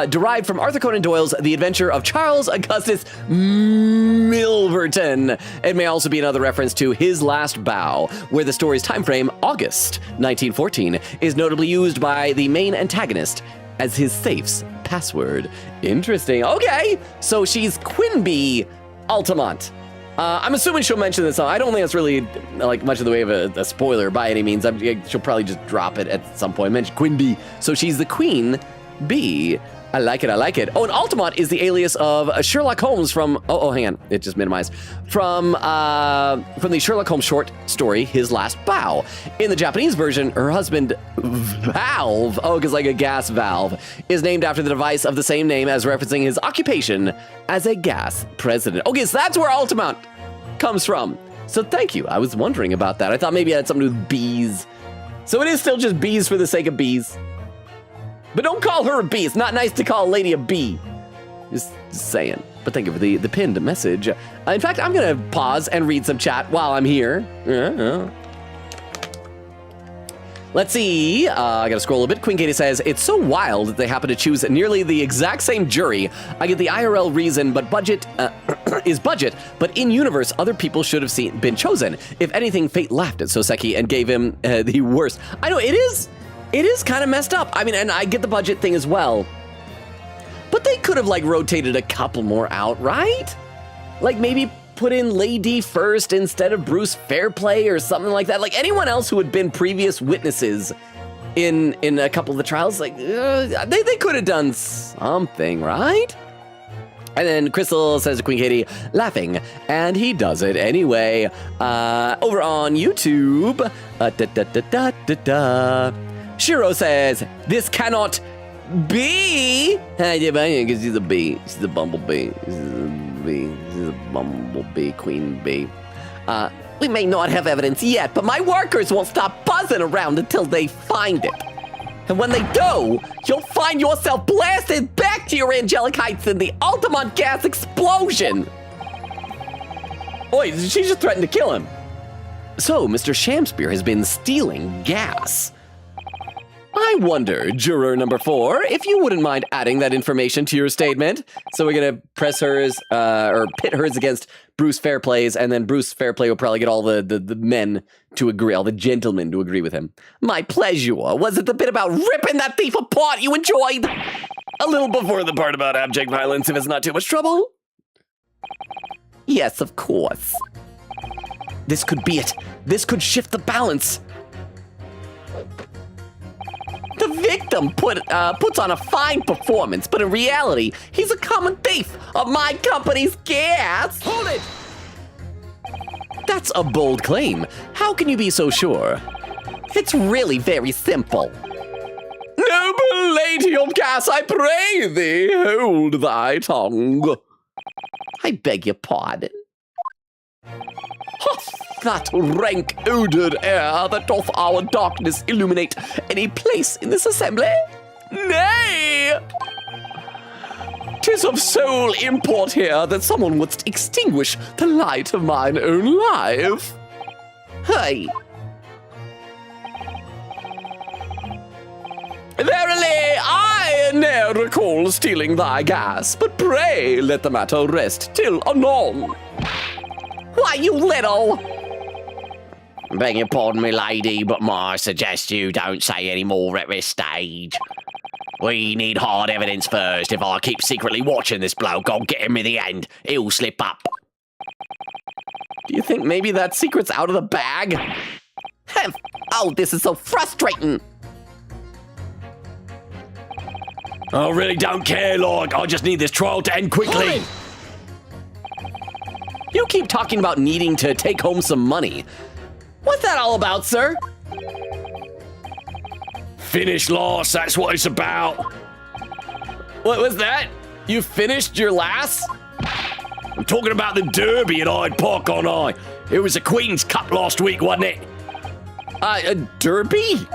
derived from Arthur Conan Doyle's The Adventure of Charles Augustus Milverton. It may also be another reference to His Last Bow, where the story's time frame, August 1914, is notably used by the main antagonist as his safe's password. Interesting. Okay, so she's Quinby Altamont. I'm assuming she'll mention this. I don't think that's really like much of the way of a spoiler by any means. She'll probably just drop it at some point. Mention Quinby. So she's the Queen Bee. I like it, I like it. Oh, and Altamont is the alias of Sherlock Holmes from, hang on, it just minimized. From the Sherlock Holmes short story, His Last Bow. In the Japanese version, her husband, Valve, because like a gas valve, is named after the device of the same name as referencing his occupation as a gas president. Okay, so that's where Altamont comes from. So thank you, I was wondering about that. I thought maybe it had something to do with bees. So it is still just bees for the sake of bees. But don't call her a bee. It's not nice to call a lady a bee. Just saying. But thank you for the pinned message. In fact, I'm going to pause and read some chat while I'm here. Let's see. I got to scroll a bit. Queen Katie says, it's so wild that they happen to choose nearly the exact same jury. I get the IRL reason, but budget is budget. But in universe, other people should have been chosen. If anything, fate laughed at Soseki and gave him the worst. I know, it is kind of messed up. I mean, and I get the budget thing as well. But they could have, like, rotated a couple more out, right? Like, maybe put in Lady first instead of Bruce Fairplay or something like that. Like, anyone else who had been previous witnesses in a couple of the trials, like, they could have done something, right? And then Crystal says to Queen Katie, laughing, and he does it anyway. Over on YouTube, Shiro says, this cannot be. Because she's a bee. She's a bumblebee. She's a bee. She's a bumblebee, Queen Bee. We may not have evidence yet, but my workers won't stop buzzing around until they find it. And when they do, you'll find yourself blasted back to your angelic heights in the Altamont gas explosion. Wait, she just threatened to kill him. So, Mr. Shamspear has been stealing gas. I wonder, juror number 4, if you wouldn't mind adding that information to your statement. So we're gonna press hers, or pit hers against Bruce Fairplay's, and then Bruce Fairplay will probably get all the men to agree, all the gentlemen to agree with him. My pleasure. Was it the bit about ripping that thief apart you enjoyed? A little before the part about abject violence, if it's not too much trouble. Yes, of course. This could be it. This could shift the balance. The victim puts on a fine performance, but in reality, he's a common thief of my company's gas. Hold it! That's a bold claim. How can you be so sure? It's really very simple. Noble lady of gas, I pray thee, hold thy tongue. I beg your pardon. That rank odored air that doth our darkness illuminate any place in this assembly? Nay! 'Tis of sole import here that someone wouldst extinguish the light of mine own life. Hey. Verily, I ne'er recall stealing thy gas, but pray let the matter rest till anon. Why, you little... Beg your pardon, me lady, but I suggest you don't say any more at this stage. We need hard evidence first. If I keep secretly watching this bloke, I'll get him in the end. He'll slip up. Do you think maybe that secret's out of the bag? Oh, this is so frustrating. I really don't care, like, I just need this trial to end quickly. You keep talking about needing to take home some money. What's that all about, sir? Finish last, that's what it's about. What was that? You finished your last? I'm talking about the Derby at Hyde Park on I. It was the Queen's Cup last week, wasn't it? A derby?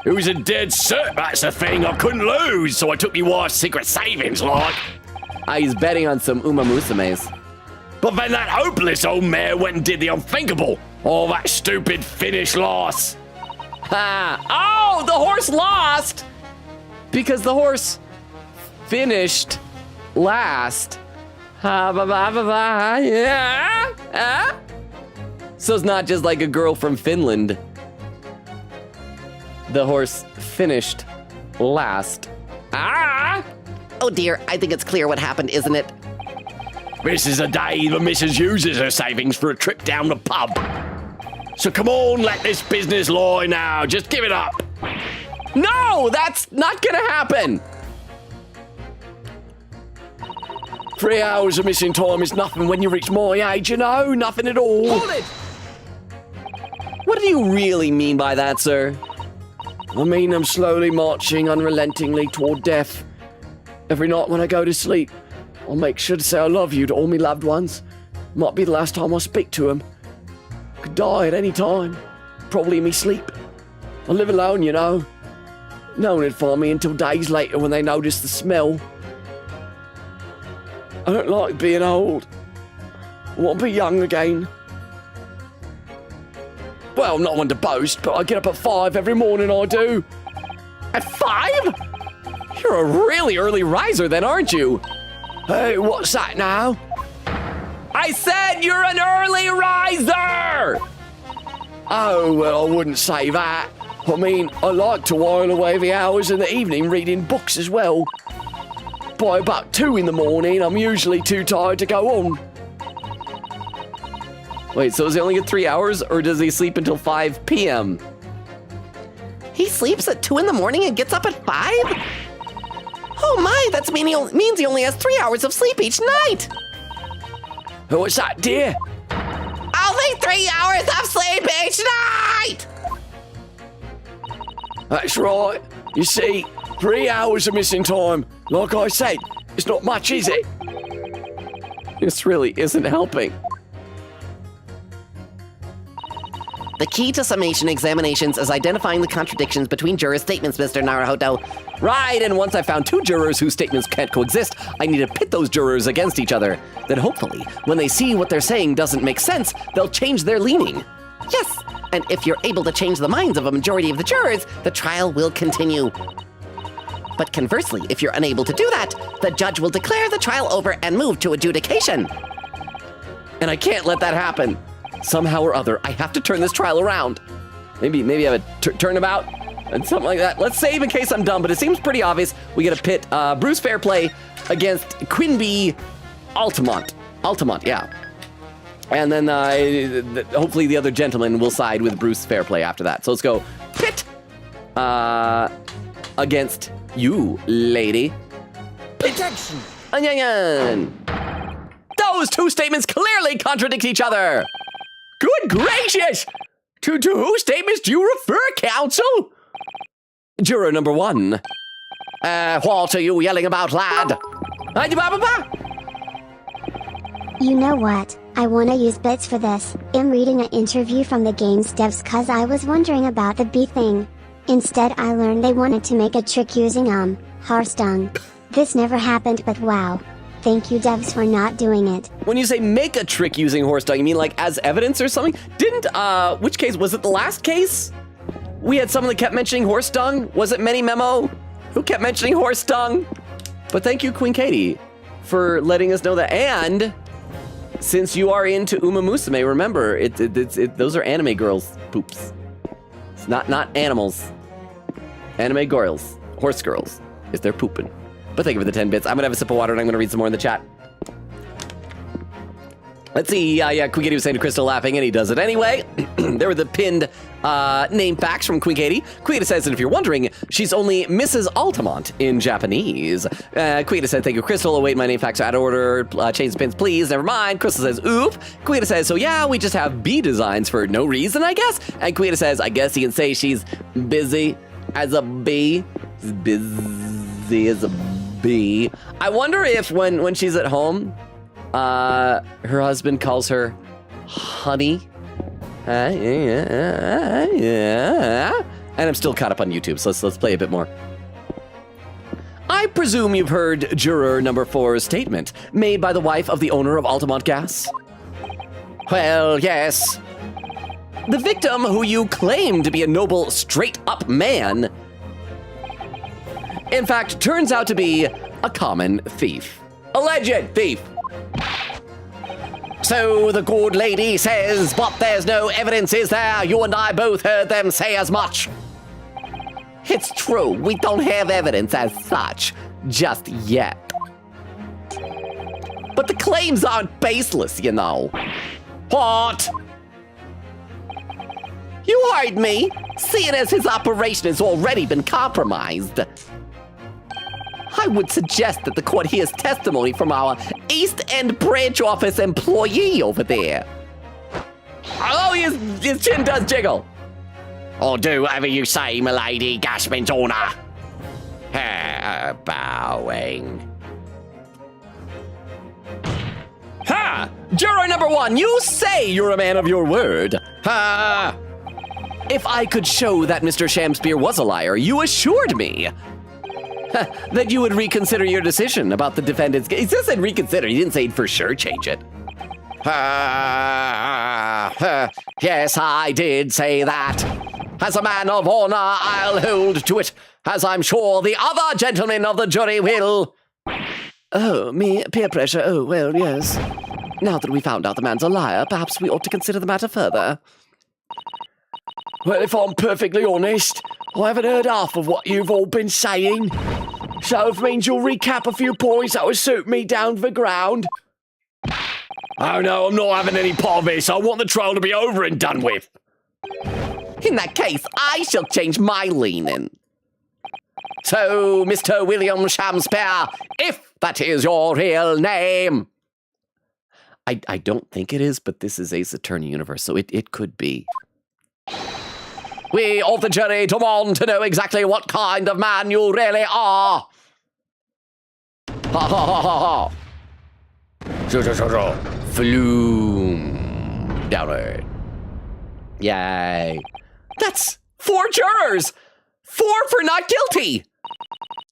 It was a dead cert, that's the thing. I couldn't lose, so I took me wife's secret savings, like. He's betting on some Uma Musumes. But then that hopeless old mare went and did the unthinkable. Oh, that stupid finish loss. Ha! Oh, the horse lost! Because the horse finished last. Ha ba ba ba ba, yeah? So it's not just like a girl from Finland. The horse finished last. Oh dear, I think it's clear what happened, isn't it? This is a day the missus uses her savings for a trip down the pub. So come on, let this business lie now. Just give it up. No, that's not gonna happen. 3 hours of missing time is nothing when you reach my age, you know? Nothing at all. Hold it! What do you really mean by that, sir? I mean, I'm slowly marching unrelentingly toward death. Every night when I go to sleep, I'll make sure to say I love you to all my loved ones. Might be the last time I speak to them. Could die at any time. Probably in me sleep. I live alone, you know. No one would find me until days later when they notice the smell. I don't like being old. I want to be young again. Well, I'm not one to boast, but I get up at 5 every morning, I do. At 5? You're a really early riser then, aren't you? Hey, what's that now? I said you're an early riser! Oh, well, I wouldn't say that. I mean, I like to while away the hours in the evening reading books as well. By about 2 in the morning, I'm usually too tired to go on. Wait, so does he only get 3 hours, or does he sleep until 5 p.m.? He sleeps at 2 in the morning and gets up at 5? Oh my, that means he only has 3 hours of sleep each night. What's that, dear? Only 3 hours of sleep each night! That's right. You see, 3 hours of missing time. Like I said, it's not much, is it? This really isn't helping. The key to summation examinations is identifying the contradictions between jurors' statements, Mr. Naruhodo. Right, and once I found 2 jurors whose statements can't coexist, I need to pit those jurors against each other. Then hopefully, when they see what they're saying doesn't make sense, they'll change their leaning. Yes, and if you're able to change the minds of a majority of the jurors, the trial will continue. But conversely, if you're unable to do that, the judge will declare the trial over and move to adjudication. And I can't let that happen. Somehow or other, I have to turn this trial around. Maybe have a turnabout and something like that. Let's save in case I'm dumb, but it seems pretty obvious. We gotta pit Bruce Fairplay against Quinby Altamont. Altamont, yeah. And then hopefully the other gentleman will side with Bruce Fairplay after that. So let's go pit against you, lady. Protection. Onion. Those 2 statements clearly contradict each other. Good gracious! To whose statements do you refer, counsel? Juror number 1. What are you yelling about, lad? You know what? I wanna use bits for this. I'm reading an interview from the game's devs cause I was wondering about the bee thing. Instead I learned they wanted to make a trick using horse dung. This never happened, but wow. Thank you devs for not doing it. When you say make a trick using horse dung, you mean like as evidence or something? Didn't, which case? Was it the last case? We had someone that kept mentioning horse dung? Was it Many Memo who kept mentioning horse dung? But thank you, Queen Katie, for letting us know that. And since you are into Uma Musume, remember, those are anime girls' poops. It's not animals. Anime girls, horse girls, if they're pooping. But thank you for the 10 bits. I'm gonna have a sip of water and I'm gonna read some more in the chat. Let's see. Yeah, Queen Katie was saying to Crystal laughing, and he does it anyway. There were the pinned name facts from Queen Katie. Queen Katie says, and if you're wondering, she's only Mrs. Altamont in Japanese. Queen Katie said, thank you, Crystal. Oh, wait, my name facts are out of order. Change the pins, please. Never mind. Crystal says, oop. Queen Katie says, so yeah, we just have B designs for no reason, I guess. And Queen Katie says, I guess you can say she's busy as a bee. Busy as a bee. I wonder if when she's at home, her husband calls her honey. And I'm still caught up on YouTube, so let's play a bit more. I presume you've heard juror number 4's statement made by the wife of the owner of Altamont Gas? Well, yes. The victim, who you claim to be a noble, straight-up man, in fact, turns out to be a common thief. Alleged thief. So the good lady says, but there's no evidence, is there? You and I both heard them say as much. It's true, we don't have evidence as such, just yet. But the claims aren't baseless, you know. What? You heard me, seeing as his operation has already been compromised. I would suggest that the court hears testimony from our East End branch office employee over there. Oh, his chin does jiggle. Or do whatever you say, milady, Gasman's owner. Bowing. Ha! Juror number 1, you say you're a man of your word. Ha! If I could show that Mr. Shamspeare was a liar, you assured me that you would reconsider your decision about the defendant's case. He just said reconsider. He didn't say he'd for sure change it. Yes, I did say that. As a man of honor, I'll hold to it, as I'm sure the other gentlemen of the jury will. Oh, me? Peer pressure? Oh, well, yes. Now that we found out the man's a liar, perhaps we ought to consider the matter further. Well, if I'm perfectly honest, I haven't heard half of what you've all been saying. So it means you'll recap a few points that would suit me down to the ground. Oh no, I'm not having any part of this. I want the trial to be over and done with. In that case, I shall change my leaning. So, Mr. William Shamspeare, if that is your real name. I don't think it is, but this is Ace Attorney universe, so it could be. We of the jury demand to know exactly what kind of man you really are. Ha ha ha ha ha. Flume. Downward. Yay. That's 4 jurors! 4 for not guilty!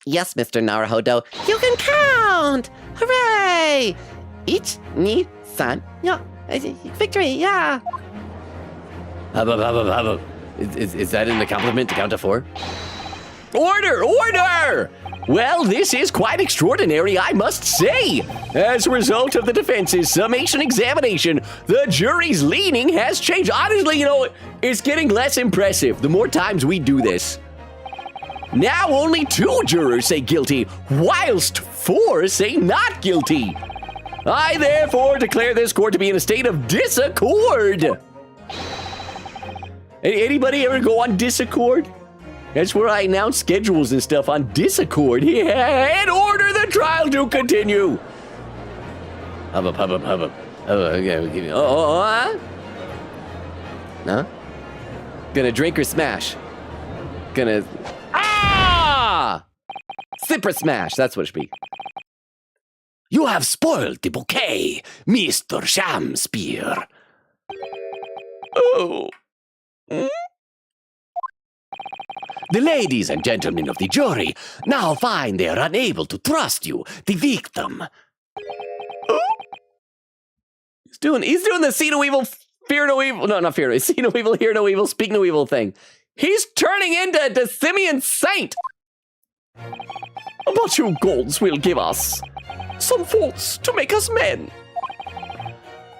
Yes, Mr. Naruhodo, you can count! Hooray! Ich, ni, san, ja, victory, yeah! Is that in the compliment to count to 4? Order! Order! Well, this is quite extraordinary, I must say. As a result of the defense's summation examination, the jury's leaning has changed. Honestly, you know, it's getting less impressive the more times we do this. Now only 2 jurors say guilty, whilst 4 say not guilty. I therefore declare this court to be in a state of disaccord. Anybody ever go on Discord? That's where I announce schedules and stuff on Discord. Yeah, and order the trial to continue. Hubbub, hubbub, hubbub. Oh, okay. No? Gonna drink or smash? Gonna... Ah! Sip or smash, that's what it should be. You have spoiled the bouquet, Mr. Shamspeare. Oh. The ladies and gentlemen of the jury now find they are unable to trust you, the victim. He's doing the see no evil, fear no evil. No, not fear. See no evil, hear no evil, speak no evil thing. He's turning into the Simeon Saint. But you gods will give us some faults to make us men.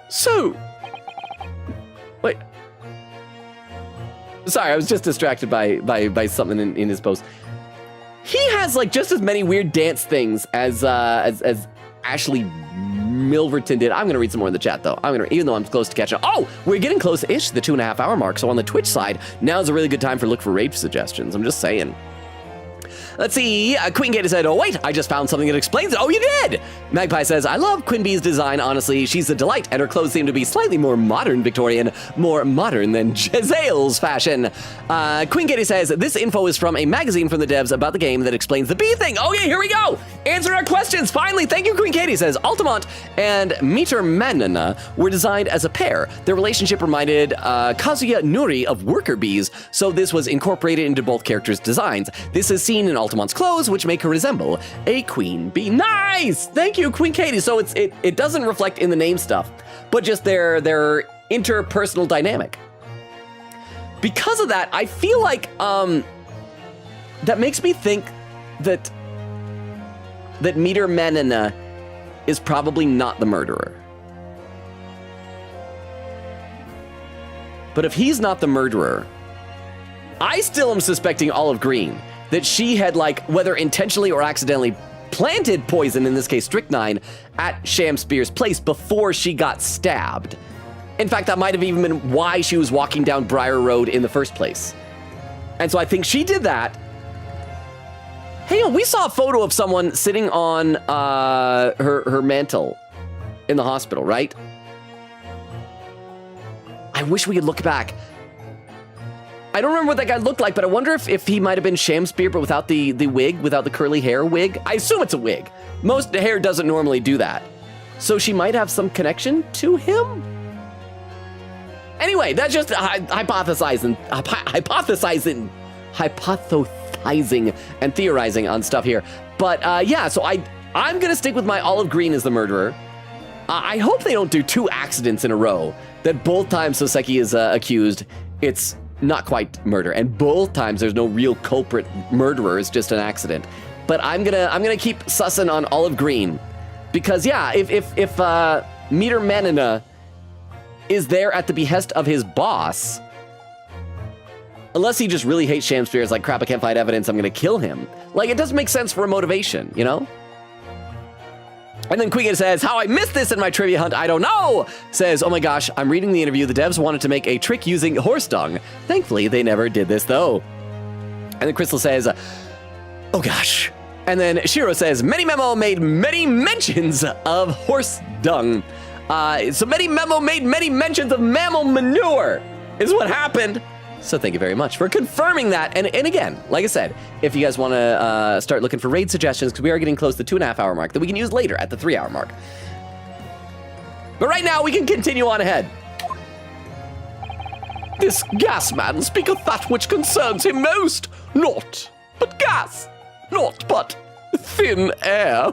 So, wait. Sorry, I was just distracted by something in his post. He has like just as many weird dance things as Ashley Milverton did. I'm going to read some more in the chat, though. Even though I'm close to catching up. Oh, we're getting close-ish to the 2.5 hour mark. So on the Twitch side, now's a really good time for look for rape suggestions. I'm just saying. Let's see. Queen Katie said, oh, wait, I just found something that explains it. Oh, you did? Magpie says, I love Queen Bee's design, honestly. She's a delight, and her clothes seem to be slightly more modern Victorian, more modern than Jezzail's fashion. Queen Katie says, this info is from a magazine from the devs about the game that explains the bee thing. Oh, yeah, here we go. Answer our questions. Finally, thank you, Queen Katie says, Altamont and Meter Manana were designed as a pair. Their relationship reminded Kazuya Nuri of worker bees, so this was incorporated into both characters' designs. This is seen in Altamont's clothes, which make her resemble a queen bee. Nice! Thank you, Queen Katie. So it doesn't reflect in the name stuff, but just their interpersonal dynamic. Because of that, I feel like that makes me think that Meter Manana is probably not the murderer. But if he's not the murderer, I still am suspecting Olive Green, that she had, like, whether intentionally or accidentally planted poison, in this case strychnine, at Shamspear's place before she got stabbed. In fact, that might have even been why she was walking down Briar Road in the first place. And so I think she did that. Hey, we saw a photo of someone sitting on her mantle in the hospital, right? I wish we could look back. I don't remember what that guy looked like, but I wonder if he might have been Shamspear, but without the wig, without the curly hair wig. I assume it's a wig. Most hair doesn't normally do that. So she might have some connection to him? Anyway, that's just hypothesizing and theorizing on stuff here. But yeah, so I'm gonna stick with my Olive Green as the murderer. I hope they don't do 2 accidents in a row, that both times Soseki is accused, it's not quite murder, and both times there's no real culprit murderer, it's just an accident. But I'm gonna keep sussing on Olive Green, because yeah, if Meter Manana is there at the behest of his boss, unless he just really hates Shamspear, it's like, crap, I can't find evidence, I'm gonna kill him. Like, it doesn't make sense for a motivation, you know? And then Queen says, how I missed this in my trivia hunt, I don't know. Says, oh my gosh, I'm reading the interview. The devs wanted to make a trick using horse dung. Thankfully, they never did this though. And then Crystal says, oh gosh. And then Shiro says, Many Memo made many mentions of horse dung. So Many Memo made many mentions of mammal manure is what happened. So thank you very much for confirming that. And again, like I said, if you guys want to start looking for raid suggestions, because we are getting close to the 2.5 hour mark that we can use later at the 3 hour mark. But right now we can continue on ahead. This gas man speaketh that which concerns him most. Naught but gas, naught but thin air.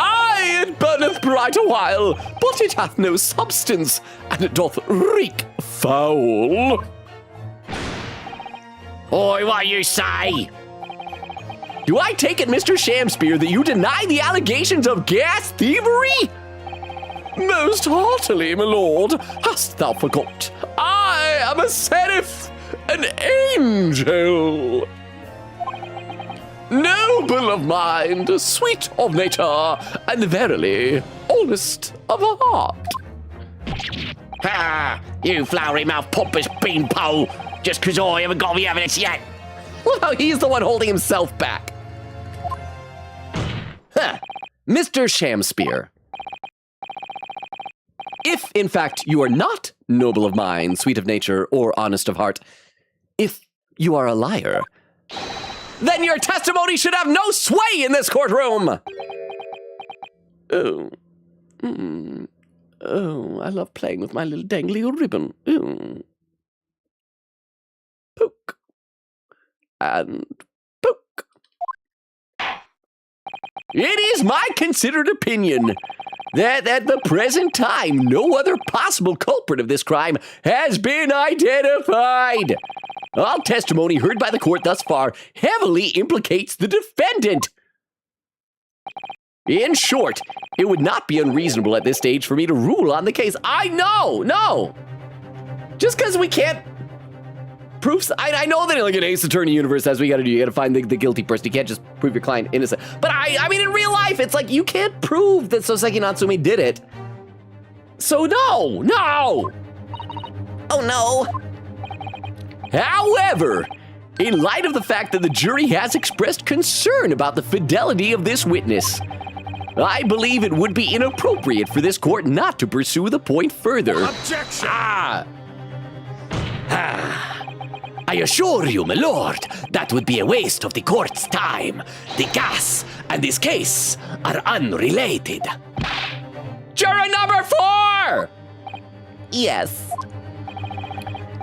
Aye, it burneth bright a while, but it hath no substance, and it doth reek foul. Oi, what you say? Do I take it, Mr. Shamspear, that you deny the allegations of gas thievery? Most heartily, my lord. Hast thou forgot? I am a seraph, an angel. Noble of mind, sweet of nature, and verily honest of heart. Ha! You flowery-mouthed pompous beanpole! Just 'cause I haven't got the evidence yet! Look how he's the one holding himself back. Huh. Mr. Shamspear. If, in fact, you are not noble of mind, sweet of nature, or honest of heart, if you are a liar, then your testimony should have no sway in this courtroom! Oh. Oh, I love playing with my little dangly ribbon. Ooh. Poke. And poke. It is my considered opinion that at the present time, no other possible culprit of this crime has been identified. All testimony heard by the court thus far heavily implicates the defendant. In short, it would not be unreasonable at this stage for me to rule on the case. I know, no. Just because we can't proofs. I know that like an Ace Attorney universe, that's what you gotta do. You gotta find the guilty person. You can't just prove your client innocent. But I mean, in real life, it's like you can't prove that Soseki Natsume did it. So no. Oh no! However, in light of the fact that the jury has expressed concern about the fidelity of this witness, I believe it would be inappropriate for this court not to pursue the point further. Objection! I assure you, my lord, that would be a waste of the court's time. The gas and this case are unrelated. Juror number 4! Yes.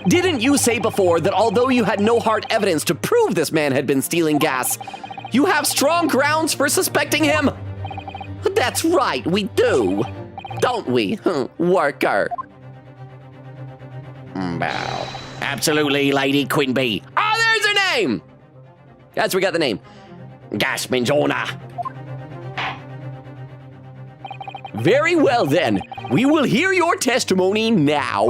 Didn't you say before that although you had no hard evidence to prove this man had been stealing gas, you have strong grounds for suspecting him? That's right, we do. Don't we, worker? Wow. Absolutely, Lady Quinby. Oh, there's her name! Yes, we got the name. Gasman's owner. Very well then, we will hear your testimony now.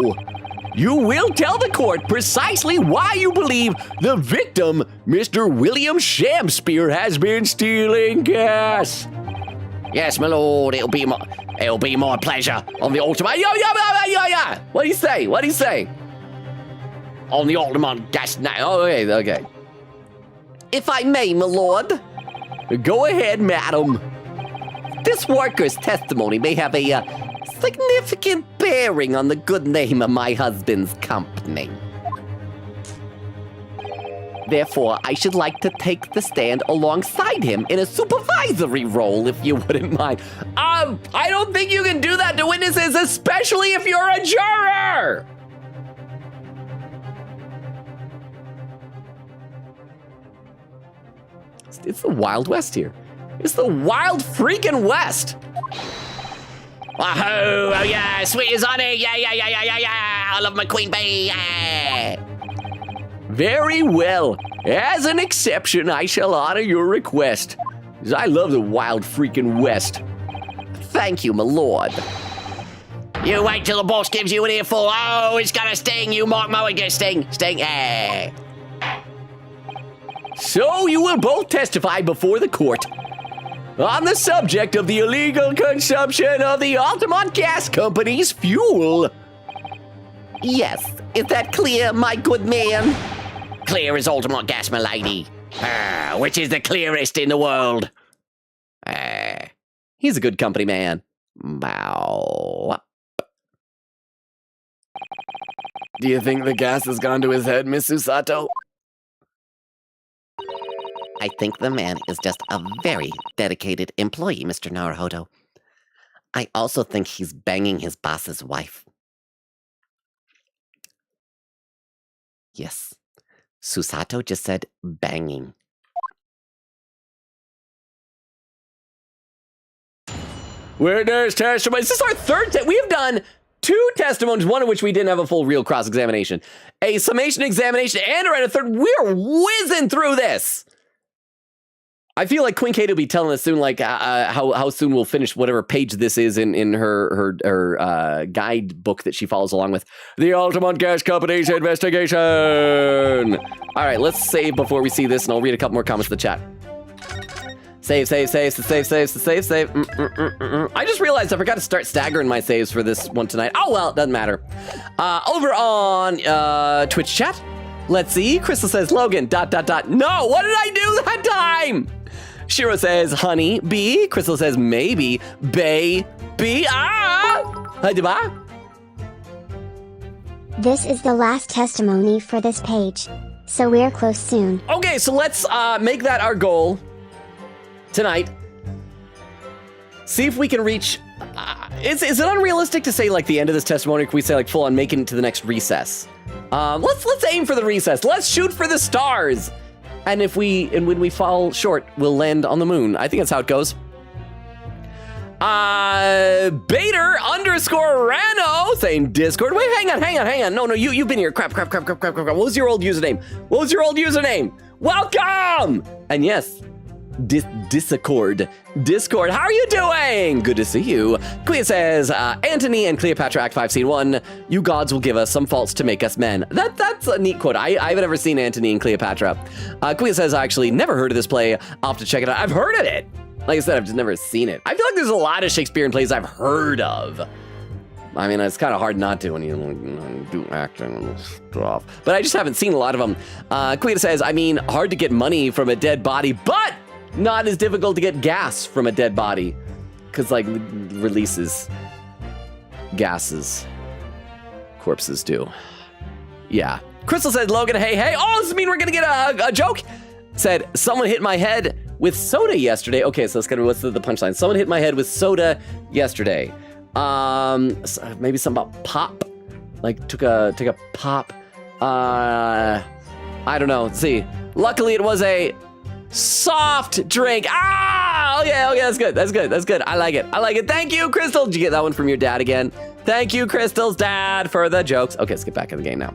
You will tell the court precisely why you believe the victim, Mr. William Shamspear, has been stealing gas. Yes, my lord, it'll be my pleasure on the ultimate. Yeah. What do you say? On the ultimate gas now. Oh, okay. If I may, my lord. Go ahead, madam. This worker's testimony may have a significant bearing on the good name of my husband's company. Therefore, I should like to take the stand alongside him in a supervisory role, if you wouldn't mind. I don't think you can do that to witnesses, especially if you're a juror! It's the Wild West here. It's the wild freaking West. Wahoo! Oh yeah, sweet as honey. Yeah. I love my queen bee. Yeah. Very well. As an exception, I shall honor your request. 'Cause I love the wild freaking West. Thank you, my lord. You wait till the boss gives you an earful. Oh, it's gonna sting you, Mark Mulligan. Sting. Yeah. So you will both testify before the court on the subject of the illegal consumption of the Altamont Gas Company's fuel. Yes, is that clear, my good man? Clear as Altamont gas, my lady. Which is the clearest in the world? He's a good company man. Bow. Do you think the gas has gone to his head, Miss Susato? I think the man is just a very dedicated employee, Mr. Naruhodo. I also think he's banging his boss's wife. Yes, Susato just said banging. Witness testimony. This is our third we have done 2 testimonies, one of which we didn't have a full real cross-examination. A summation examination and a third. We're whizzing through this. I feel like Queen Kate will be telling us soon, like how soon we'll finish whatever page this is in her guidebook that she follows along with. The Altamont Gas Company's investigation. All right, let's save before we see this, and I'll read a couple more comments in the chat. Save. I just realized I forgot to start staggering my saves for this one tonight. Oh well, it doesn't matter. Over on Twitch chat, let's see. Crystal says Logan. ... No, what did I do that time? Shiro says honey bee. Crystal says maybe baby. This is the last testimony for this page, so we're close soon. Okay, so let's make that our goal tonight. See if we can reach. Is it unrealistic to say like the end of this testimony? Can we say like full on making it to the next recess? Let's aim for the recess. Let's shoot for the stars. And when we fall short, we'll land on the moon. I think that's how it goes. Bader_Rano saying Discord. Wait, hang on. No, you've been here. Crap. What was your old username? Welcome! And yes, Discord. How are you doing? Good to see you. Clea says, Antony and Cleopatra Act 5 Scene 1, you gods will give us some faults to make us men. That's a neat quote. I haven't ever seen Antony and Cleopatra. Clea says, I actually never heard of this play. I'll have to check it out. I've heard of it. Like I said, I've just never seen it. I feel like there's a lot of Shakespearean plays I've heard of. I mean, it's kind of hard not to when you do acting and stuff. But I just haven't seen a lot of them. Clea says, I mean, hard to get money from a dead body, but not as difficult to get gas from a dead body. Because, like, releases gases. Corpses do. Yeah. Crystal said, Logan, hey. Oh, does this mean we're going to get a joke? Said, someone hit my head with soda yesterday. Okay, so what's the punchline? Someone hit my head with soda yesterday. Maybe something about pop. Like took a pop. I don't know. Let's see. Luckily, it was a soft drink. Okay, that's good. I like it. Thank you, Crystal. Did you get that one from your dad again? Thank you, Crystal's dad, for the jokes. Okay, let's get back in the game now.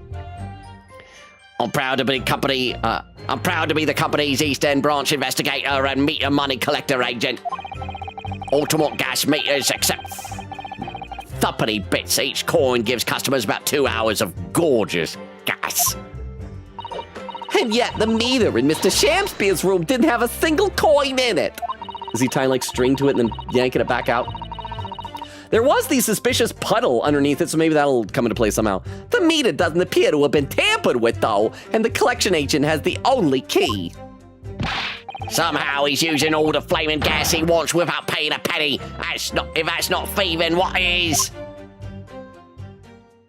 I'm proud to be the company's East End branch investigator and meter money collector agent. Ultimate gas meters accept thuppity bits. Each coin gives customers about 2 hours of gorgeous gas. And yet the meter in Mr. Shakespeare's room didn't have a single coin in it. Is he tying like string to it and then yanking it back out? There was the suspicious puddle underneath it, so maybe that'll come into play somehow. The meter doesn't appear to have been tampered with, though, and the collection agent has the only key. Somehow he's using all the flaming gas he wants without paying a penny. If that's not thieving, what is?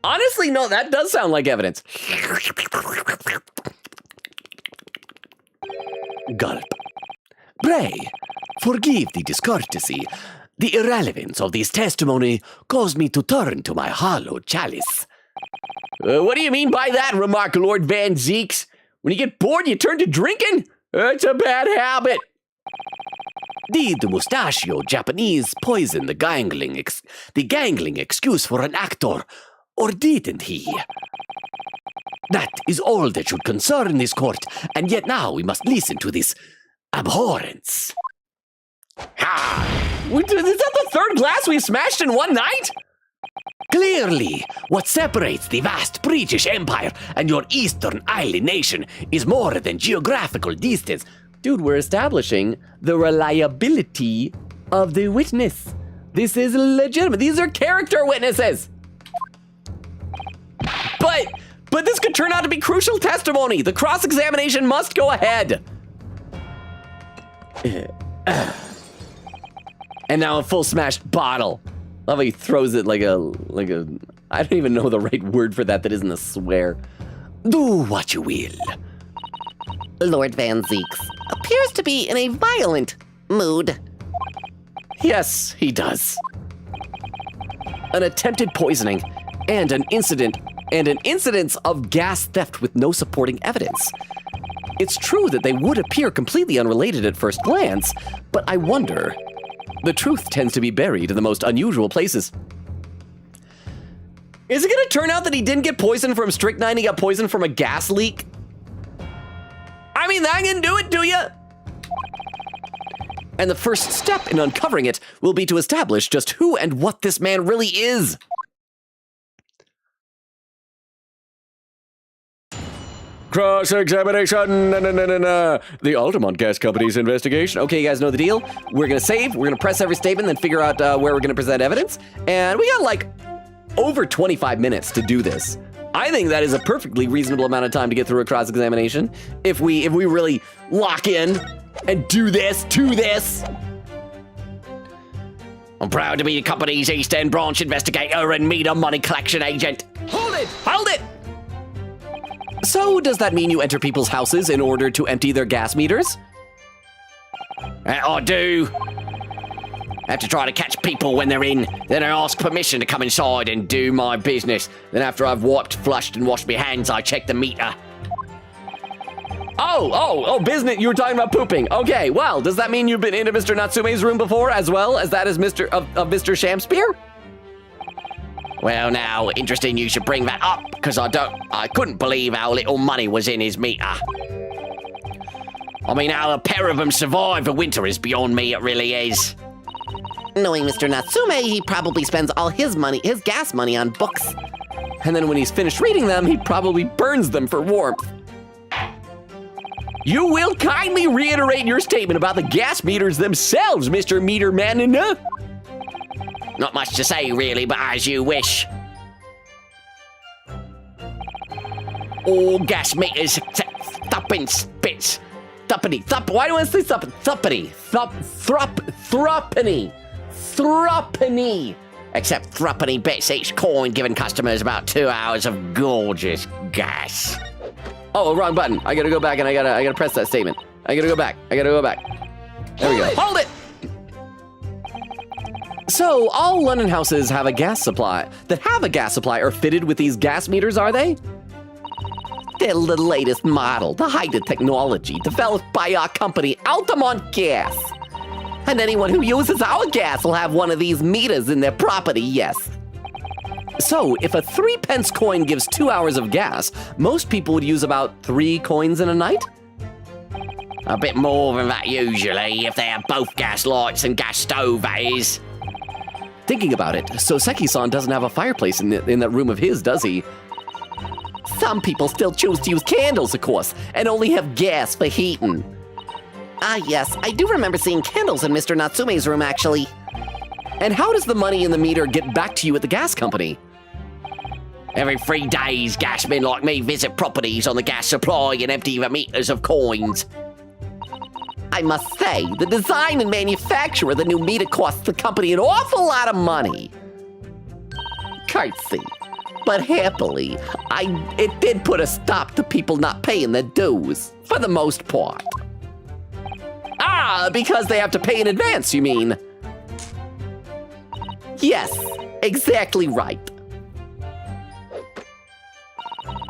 Honestly, no, that does sound like evidence. Gulp. Pray, forgive the discourtesy. The irrelevance of this testimony caused me to turn to my hollow chalice. What do you mean by that, remarked Lord Van Zeeks? When you get bored, you turn to drinking? It's a bad habit. Did the mustachio Japanese poison the gangling excuse for an actor, or didn't he? That is all that should concern this court, and yet now we must listen to this abhorrence. Is that the third glass we've smashed in one night? Clearly, what separates the vast British Empire and your Eastern Island nation is more than geographical distance. Dude, we're establishing the reliability of the witness. This is legitimate. These are character witnesses. But this could turn out to be crucial testimony. The cross-examination must go ahead. And now a full smashed bottle. Love how he throws it like a, I don't even know the right word for that isn't a swear. Do what you will. Lord Van Zeeks appears to be in a violent mood. Yes, he does. An attempted poisoning and an incidence of gas theft with no supporting evidence. It's true that they would appear completely unrelated at first glance, but I wonder. The truth tends to be buried in the most unusual places. Is it gonna turn out that he didn't get poisoned from strychnine, he got poisoned from a gas leak? I mean, that can do it, do ya? And the first step in uncovering it will be to establish just who and what this man really is. Cross-examination, the Altamont Gas Company's investigation. Okay, you guys know the deal. We're gonna save, we're gonna press every statement, then figure out where we're gonna present evidence. And we got like over 25 minutes to do this. I think that is a perfectly reasonable amount of time to get through a cross-examination if we really lock in and do this. I'm proud to be the company's East End branch investigator and meter money collection agent. Hold it! So, does that mean you enter people's houses in order to empty their gas meters? I do. I have to try to catch people when they're in. Then I ask permission to come inside and do my business. Then after I've wiped, flushed, and washed my hands, I check the meter. Oh, business. You were talking about pooping. Okay, well, does that mean you've been into Mr. Natsume's room before, as well as that is Mr. Shakespeare? Well, now, interesting you should bring that up, because I couldn't believe how little money was in his meter. I mean, how a pair of them survive the winter is beyond me, it really is. Knowing Mr. Natsume, he probably spends all his gas money on books. And then when he's finished reading them, he probably burns them for warmth. You will kindly reiterate your statement about the gas meters themselves, Mr. Meter Man. Not much to say, really, but as you wish. All gas meters thupping spits. Thuppity. Why do I say thuppity? Thruppany. Except thruppeny bits each coin, giving customers about 2 hours of gorgeous gas. Oh, wrong button. I gotta go back and I gotta press that statement. I gotta go back. There we go. Hold it! So, all London houses have a gas supply. Are fitted with these gas meters, are they? They're the latest model, the height of technology, developed by our company, Altamont Gas. And anyone who uses our gas will have one of these meters in their property, yes. So, if a 3-pence coin gives 2 hours of gas, most people would use about 3 coins in a night? A bit more than that usually, if they have both gas lights and gas stove, that is. Thinking about it, Soseki-san doesn't have a fireplace in that room of his, does he? Some people still choose to use candles, of course, and only have gas for heating. Ah, yes, I do remember seeing candles in Mr. Natsume's room, actually. And how does the money in the meter get back to you at the gas company? Every 3 days, gasmen like me visit properties on the gas supply and empty the meters of coins. I must say, the design and manufacture of the new meter costs the company an awful lot of money. Curtsy. But happily, it did put a stop to people not paying their dues, for the most part. Ah, because they have to pay in advance, you mean? Yes, exactly right.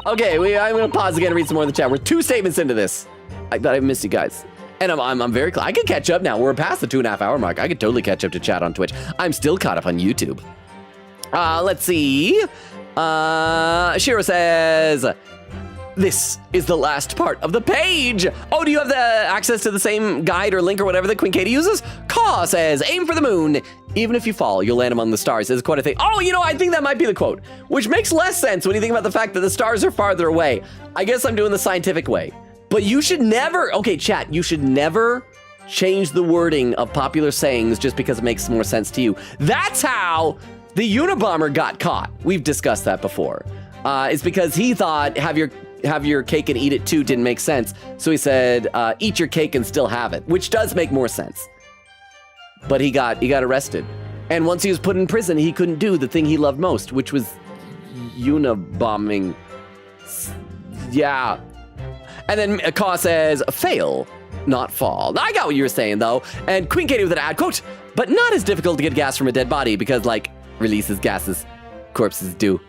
Okay, I'm gonna pause again and read some more in the chat. We're 2 statements into this. I thought I missed you guys. And I'm very close. I could catch up now. We're past the 2.5 hour mark. I could totally catch up to chat on Twitch. I'm still caught up on YouTube. Let's see. Shiro says, this is the last part of the page. Oh, do you have the access to the same guide or link or whatever that Queen Katie uses? Caw says, aim for the moon. Even if you fall, you'll land among the stars. Is quite a thing. Oh, I think that might be the quote, which makes less sense when you think about the fact that the stars are farther away. I guess I'm doing the scientific way. But you should never, okay, chat, you should never change the wording of popular sayings just because it makes more sense to you. That's how the Unabomber got caught. We've discussed that before. It's because he thought have your cake and eat it too didn't make sense. So he said, eat your cake and still have it, which does make more sense. But he got arrested. And once he was put in prison, he couldn't do the thing he loved most, which was Unabombing. Yeah. And then Caw says, fail, not fall. I got what you were saying, though. And Queen Katie with an ad quote, but not as difficult to get gas from a dead body because, releases gases corpses do.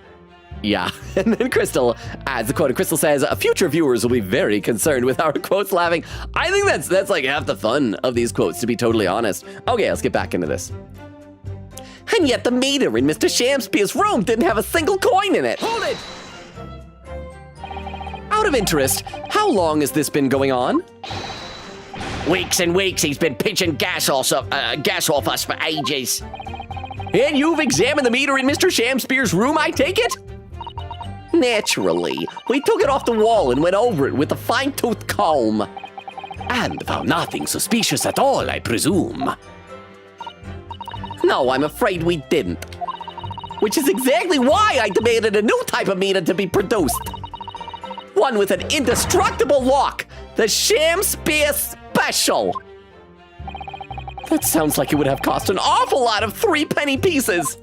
Yeah. And then Crystal adds the quote, and Crystal says, future viewers will be very concerned with our quotes laughing. I think that's like half the fun of these quotes, to be totally honest. Okay, let's get back into this. And yet the meter in Mr. Shamspeare's room didn't have a single coin in it. Hold it! Out of interest, how long has this been going on? Weeks and weeks he's been pinching gas off us for ages. And you've examined the meter in Mr. Shamspeare's room, I take it? Naturally. We took it off the wall and went over it with a fine-tooth comb. And found nothing suspicious at all, I presume. No, I'm afraid we didn't. Which is exactly why I demanded a new type of meter to be produced. One with an indestructible lock, the Shamspeare Special. That sounds like it would have cost an awful lot of 3-penny pieces.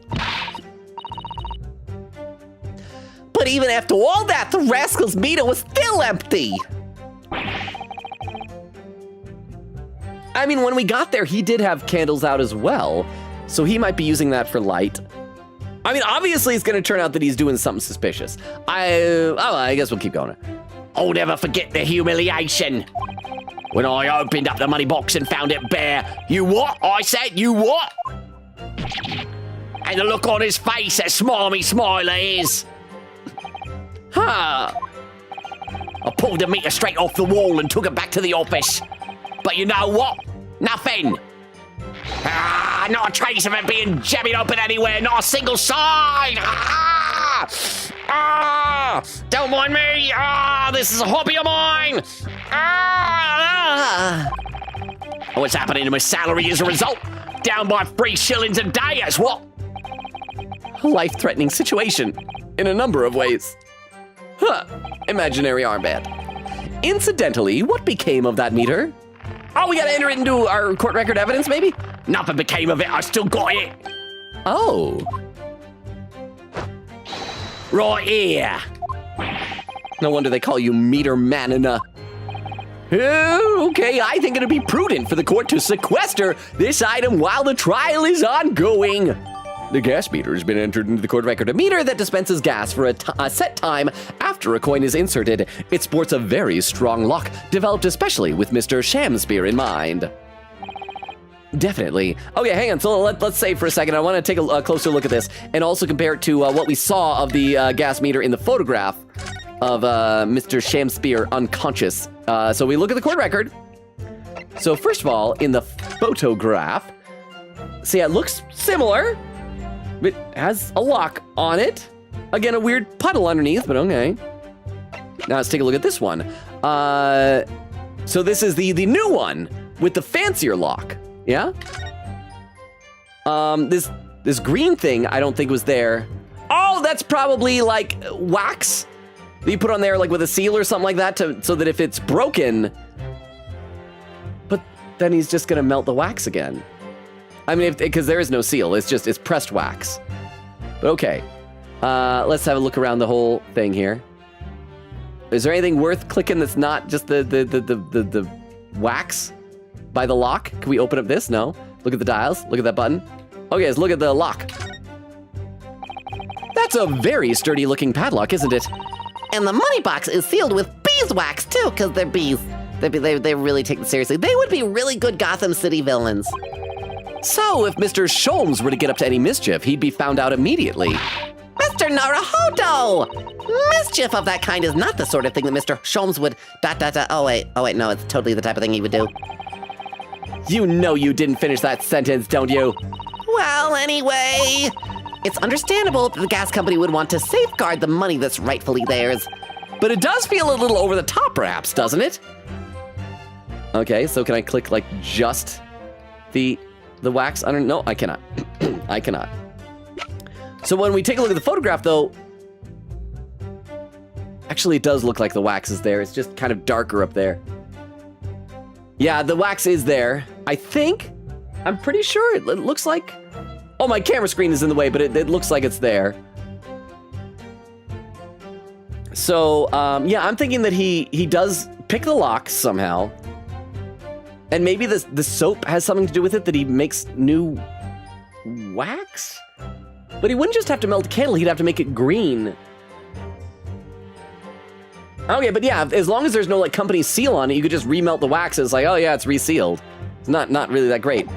But even after all that, the rascal's meter was still empty. I mean, when we got there, he did have candles out as well, so he might be using that for light. I mean, obviously, it's going to turn out that he's doing something suspicious. I guess we'll keep going. I'll never forget the humiliation. When I opened up the money box and found it bare. You what? I said, you what? And the look on his face, that smarmy smiler is. Huh. I pulled the meter straight off the wall and took it back to the office. But you know what? Nothing. Not a trace of it being jemmied open anywhere, not a single sign. Don't mind me. This is a hobby of mine. What's happening to my salary as a result? Down by 3 shillings a day, that's what? A life-threatening situation in a number of ways. Imaginary armband. Incidentally, what became of that meter? Oh, we gotta enter it into our court record evidence, maybe? Nothing became of it, I still got it. Oh. Right here. No wonder they call you Meter Manina. Okay, I think it'd be prudent for the court to sequester this item while the trial is ongoing. The gas meter has been entered into the court record. A meter that dispenses gas for a set time after a coin is inserted. It sports a very strong lock, developed especially with Mr. Shamspear in mind. Definitely. Okay, hang on. So let's say for a second, I want to take a closer look at this and also compare it to what we saw of the gas meter in the photograph of Mr. Shamspear unconscious. So we look at the court record. So first of all, in the photograph, see, it looks similar. It has a lock on it. Again, a weird puddle underneath, but okay. Now let's take a look at this one. So this is the new one with the fancier lock. Yeah? This green thing I don't think was there. Oh, that's probably like wax that you put on there like with a seal or something like that so that if it's broken, but then he's just gonna melt the wax again. I mean, because there is no seal, it's pressed wax. But okay, let's have a look around the whole thing here. Is there anything worth clicking that's not just the wax by the lock? Can we open up this? No. Look at the dials. Look at that button. Okay, let's look at the lock. That's a very sturdy looking padlock, isn't it? And the money box is sealed with beeswax too, because they're bees. They really take it seriously. They would be really good Gotham City villains. So, if Mr. Sholmes were to get up to any mischief, he'd be found out immediately. Mr. Naruhodo! Mischief of that kind is not the sort of thing that Mr. Sholmes would... Oh wait, no, it's totally the type of thing he would do. You know you didn't finish that sentence, don't you? Well, anyway... It's understandable that the gas company would want to safeguard the money that's rightfully theirs. But it does feel a little over the top, perhaps, doesn't it? Okay, so can I click, like, just the wax under? No, I cannot. I cannot. So when we take a look at the photograph, though, actually it does look like the wax is there. It's just kind of darker up there. Yeah, the wax is there. I think, I'm pretty sure it looks like, oh, my camera screen is in the way, but it looks like it's there. So, yeah, I'm thinking that he does pick the lock somehow. And maybe the soap has something to do with it, that he makes new wax? But he wouldn't just have to melt a candle, he'd have to make it green. Okay, but yeah, as long as there's no like company seal on it, you could just remelt the wax. It's like, oh yeah, it's resealed. It's not really that great.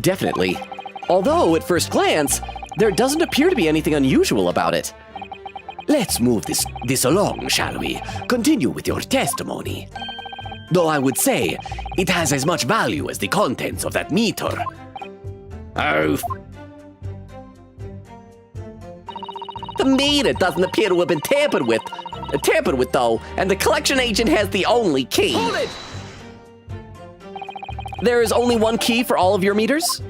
Definitely. Although, at first glance, there doesn't appear to be anything unusual about it. Let's move this along, shall we? Continue with your testimony. Though I would say it has as much value as the contents of that meter. Oh. The meter doesn't appear to have been tampered with. Though, and the collection agent has the only key. Hold it! There is only one key for all of your meters?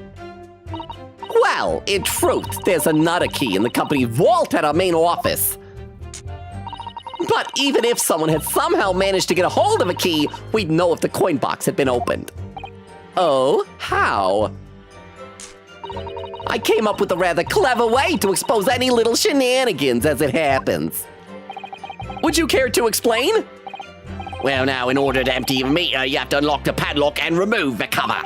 Well, in truth, there's another key in the company vault at our main office. But even if someone had somehow managed to get a hold of a key, we'd know if the coin box had been opened. Oh, how? I came up with a rather clever way to expose any little shenanigans as it happens. Would you care to explain? Well, now, in order to empty your meter, you have to unlock the padlock and remove the cover.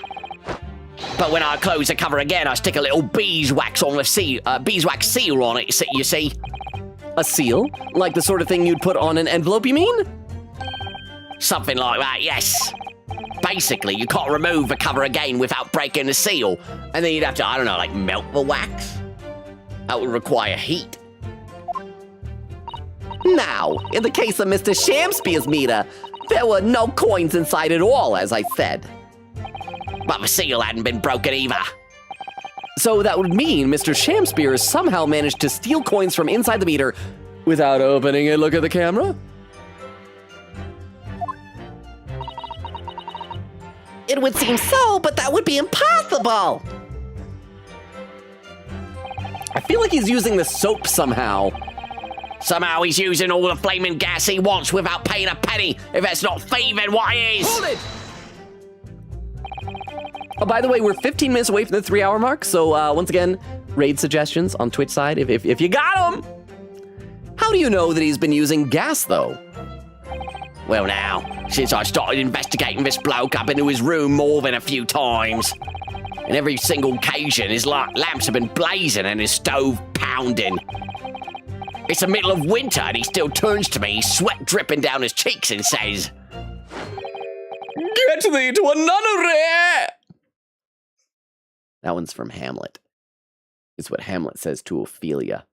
But when I close the cover again, I stick a little beeswax on the beeswax seal on it, you see. A seal? Like the sort of thing you'd put on an envelope, you mean? Something like that, yes. Basically, you can't remove the cover again without breaking the seal. And then you'd have to, I don't know, like melt the wax. That would require heat. Now, in the case of Mr. Shamspear's meter, There were no coins inside at all, as I said. But the seal hadn't been broken either. So that would mean Mr. Shamspear somehow managed to steal coins from inside the meter without opening it. Look at the camera. It would seem so, but that would be impossible. I feel like he's using the soap somehow. Somehow he's using all the flaming gas he wants without paying a penny. If that's not thieving, what is? Hold it! Oh, by the way, we're 15 minutes away from the 3-hour mark, so once again, raid suggestions on Twitch side if you got them. How do you know that he's been using gas, though? Well now, since I started investigating this bloke, I've been to his room more than a few times. And every single occasion, his lamps have been blazing and his stove pounding. It's the middle of winter and he still turns to me, sweat dripping down his cheeks and says, Get thee to a nunnery! That one's from Hamlet. It's what Hamlet says to Ophelia.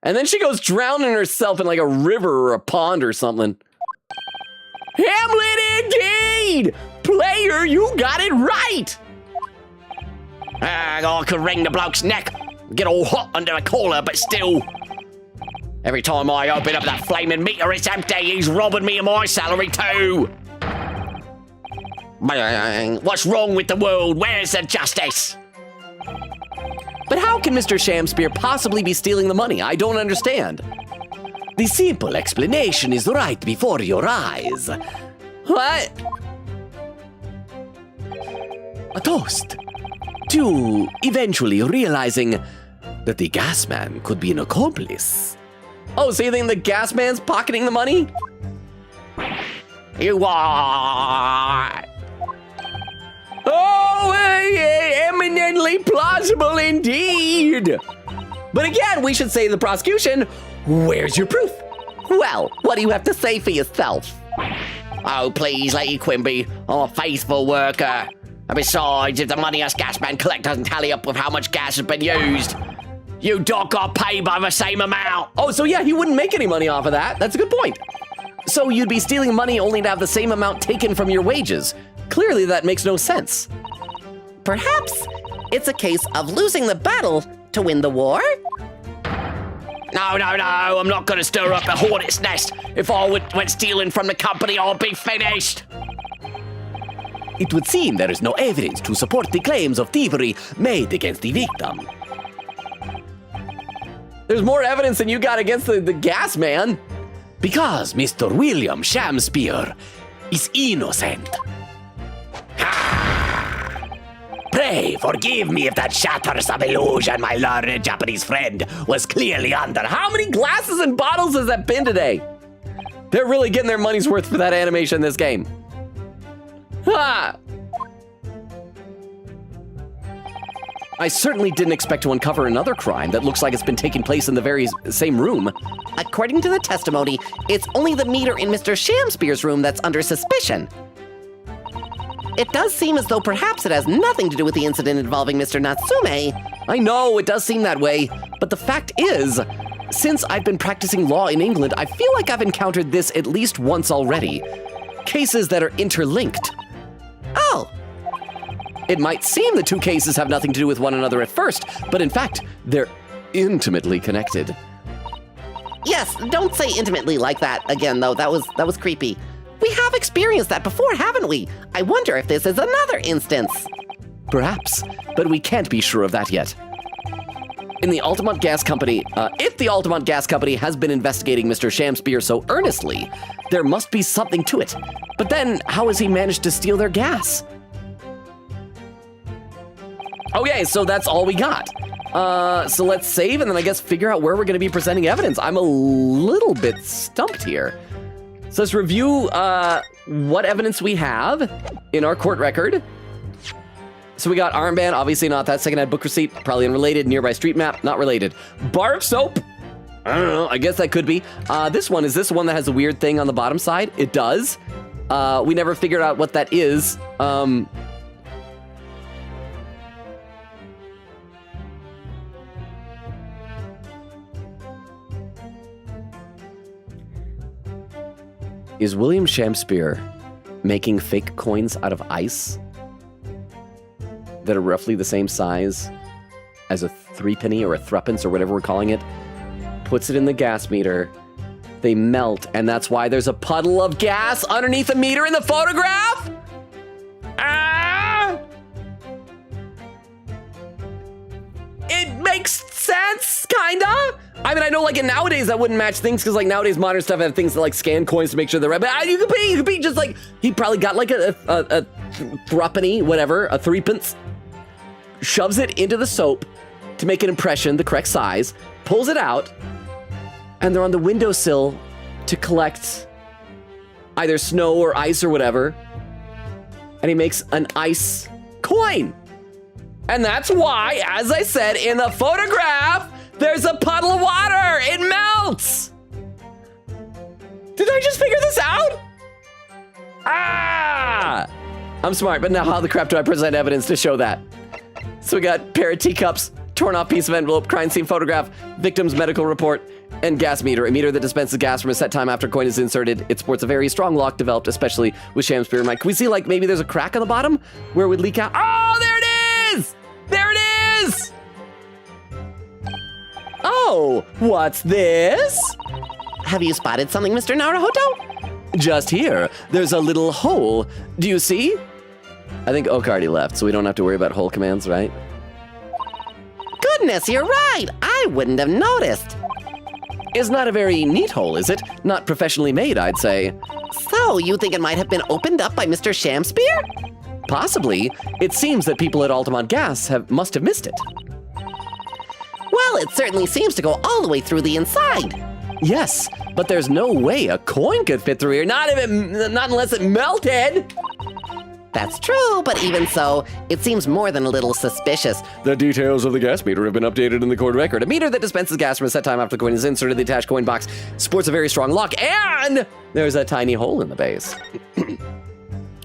And then she goes drowning herself in like a river or a pond or something. Hamlet indeed! Player, you got it right! I could wring the bloke's neck, get all hot under the collar, but still. Every time I open up that flaming meter, it's empty. He's robbing me of my salary too. What's wrong with the world? Where's the justice? But how can Mr. Shamspear possibly be stealing the money? I don't understand. The simple explanation is right before your eyes. What? A toast to eventually realizing that the gas man could be an accomplice. Oh, so you think the gas man's pocketing the money? You are. Oh, eminently plausible indeed. But again, we should say to the prosecution, where's your proof? Well, what do you have to say for yourself? Oh, please, Lady Quimby. I'm a faithful worker. And besides, if the money us gas man collect doesn't tally up with how much gas has been used, you dog got paid by the same amount. Oh, so yeah, he wouldn't make any money off of that. That's a good point. So you'd be stealing money only to have the same amount taken from your wages. Clearly, that makes no sense. Perhaps it's a case of losing the battle to win the war? No, I'm not going to stir up a hornet's nest. If I went stealing from the company, I'd be finished. It would seem there is no evidence to support the claims of thievery made against the victim. There's more evidence than you got against the gas man. Because Mr. William Shamspear is innocent. Pray forgive me if that shatters of illusion, my learned Japanese friend was clearly under. How many glasses and bottles has that been today? They're really getting their money's worth for that animation in this game. Ha! I certainly didn't expect to uncover another crime that looks like it's been taking place in the very same room. According to the testimony, it's only the meter in Mr. Shamspear's room that's under suspicion. It does seem as though perhaps it has nothing to do with the incident involving Mr. Natsume. I know, it does seem that way, but the fact is, since I've been practicing law in England, I feel like I've encountered this at least once already. Cases that are interlinked. Oh. It might seem the two cases have nothing to do with one another at first, but in fact, they're intimately connected. Yes, don't say intimately like that again, though. That was creepy. We have experienced that before, haven't we? I wonder if this is another instance. Perhaps, but we can't be sure of that yet. In the Altamont Gas Company, if the Altamont Gas Company has been investigating Mr. Shamspear so earnestly, there must be something to it. But then, how has he managed to steal their gas? Okay, so that's all we got. So let's save and then I guess figure out where we're gonna be presenting evidence. I'm a little bit stumped here. So let's review what evidence we have in our court record. So we got armband, obviously not that. Secondhand book receipt, probably unrelated. Nearby street map, not related. Bar of soap, I don't know, I guess that could be. This one, is this one that has a weird thing on the bottom side? It does. We never figured out what that is. Is William Shakespeare making fake coins out of ice that are roughly the same size as a threepenny or a threepence or whatever we're calling it? Puts it in the gas meter. They melt, and that's why there's a puddle of gas underneath the meter in the photograph? Ah! It makes sense, kinda. I mean, I know, like, in nowadays that wouldn't match things, because, like, nowadays modern stuff have things that, like, scan coins to make sure they're right. But you could be just, like, he probably got, like, a threepenny, whatever, a threepence, shoves it into the soap to make an impression, the correct size, pulls it out, and they're on the windowsill to collect either snow or ice or whatever. And he makes an ice coin. And that's why, as I said in the photograph, there's a puddle of water. It melts. Did I just figure this out? Ah! I'm smart, but now how the crap do I present evidence to show that? So we got pair of teacups, torn off piece of envelope, crime scene photograph, victim's medical report, and gas meter, a meter that dispenses gas from a set time after a coin is inserted. It sports a very strong lock developed especially with Shakespeare. Can we see, like, maybe there's a crack on the bottom where it would leak out? Oh, there it is! There it is! Oh, what's this? Have you spotted something, Mr. Naruhodo? Just here, there's a little hole. Do you see? I think Oak already left, so we don't have to worry about hole commands, right? Goodness, you're right. I wouldn't have noticed. Is not a very neat hole, is it? Not professionally made, I'd say. So, you think it might have been opened up by Mr. Shakespeare? Possibly. It seems that people at Altamont Gas must have missed it. Well, it certainly seems to go all the way through the inside. Yes, but there's no way a coin could fit through here, not unless it melted. That's true, but even so, it seems more than a little suspicious. The details of the gas meter have been updated in the court record. A meter that dispenses gas from a set time after the coin is inserted. The attached coin box sports a very strong lock, and there's a tiny hole in the base.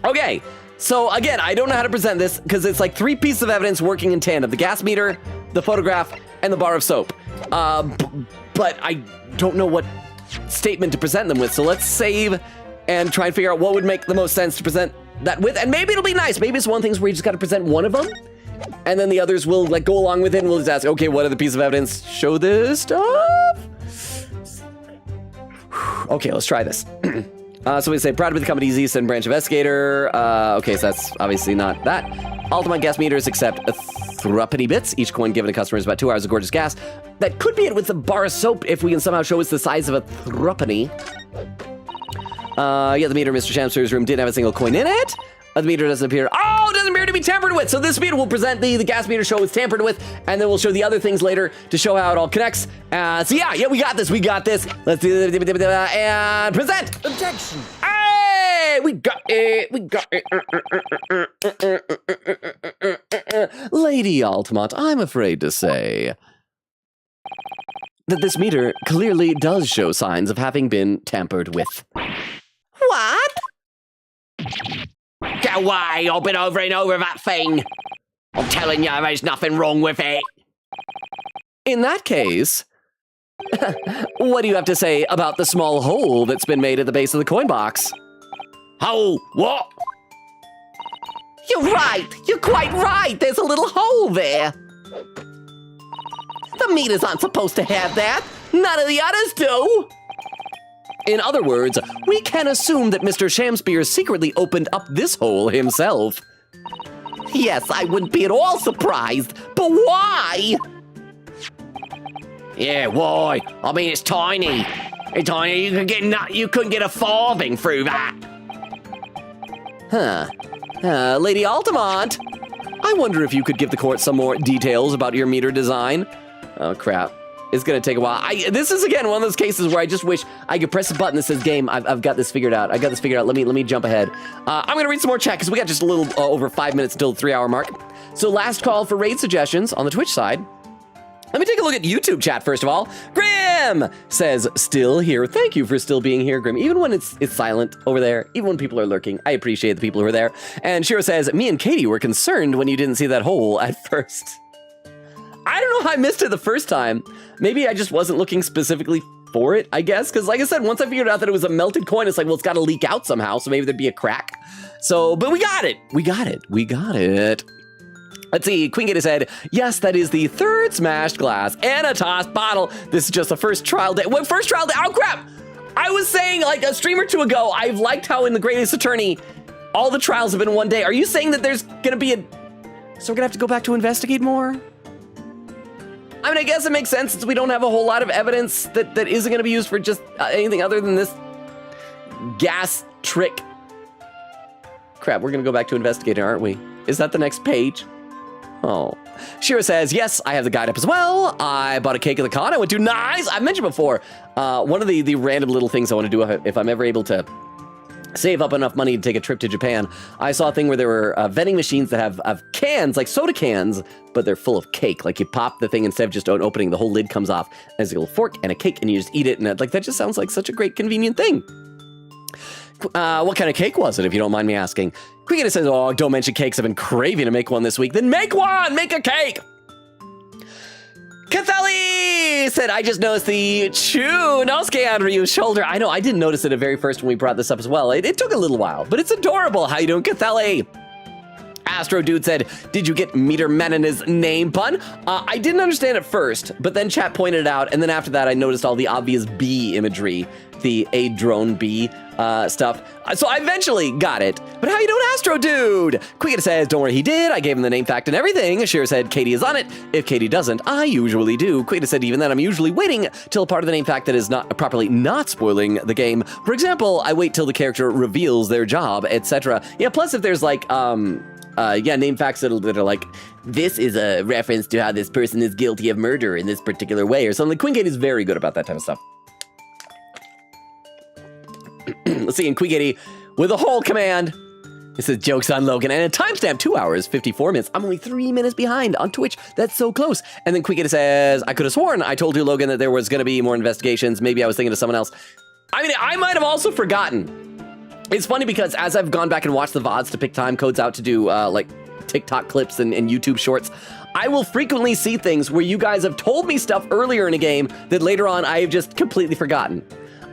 Okay, so again, I don't know how to present this because it's like three pieces of evidence working in tandem: the gas meter, the photograph, and the bar of soap. But I don't know what statement to present them with, so let's save and try and figure out what would make the most sense to present that with, and maybe it'll be nice. Maybe it's one of the things where you just got to present one of them, and then the others will, like, go along with it, and we'll just ask, okay, what other piece of evidence show this stuff? Okay, let's try this. So we say, proud to be the company's East End branch investigator. Okay, so that's obviously not that. Altamont gas meters accept a threepenny bits. Each coin given to customers is about 2 hours of gorgeous gas. That could be it with the bar of soap if we can somehow show it's the size of a threepenny. Yeah, the meter in Mr. Shakespeare's room didn't have a single coin in it. The meter doesn't appear. Oh, it doesn't appear to be tampered with. So this meter will present the gas meter show it's tampered with, and then we'll show the other things later to show how it all connects. So yeah, we got this. Let's do it and present. Objection. Hey, we got it. Lady Altamont, I'm afraid to say that this meter clearly does show signs of having been tampered with. What? Get away! I've been over and over that thing. I'm telling you, there's nothing wrong with it. In that case, what do you have to say about the small hole that's been made at the base of the coin box? Oh, what? You're right. You're quite right. There's a little hole there. The meters aren't supposed to have that. None of the others do. In other words, we can assume that Mr. Shakespeare secretly opened up this hole himself. Yes, I wouldn't be at all surprised. But why? Yeah, why? I mean, it's tiny. It's tiny. You couldn't get a farthing through that. Lady Altamont, I wonder if you could give the court some more details about your meter design. Oh, crap. It's gonna take a while. This is, again, one of those cases where I just wish I could press a button that says game. I've got this figured out. Let me jump ahead. I'm gonna read some more chat because we got just a little over 5 minutes until the 3-hour mark. So last call for raid suggestions on the Twitch side. Let me take a look at YouTube chat first of all. Grim says, still here. Thank you for still being here, Grim. Even when it's silent over there, even when people are lurking, I appreciate the people who are there. And Shiro says, me and Katie were concerned when you didn't see that hole at first. I don't know how I missed it the first time. Maybe I just wasn't looking specifically for it, I guess. Because like I said, once I figured out that it was a melted coin, it's like, well, it's got to leak out somehow. So maybe there'd be a crack. So, but we got it. We got it. Let's see, Queen Gator said, yes, that is the third smashed glass and a tossed bottle. This is just the first trial day. What first trial day? Oh, crap. I was saying like a stream or two ago, I've liked how in The Greatest Attorney, all the trials have been one day. Are you saying that there's going to be so we're going to have to go back to investigate more? I mean, I guess it makes sense since we don't have a whole lot of evidence that isn't going to be used for just anything other than this gas trick. Crap, we're going to go back to investigating, aren't we? Is that the next page? Oh. Shira says, yes, I have the guide up as well. I bought a cake at the con I went to. Nice! I've mentioned before, one of the random little things I want to do if I'm ever able to save up enough money to take a trip to Japan. I saw a thing where there were vending machines that have cans, like soda cans, but they're full of cake. Like you pop the thing instead of just opening, the whole lid comes off. There's a little fork and a cake, and you just eat it. And like that just sounds like such a great, convenient thing. What kind of cake was it, if you don't mind me asking? Quiggina says, oh, don't mention cakes. I've been craving to make one this week. Then make one! Make a cake! Cathali said, I just noticed the Chunosuke on Ryu's shoulder. I know, I didn't notice it at very first when we brought this up as well. It took a little while, but it's adorable. How you doing, Cathali? Astro Dude said, did you get Meter Manana's name pun? I didn't understand at first, but then chat pointed it out, and then after that I noticed all the obvious bee imagery, the A drone bee stuff. So I eventually got it. But how you doing, Astro Dude? Quiggita says, don't worry, he did. I gave him the name fact and everything. Shira said, Katie is on it. If Katie doesn't, I usually do. Quiggita said, even then, I'm usually waiting till part of the name fact that is not properly not spoiling the game. For example, I wait till the character reveals their job, etc. Yeah, plus if there's like, name facts that are like, this is a reference to how this person is guilty of murder in this particular way or something. Queen Katie is very good about that type of stuff. Let's see, in Quiggy with a whole command. It says, jokes on Logan, and a timestamp 2 hours, 54 minutes. I'm only 3 minutes behind on Twitch. That's so close. And then Quiggy says, I could have sworn I told you, Logan, that there was going to be more investigations. Maybe I was thinking of someone else. I mean, I might have also forgotten. It's funny because as I've gone back and watched the VODs to pick time codes out to do like TikTok clips and YouTube shorts, I will frequently see things where you guys have told me stuff earlier in a game that later on I have just completely forgotten.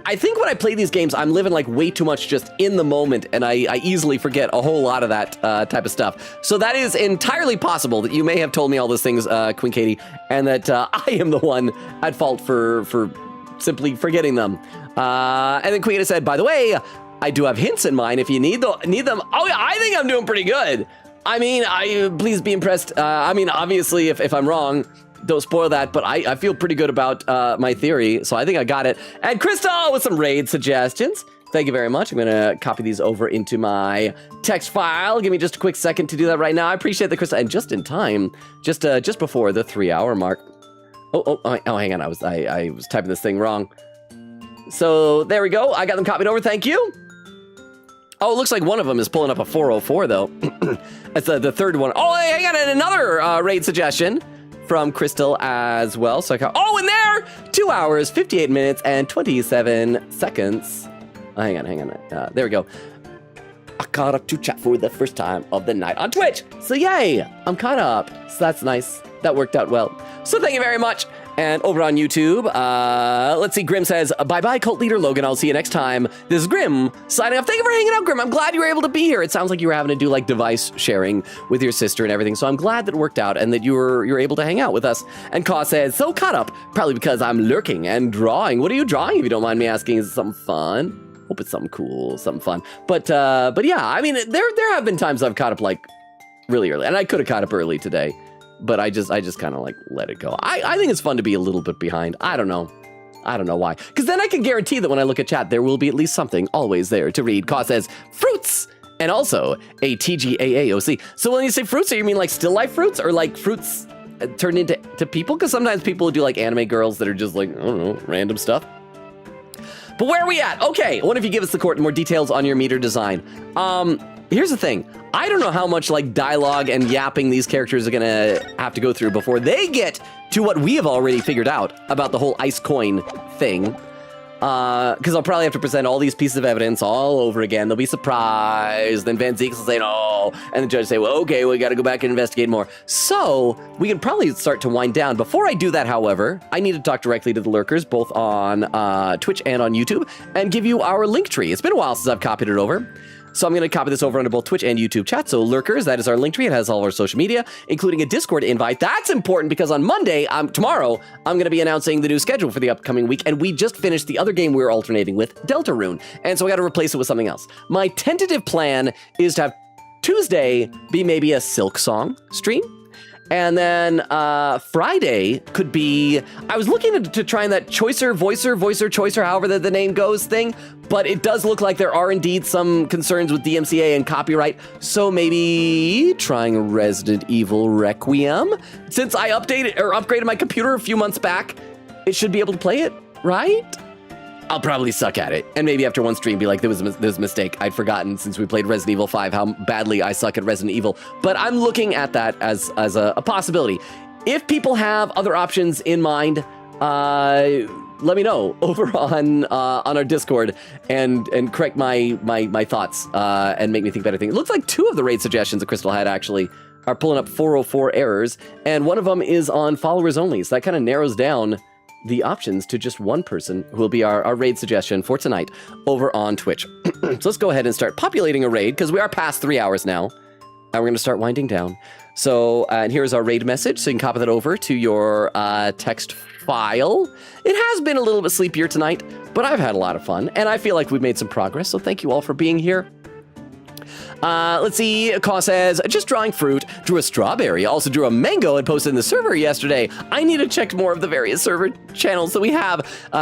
I think when I play these games, I'm living like way too much just in the moment, and I easily forget a whole lot of that type of stuff. So that is entirely possible that you may have told me all those things, Queen Katie, and that I am the one at fault for simply forgetting them. And then Queen Katie said, by the way, I do have hints in mind if you need them. Oh yeah, I think I'm doing pretty good. I mean, please be impressed. I mean, obviously, if I'm wrong, don't spoil that, but I feel pretty good about my theory, so I think I got it. And Crystal with some raid suggestions. Thank you very much. I'm gonna copy these over into my text file. Give me just a quick second to do that right now. I appreciate the Crystal, and just in time, just before the 3 hour mark. Oh, hang on, I was typing this thing wrong. So there we go. I got them copied over. Thank you. Oh, it looks like one of them is pulling up a 404 though. That's the third one. Oh, hang on, and another raid suggestion from Crystal as well. So in there, 2 hours, 58 minutes, and 27 seconds. Oh, hang on. There we go. I caught up to chat for the first time of the night on Twitch. So yay, I'm caught up. So that's nice. That worked out well. So thank you very much. And over on YouTube, let's see, Grim says, bye-bye, cult leader Logan. I'll see you next time. This is Grim signing off. Thank you for hanging out, Grim. I'm glad you were able to be here. It sounds like you were having to do like device sharing with your sister and everything. So I'm glad that it worked out and that you were able to hang out with us. And Kaw says, so caught up, probably because I'm lurking and drawing. What are you drawing, if you don't mind me asking? Is it something fun? Hope it's something cool, something fun. But yeah, I mean, there have been times I've caught up like really early, and I could have caught up early today. But I just kind of like let it go. I think it's fun to be a little bit behind. I don't know why. Because then I can guarantee that when I look at chat, there will be at least something always there to read. Kaw says, fruits! And also a TGAAOC. So when you say fruits, you mean like still life fruits? Or like fruits turned into people? Because sometimes people do like anime girls that are just like, I don't know, random stuff. But where are we at? Okay, what if you give us the court more details on your meter design? Here's the thing. I don't know how much like dialogue and yapping these characters are gonna have to go through before they get to what we have already figured out about the whole ice coin thing. because I'll probably have to present all these pieces of evidence all over again. They'll be surprised. Then Van Zeeks will say no, and the judge will say, well, okay, we got to go back and investigate more. So we can probably start to wind down. Before I do that, however, I need to talk directly to the lurkers, both on Twitch and on YouTube, and give you our link tree. It's been a while since I've copied it over. So I'm going to copy this over onto both Twitch and YouTube chat. So lurkers, that is our link tree. It has all of our social media, including a Discord invite. That's important because on Monday, tomorrow, I'm going to be announcing the new schedule for the upcoming week. And we just finished the other game we were alternating with, Deltarune. And so we got to replace it with something else. My tentative plan is to have Tuesday be maybe a Silk Song stream. And then Friday could be, I was looking to try that Choicer, however the name goes thing, but it does look like there are indeed some concerns with DMCA and copyright. So maybe trying Resident Evil Requiem. Since I upgraded my computer a few months back, it should be able to play it, right? I'll probably suck at it. And maybe after one stream be like, there was a mistake. I'd forgotten since we played Resident Evil 5 how badly I suck at Resident Evil. But I'm looking at that as a possibility. If people have other options in mind, let me know over on our Discord and correct my thoughts and make me think better things. It looks like 2 of the raid suggestions that Crystal had actually are pulling up 404 errors. And one of them is on followers only. So that kind of narrows down the options to just one person who will be our raid suggestion for tonight over on Twitch. So let's go ahead and start populating a raid because we are past 3 hours now. And we're going to start winding down. So, and here's our raid message. So you can copy that over to your text file. It has been a little bit sleepier tonight, but I've had a lot of fun. And I feel like we've made some progress. So thank you all for being here. Let's see. Kaw says, just drawing fruit, drew a strawberry, also drew a mango and posted in the server yesterday. I need to check more of the various server channels that we have.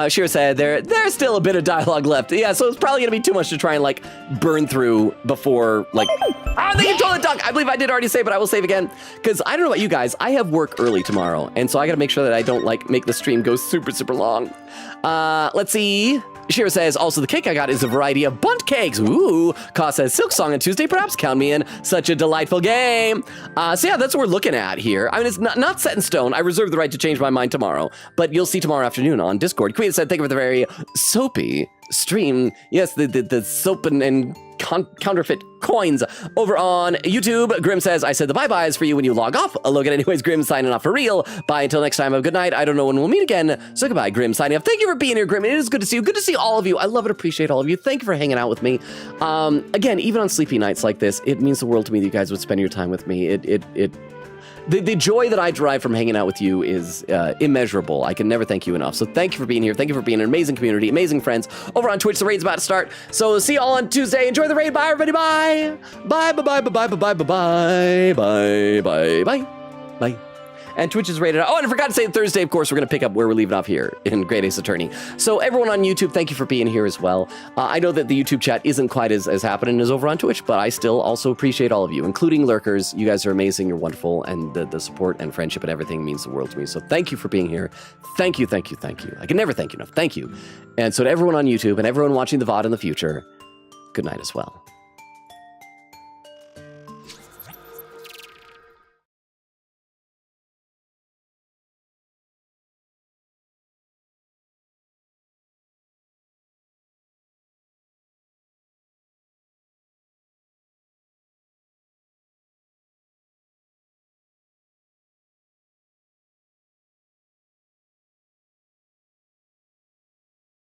Shira said there's still a bit of dialogue left. Yeah, so it's probably gonna be too much to try and like burn through before like, thank you, Toilet Duck. I believe I did already say, but I will save again. Because I don't know about you guys, I have work early tomorrow. And so I gotta make sure that I don't like make the stream go super, super long. Let's see. Shira says, also the cake I got is a variety of bunt cakes. Ooh. Ka says, Silk Song on Tuesday, perhaps count me in. Such a delightful game. So yeah, that's what we're looking at here. I mean, it's not set in stone. I reserve the right to change my mind tomorrow, but you'll see tomorrow afternoon on Discord. Queen said, thank you for the very soapy stream. Yes, the soap and counterfeit coins over on YouTube. Grim says, I said the bye-byes for you when you log off. Logan, anyways, Grim signing off for real. Bye until next time. Have a good night. I don't know when we'll meet again. So goodbye, Grim signing off. Thank you for being here, Grim. It is good to see you. Good to see all of you. I love and appreciate all of you. Thank you for hanging out with me. Again, even on sleepy nights like this, it means the world to me that you guys would spend your time with me. The joy that I derive from hanging out with you is immeasurable. I can never thank you enough. So thank you for being here. Thank you for being an amazing community, amazing friends. Over on Twitch, the raid's about to start. So see you all on Tuesday. Enjoy the raid. Bye, everybody. Bye. Bye, bye, bye, bye, bye, bye, bye, bye, bye, bye, bye, bye. And Twitch is rated. Oh, and I forgot to say Thursday, of course, we're going to pick up where we're leaving off here in Great Ace Attorney. So everyone on YouTube, thank you for being here as well. I know that the YouTube chat isn't quite as happening as over on Twitch, but I still also appreciate all of you, including lurkers. You guys are amazing. You're wonderful. And the support and friendship and everything means the world to me. So thank you for being here. Thank you, thank you, thank you. I can never thank you enough. Thank you. And so to everyone on YouTube and everyone watching the VOD in the future, good night as well.